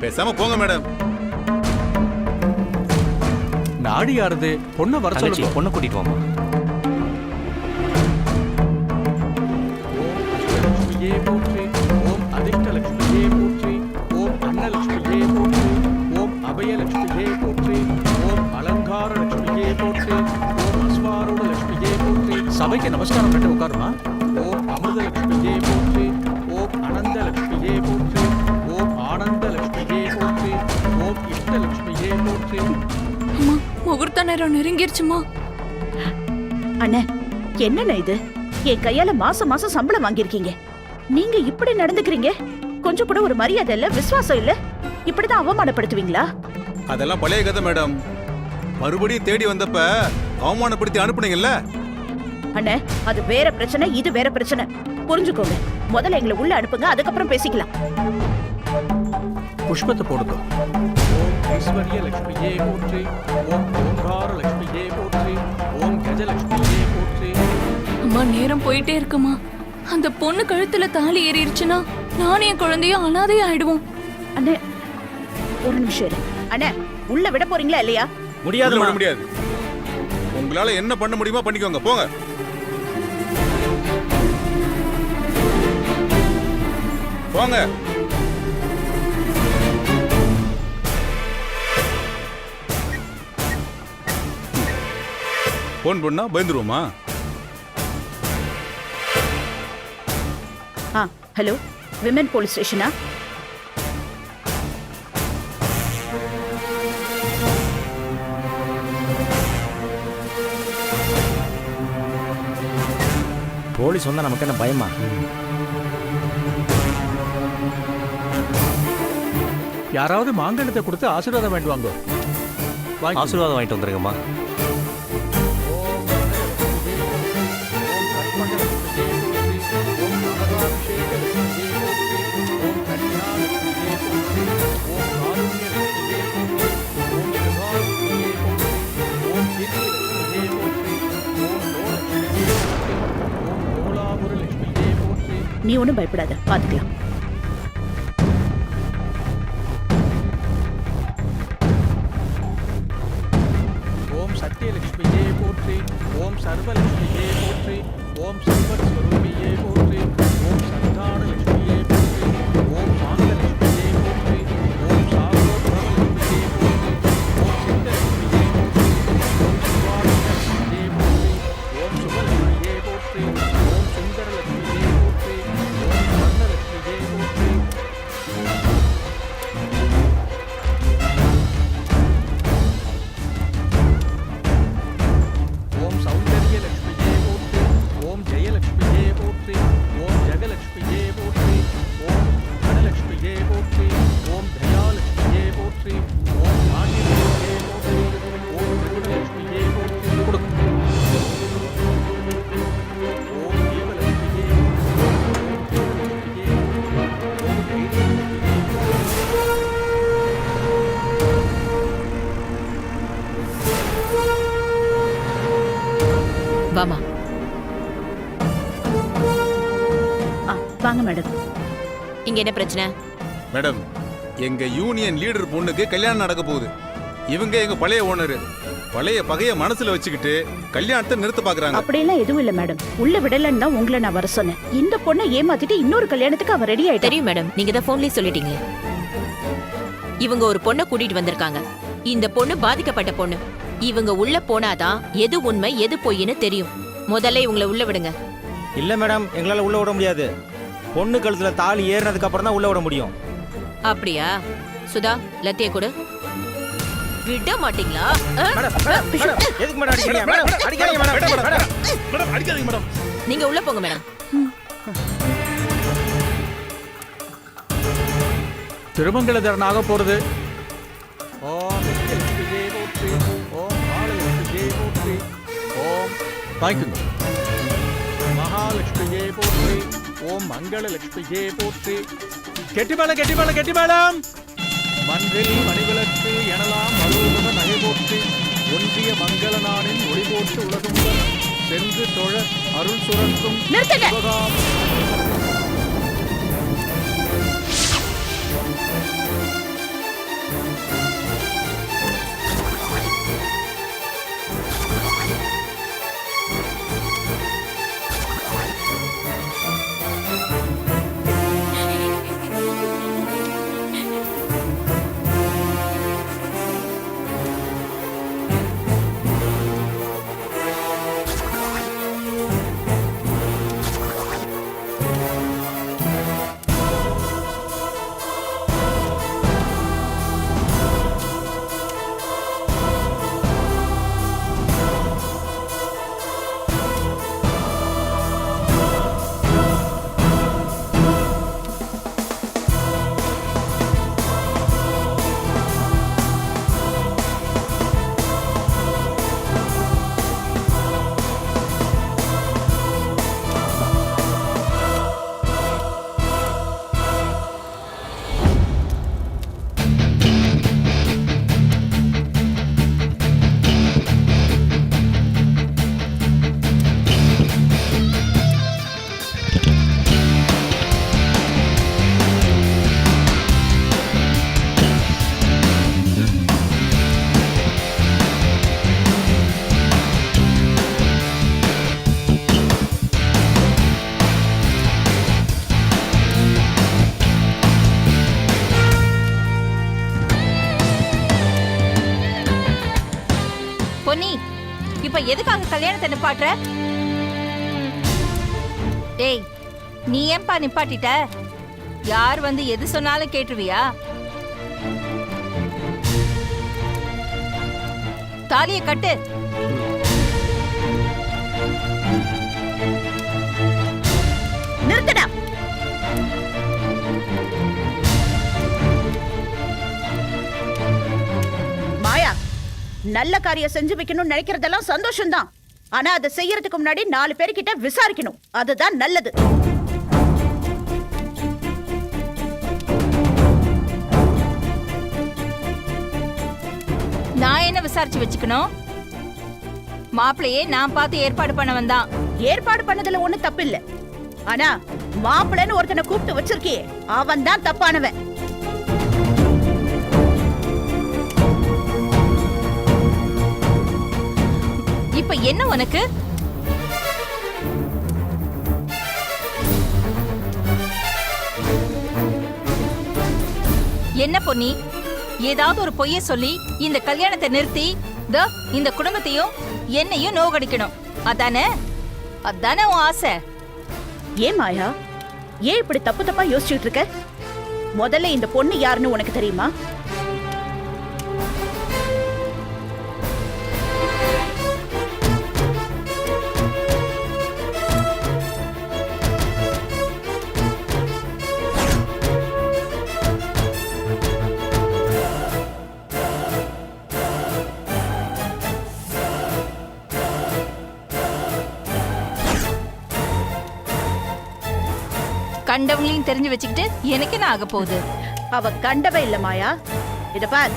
பேசாம போங்க மேடம். நாடி யாருது? பொண்ணை வர சொல்லி பொண்ணை கூட்டிட்டு வாமா. லட்சுமியே போற்றி, ஓம் அதிர்ஷ்டலட்சுமியே போற்றி, ஓம் அன்னலட்சுமியே போற்றி, ஓம் அபயலட்சுமியே போற்றி, ஓம் அலங்கார லட்சுமியே போற்றி, ஓம் அஸ்வாரூட லட்சுமியே போற்றி. சபைக்கு நமஸ்காரம் பண்ணிட்டு உட்காருமா. ஓம் அமிர்த லட்சுமியே போற்றி, ஓம் அனந்த லட்சுமியே போற்றி, ஓம் ஆனந்த லட்சுமியே போற்றி, ஓம் இஷ்ட லட்சுமியே போற்றி. அம்மா, முகூர்த்த நேரம் நெருங்கிருச்சுமா. அண்ணே, என்னண்ணே இது? என் கையால மாசம் மாசம் சம்பளம் வாங்கியிருக்கீங்க. நீங்க இப்படி நடந்துக்கிறீங்க? கொஞ்சம் கூட ஒரு மரியாதை இல்ல, விசுவாசம் இல்ல. இப்படிதான் அவமானப்படுத்துவீங்களா? அதெல்லாம் பழைய கதை மேடம். மறுபடியும் தேடி வந்தப்ப அவமானப்படுத்தி அனுப்புனீங்கல்ல. அண்ணே, அது வேற பிரச்சனை, இது வேற பிரச்சனை. புரிஞ்சுக்கோங்க. முதல்ல எங்களை உள்ள அனுப்புங்க, அதுக்கப்புறம் பேசிக்கலாம். புஷ்பத்தை போடுங்க. ஓம் ஐஸ்வர்ய லட்சுமியே போற்றி, ஓம் ஓங்கார லட்சுமியே போற்றி, ஓம் கஜலட்சுமியே போற்றி. அம்மா, நேரம் போயிட்டே இருக்குமா. அந்த பொண்ணு கழுத்துல தாலி ஏறிடுச்சுன்னா நானும் என் குழந்தையும் அனாதை ஆயிடுவோம். அண்ணே, ஒரு நிமிஷம் இரு. அண்ணே, உள்ள விட போறீங்களா இல்லையா? முடியாதும்மா. உள்ள விட முடியாது. உங்களால என்ன பண்ண முடியுமோ பண்ணிக்கோங்க, போங்க. போங்க. போன் பண்ணா பயந்துருவோமா? ஹலோ, விமன் போலீஸ் ஸ்டேஷனா? போலீஸ் வந்தா நமக்கு என்ன பயமா? யாராவது மாங்கல்யத்தை கொடுத்து ஆசீர்வாதம் வேண்டுவாங்க. ஆசீர்வாதம் வாங்கிட்டு வந்துருங்கம்மா. நீ ஒன்றும் பயப்படாத, பார்த்துக்கலாம். ஓம் சத்யலட்சுமியே போற்றி, ஓம் சர்வலட்சுமியே போற்றி, ஓம் சர்வஸ்வரூபியே போற்றி, ஓம் சந்தான லட்சுமியே போற்றி, ஓம் சாந்தலட்சுமியே போற்றி, ஓம் சாரோத்ரலட்சுமியே போற்றி, ஓம் சித்தலட்சுமியே போற்றி, ஓம் சிவாலட்சுமியே போற்றி, ஓம் சுபலட்சுமியே போற்றி, ஓம் சுந்தரலட்சுமியே போற்றி, ஓம் வர்ணலட்சுமியே போற்றி. ஓம் சௌந்தர்யலட்சுமியே போற்றி, ஓம் ஜெயலட்சுமியே போற்றி, ஓம் ஜெகலட்சுமியே போற்றி, ஓம் தனலட்சுமியே போற்றி, ஓம் தயாலட்சுமியே போற்றி, ஓம் பாண்டியலட்சுமியே போற்றி, ஓம் திருகுணலட்சுமியே போற்றி. கொடுக்கும். ஓம் தேவலட்சுமியே போற்றி, ஓம் தேவலட்சுமியே போற்றி, ஓம் தைரியலட்சுமியே வாமா. வாங்க மேடம். இங்க என்ன பிரச்சனை? மேடம், எங்க யூனியன் லீடர் பொண்ணுக்கு கல்யாணம் நடக்க போகுது. இவங்க எங்க பழைய ஓனர். பழைய பகைய மனசுல வச்சுக்கிட்டு கல்யாணத்தை நிறுத்த பாக்குறாங்க. அப்படியெல்லாம் எதுவும் இல்ல மேடம். உள்ள விடலன்னு தான் உங்களை நான் வர சொன்னேன். இந்த பொண்ணை ஏமாத்திட்டு இன்னொரு கல்யாணத்துக்கு அவ ரெடி ஆயிட்டா. தெரியும் மேடம், நீங்க தான் போன்லயே சொல்லிட்டீங்க. இவங்க ஒரு பொண்ணை கூட்டிட்டு வந்திருக்காங்க. இந்த பொண்ணு பாதிக்கப்பட்ட பொண்ணு. இவங்க உள்ள போனாதான் எது உண்மை எது பொய்ன்னு தெரியும். முதல்ல இவங்களை உள்ள விடுங்க. இல்ல மேடம், எங்களால உள்ள விட முடியாது. பொண்ணு கழுத்துல தாலி ஏறினதுக்கு அப்புறம் தான் உள்ள விட முடியும். அப்படியா? சுதா, லத்திய கொடு. விட மாட்டீங்களா? எதுக்கு மேடம் அடிக்கிறீங்க? மேடம் அடிக்காதீங்க மேடம். மேடம் அடிக்காதீங்க மேடம். நீங்க உள்ள போங்க மேடம். திருமங்கலதரனாக போறது. ஓம் லட்சுமியே போற்றி, ஓம் பாலலட்சுமியே போற்றி, ஓம் வாங்கிக்கோங்க. மகாலட்சுமியே போற்றி, ஓம் மங்களலட்சுமியே போற்றி. கெட்டிமேளம் கெட்டிமேளம் கெட்டிமேளம். மன்றில் மணிவிளக்கு எனலாம் மருவக நகை போற்றி, ஒன்றிய மங்கள நாளின் ஒளி போட்டு உலகம் சென்று தொழ அருள் சுரக்கும். பொன்னி, இப்ப எதுக்காக கல்யாணத்தை நிப்பாட்டுற? டேய், நீ ஏன்பா நிப்பாட்டிட்ட? யார் வந்து எது சொன்னாலும் கேட்டுருவியா? தாலிய கட்டு. நிறுத்தடா. மாயா, நல்ல காரியம் செஞ்சு வைக்கணும்னு நினைக்கிறதெல்லாம் சந்தோஷம்தான். ஆனா அதை செய்யறதுக்கு முன்னாடி 4 பேர்கிட்ட விசாரிக்கணும். அதுதான் நல்லது. நான் என்ன விசாரிச்சு வச்சுக்கணும்? மாப்பிளையே நான் பார்த்து ஏற்பாடு பண்ண வந்தான். ஏற்பாடு பண்ணதுல ஒண்ணு தப்பு இல்ல. ஆனா மாப்பிள்ளைன்னு ஒருத்தனை கூப்பிட்டு வச்சிருக்கியே, அவன் தான் தப்பானவன். இப்ப என்ன உனக்கு? என்ன பொன்னி, ஏதாவது ஒரு பொய்ய சொல்லி இந்த கல்யாணத்தை நிறுத்தி இந்த குடும்பத்தையும் என்னையும் நோகடிக்கணும், அதானே? அதானே உன் ஆசை? ஏன் மாயா, ஏன் இப்படி தப்பு தப்பா யோசிச்சுட்டு இருக்க? முதல்ல இந்த பொண்ணு யாருன்னு உனக்கு தெரியுமா? கண்டவங்களையும் தெரிஞ்சு வச்சுக்கிட்டு எனக்கு என்ன ஆக போகுது? அவ கண்டவ இல்ல மாயா. இத பார்,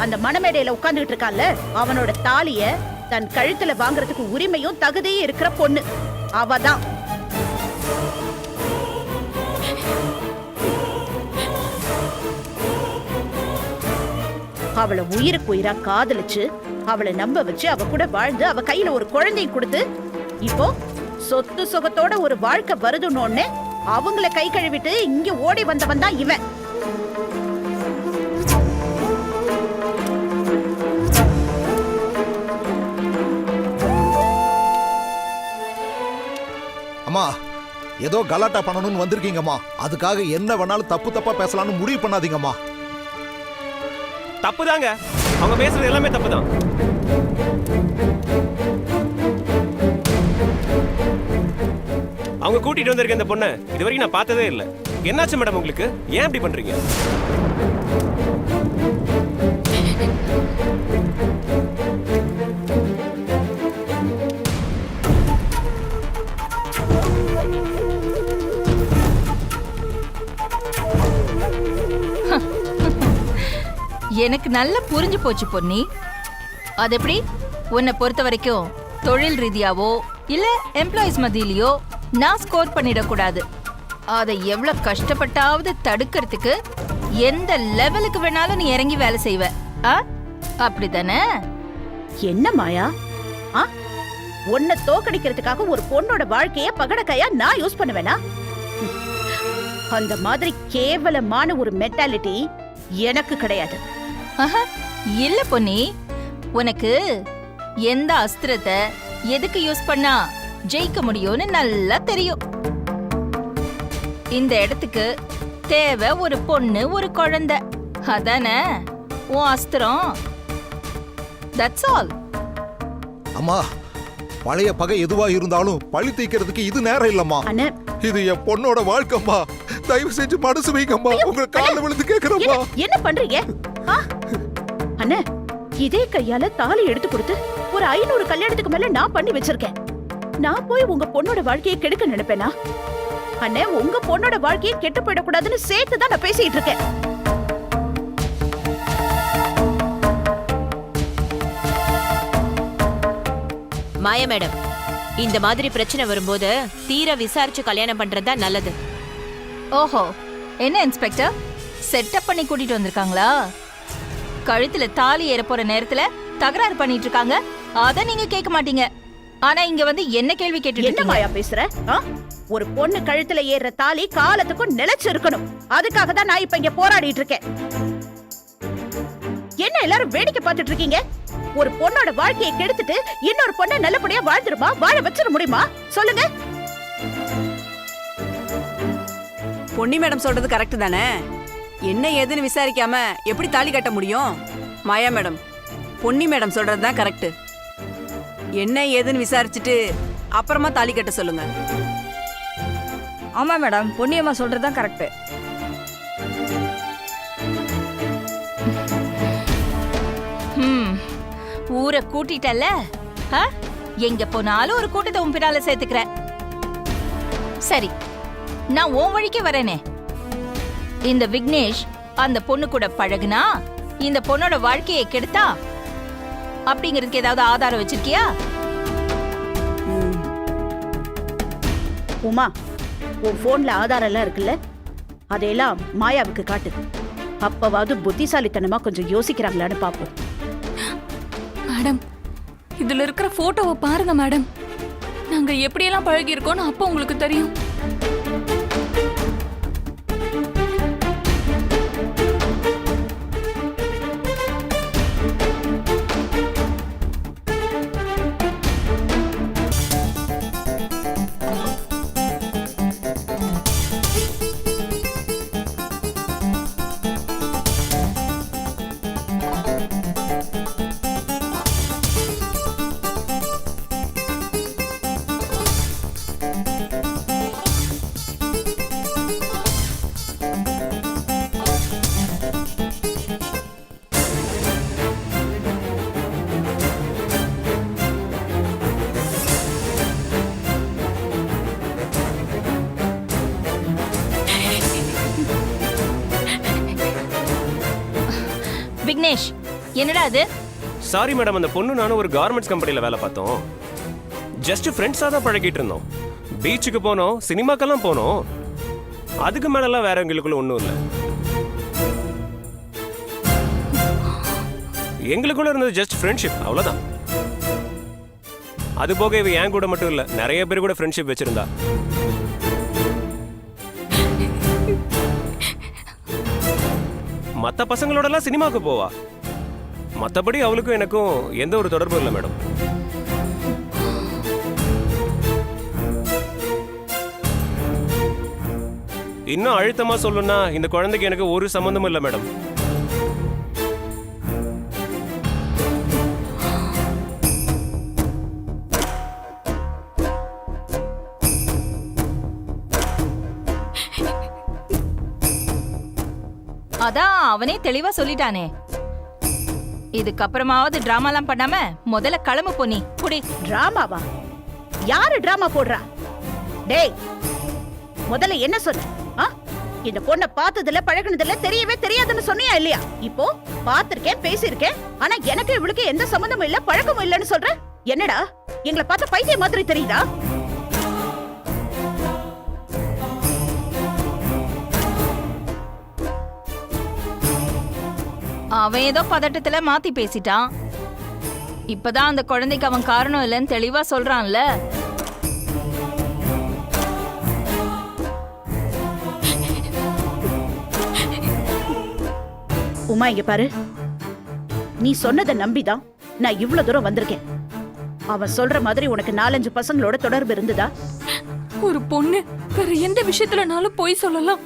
அந்த மணமேடையில உட்கார்ந்துட்டு இருக்கான்ல, அவனோட தாலிய தன் கழுத்துல வாங்குறதுக்கு உரிமையும் தகுதியும் இருக்கிற பொண்ணு அவதான். அவளை உயிருக்கு உயிரா காதலிச்சு அவளை நம்ப வச்சு அவ கூட வாழ்ந்து அவ கையில ஒரு குழந்தையை கொடுத்து இப்போ சொத்து சுகத்தோட ஒரு வாழ்க்கை வருதுன்னு அவங்கள கை கழுவிட்டு இங்க ஓடி வந்தவன் தான் இவன். அம்மா, ஏதோ கலாட்டா பண்ணணும்னு வந்திருக்கீங்கம்மா. அதுக்காக என்ன வேணாலும் தப்பு தப்பா பேசலாம்னு முடிவு பண்ணாதீங்கம்மா. தப்பு தாங்க, அவங்க பேசுறது எல்லாமே தப்பு தான். அவங்க கூட்டிட்டு வந்திருக்க இந்த பொண்ணை இது வரைக்கும் நான் பார்த்ததே இல்லை. என்னாச்சு மேடம் உங்களுக்கு? ஏன் இப்படி பண்றீங்க? எனக்கு நல்லா புரிஞ்சு போச்சு பொன்னி. அது எப்படி? உன்னை பொறுத்த வரைக்கும் தொழில் ரீதியாவோ இல்ல எம்ப்ளாயிஸ் மத்தியிலயோ நான் ஸ்கோர் பண்ணிடக்கூடாது. அதை எவ்வளவு கஷ்டப்பட்டாவது தடுக்கிறதுக்கு எந்த லெவலுக்கு வேணாலும் நீ இறங்கி வேலை செய்வ. அப்படித்தானே? என்ன மாயா, உன்னை தோக்கடிக்கிறதுக்காக ஒரு பொண்ணோட வாழ்க்கைய பகடக்கையா நான் யூஸ் பண்ணுவேனா? அந்த மாதிரி கேவலமான ஒரு மென்டாலிட்டி எனக்கு கிடையாது. இல்ல பொன்னி, உனக்கு எந்த அஸ்திரத்தை எதுக்கு யூஸ் பண்ணா ஜெயிக்க முடியும்னு நல்லா தெரியும். இந்த இடத்துக்கு தேவை ஒரு பொண்ணு, ஒரு குழந்தை. அதானே உன் அஸ்திரம்? That's all. அம்மா, பழைய பகை எதுவா இருந்தாலும் பழி தீக்கிறதுக்கு இது நேரம் இல்லம்மா. இது என் பொண்ணோட வாழ்க்கைம்மா. தயவு செஞ்சு மனசு வைங்கம்மா. உங்க கால்ல விழுந்து கேக்குறேம்மா. என்ன பண்றீங்க அண்ணே? இதே கையால தாலி எடுத்து கொடுத்து ஒரு 500 கல்யாணத்துக்கு மேல நான் பண்ணி வச்சிருக்கேன். நான் போய் உங்க பொண்ணோட வாழ்க்கையை கெடுக்க நினைப்பேனா? அண்ணே, உங்க பொண்ணோட வாழ்க்கையை கெட்டு போயிடக்கூடாதுன்னு சேர்த்து தான் நான் பேசிட்டு இருக்கேன். மாயா மேடம், இந்த மாதிரி பிரச்சனை வரும்போது தீர விசாரிச்சு கல்யாணம் பண்றதா நல்லது. ஓஹோ, என்ன இன்ஸ்பெக்டர் செட்டப் பண்ணி கூட்டிட்டு வந்திருக்காங்களா? கழுத்துல தாலி ஏற போற நேரத்துல தகராறு பண்ணிட்டு இருக்காங்க. அத நீங்க கேட்க மாட்டீங்க. ஆனா இங்க வந்து என்ன கேள்வி கேட்டு என்ன மாயா பேசுற? ஒரு பொண்ணு கழுத்துல ஏற தாலி காலத்துக்கும் நிலைச்சு இருக்கணும். அதுக்காக தான் நான் இப்ப இங்க போராடிட்டு இருக்கேன். என்ன எல்லாரும் வேடிக்கை பார்த்துட்டு இருக்கீங்க? ஒரு பொண்ணோட வாழ்க்கையை கெடுத்துட்டு இன்னொரு பொண்ணை நல்லபடியா வாழ்ந்துருமா, வாழ வச்சிட முடியுமா? சொல்லுங்க. பொன்னி மேடம் சொல்றது கரெக்ட் தானே? என்ன ஏதுன்னு விசாரிக்காம எப்படி தாலி கட்ட முடியும்? மாயா மேடம், பொன்னி மேடம் சொல்றது தான் கரெக்ட். என்ன ஏதுன்னு விசாரிச்சுட்டு அப்புறமா தாலி கட்ட சொல்லுங்க. ஆமா மேடம், பொன்னியம்மா சொல்றது தான் கரெக்ட். ஊரை கூட்டிட்டல்ல, எங்க போனாலும் ஒரு கூட்டத்தை உன் பின்னால சேர்த்துக்கிறேன். சரி, நான் உன் வழிக்கு வரேனே. இந்த விக்னேஷ் அந்த பொண்ணு கூட பழகுனா இந்த பொண்ணோட வாழ்க்கையை கெடுத்தா அப்படிங்கிறதுக்கு ஏதாவது ஆதாரம் வச்சிருக்கியா? உமா, உன் போன்ல ஆதாரம் எல்லாம் இருக்குல்ல, அதையெல்லாம் மாயாவுக்கு காட்டு. அப்பவாவது புத்திசாலித்தனமா கொஞ்சம் யோசிக்கிறாங்களான்னு பாப்போம். மேடம், இதுல இருக்கிற போட்டோவை பாருங்க மேடம். நாங்க எப்படியெல்லாம் பழகி இருக்கோம்னு அப்போ உங்களுக்கு தெரியும். விக்னேஷ், என்னடா அது? சாரி மேடம், அந்த பொண்ணு நானும் ஒரு கார்மெண்ட்ஸ் கம்பெனில வேலை பார்த்தோம். ஜஸ்ட் ஃப்ரெண்ட்ஸா தான் பழகிட்டு இருந்தோம். பீச்சுக்கு போனோம், சினிமாக்கெல்லாம் போனோம். அதுக்கு மேலலாம் வேற எங்களுக்குள்ள ஒன்றும் இல்லை. எங்களுக்குள்ள இருந்தது ஜஸ்ட் ஃப்ரெண்ட்ஷிப், அவ்வளோதான். அது போக இவ என் கூட மட்டும் இல்லை, நிறைய பேர் கூட ஃப்ரெண்ட்ஷிப் வச்சிருந்தா. மற்ற பசங்களோடலாம் சினிமாவுக்கு போவா. மற்றபடி அவளுக்கும் எனக்கும் எந்த ஒரு தொடர்பும் இல்லை மேடம். இன்னும் அழுத்தமா சொல்லணும்னா இந்த குழந்தைக்கு எனக்கு ஒரு சம்பந்தமும் இல்லை மேடம். அதான் அவனே தெளிவா சொல்லிட்டானே. இதுக்கப்புறமாவது டிராமாலாம் பண்ணாம முதல்ல கிளம்பு பொன்னி. குடி. டிராமாவா? யாரு டிராமா போடுறா? டேய், முதல்ல என்ன சொன்ன? இந்த பொண்ணை பார்த்ததுல பழகுனதுல தெரியவே தெரியாதுன்னு சொன்னியா இல்லையா? இப்போ பார்த்திருக்கேன், பேசியிருக்கேன், ஆனா எனக்கு இவளுக்கு எந்த சம்பந்தமும் இல்ல, பழக்கமும் இல்லன்னு சொல்ற. என்னடா, எங்களை பார்த்த பைத்தியம் மாதிரி தெரியுதா? அவன் ஏதோ பதட்டத்துல மாத்தி பேசிட்டான். இப்பதான் அந்த குழந்தைக்கு அவன் காரணம் இல்லைன்னு தெளிவா சொல்றான்ல. உமா, இங்க பாரு, நீ சொன்னதை நம்பிதான் நான் இவ்வளவு தூரம் வந்திருக்கேன். அவன் சொல்ற மாதிரி உனக்கு 4-5 பசங்களோட தொடர்பு இருந்ததா? ஒரு பொண்ணு வேற எந்த விஷயத்துலனாலும் பொய் சொல்லலாம்,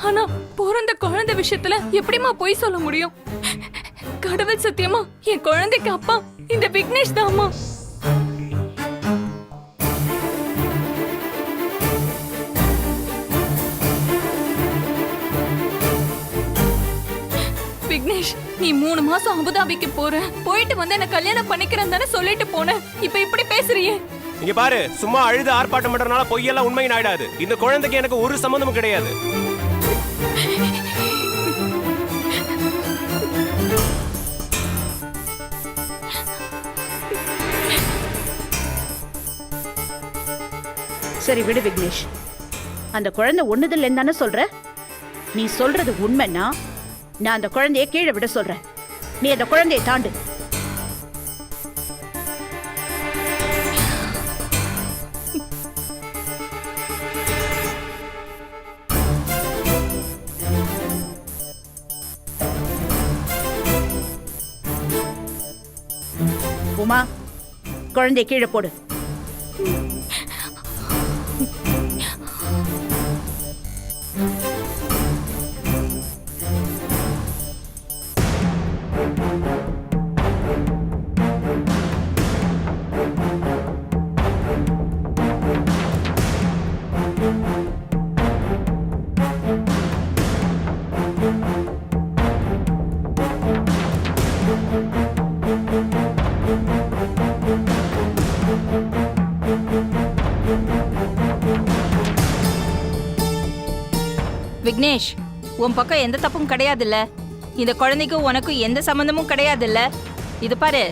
ஆனா பிறந்த குழந்தை விஷயத்துல எப்படிமா பொய் சொல்ல முடியும்? கடவுள் சத்தியமா என் குழந்தைக்கு அப்பா இந்த விக்னேஷ் தாமா. விக்னேஷ், நீ 3 மாசம் அபுதாபிக்கு போற, போயிட்டு வந்து என்ன கல்யாணம் பண்ணிக்கிறேன் தானே சொல்லிட்டு போன. இப்ப இப்படி பேசுறியே? இங்க பாரு, சும்மா அழுது ஆர்ப்பாட்டம் பண்றதுனால பொய்யெல்லாம் உண்மையின் ஆயிடாது. இந்த குழந்தைக்கு எனக்கு ஒரு சம்பந்தமும் கிடையாது. சரி விடு விக்னேஷ், அந்த குழந்தை ஒண்ணுதில்லைன்னு தானே சொல்ற? நீ சொல்றது உண்மைன்னா நான் அந்த குழந்தைய கீழே விட சொல்றேன். நீ அந்த குழந்தையை தாண்டு. உமா, குழந்தைய கீழே போடு. விக்னேஷ், உன் பக்கம் எந்த தப்பும் கிடையாதுல்ல? இந்த குழந்தைக்கும் உனக்கும் எந்த சம்பந்தமும் கிடையாதுல்ல? இது பாரு,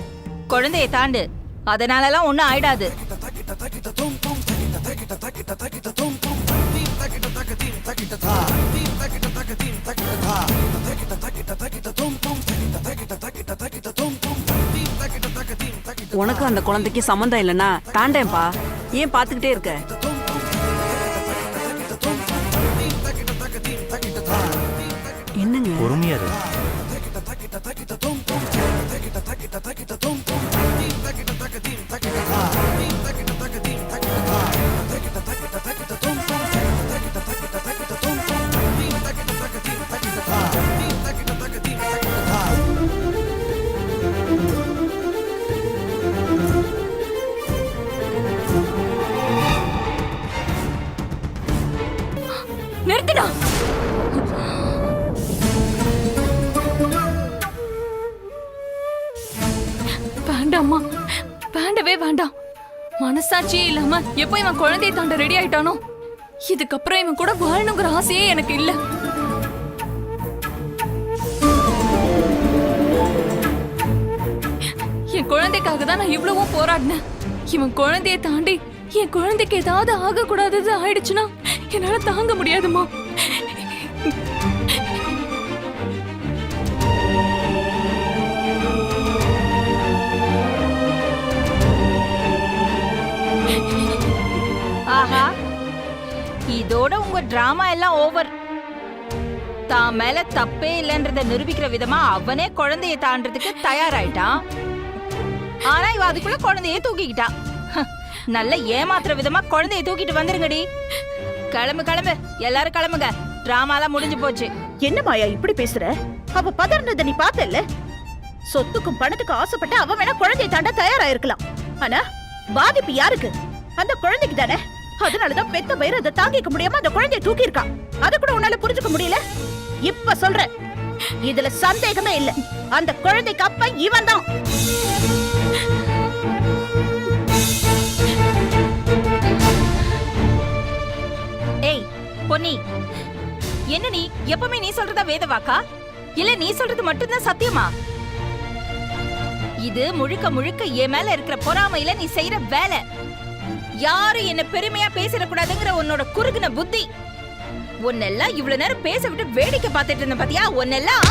குழந்தைய தாண்டு, அதனாலலாம் ஒன்றும் ஆயிடாது. உனக்கு அந்த குழந்தைக்கு சம்மந்தம் இல்லைன்னா தாண்டேன்பா. ஏன் பார்த்துக்கிட்டே இருக்க? என்னங்க பொறுமையா இரு. நிறுத்திடா. வேண்டாம்மா, வேண்டவே வேண்டாம். மனசாட்சியே இல்லாம எப்போ இவன் குழந்தையை தாண்ட ரெடி ஆயிட்டானோ, இதுக்கப்புறம் இவன் கூட வாழணுங்கிற ஆசையே எனக்கு இல்ல. என் குழந்தைக்காக தான் நான் இவ்வளவும் போராடினேன். இவன் குழந்தையை தாண்டி என் குழந்தைக்கு ஏதாவது ஆகக்கூடாதது ஆயிடுச்சுன்னா என்னால தாங்க முடியாதுமா. ஆஹா, இதோட உங்க டிராமா எல்லாம் ஓவர். தான் மேல தப்பே இல்லைன்றத நிரூபிக்கிற விதமா அவனே குழந்தைய தாண்டறதுக்கு தயாராயிட்டான். ஆனா இவ அதுக்குள்ள குழந்தைய தூக்கிக்கிட்டா. நல்ல ஏமாத்துற விதமா குழந்தைய தூக்கிட்டு வந்துருங்கடி. கிளம்பு கிளம்பு, எல்லாரும் கிளம்புங்க. டிராமாலாம் முடிஞ்சு போச்சு. என்ன மாயா இப்படி பேசுற? அவ பதறனத நீ பார்த்தல்ல? சொத்துக்கும் பணத்துக்கும் ஆசைப்பட்டு அவன் வேணா குழந்தையை தாண்ட தயாராயிருக்கலாம். ஆனா பாதிப்பு யாருக்கு? அந்த குழந்தைக்கு தானே. அதனாலதான் பெத்த பயிர் அதை தாங்கிக்க முடியாம அந்த குழந்தையை தூக்கி இருக்கான். அத கூட உன்னால புரிஞ்சுக்க முடியல? இப்ப சொல்ற, இதுல சந்தேகமே இல்ல, அந்த குழந்தைக்கு அப்பா இவன் தான். ஏய் பொன்னி, என்ன நீ எப்பவுமே நீ சொல்றதா வேத வாக்கா? இல்ல நீ சொல்றது மட்டும்தான் சத்தியமா? இது முழுக்க முழுக்க என் மேல இருக்கிற பொறாமையில நீ செய்யற வேலை. யாரும் என்ன பெருமையா பேசிடக்கூடாதுங்கிற உன்னோட குறுகுன புத்தி. உன்னெல்லாம் இவ்வளவு நேரம் பேச விட்டு வேடிக்கை பார்த்துட்டு இருந்த பாத்தியா? உன்னெல்லாம்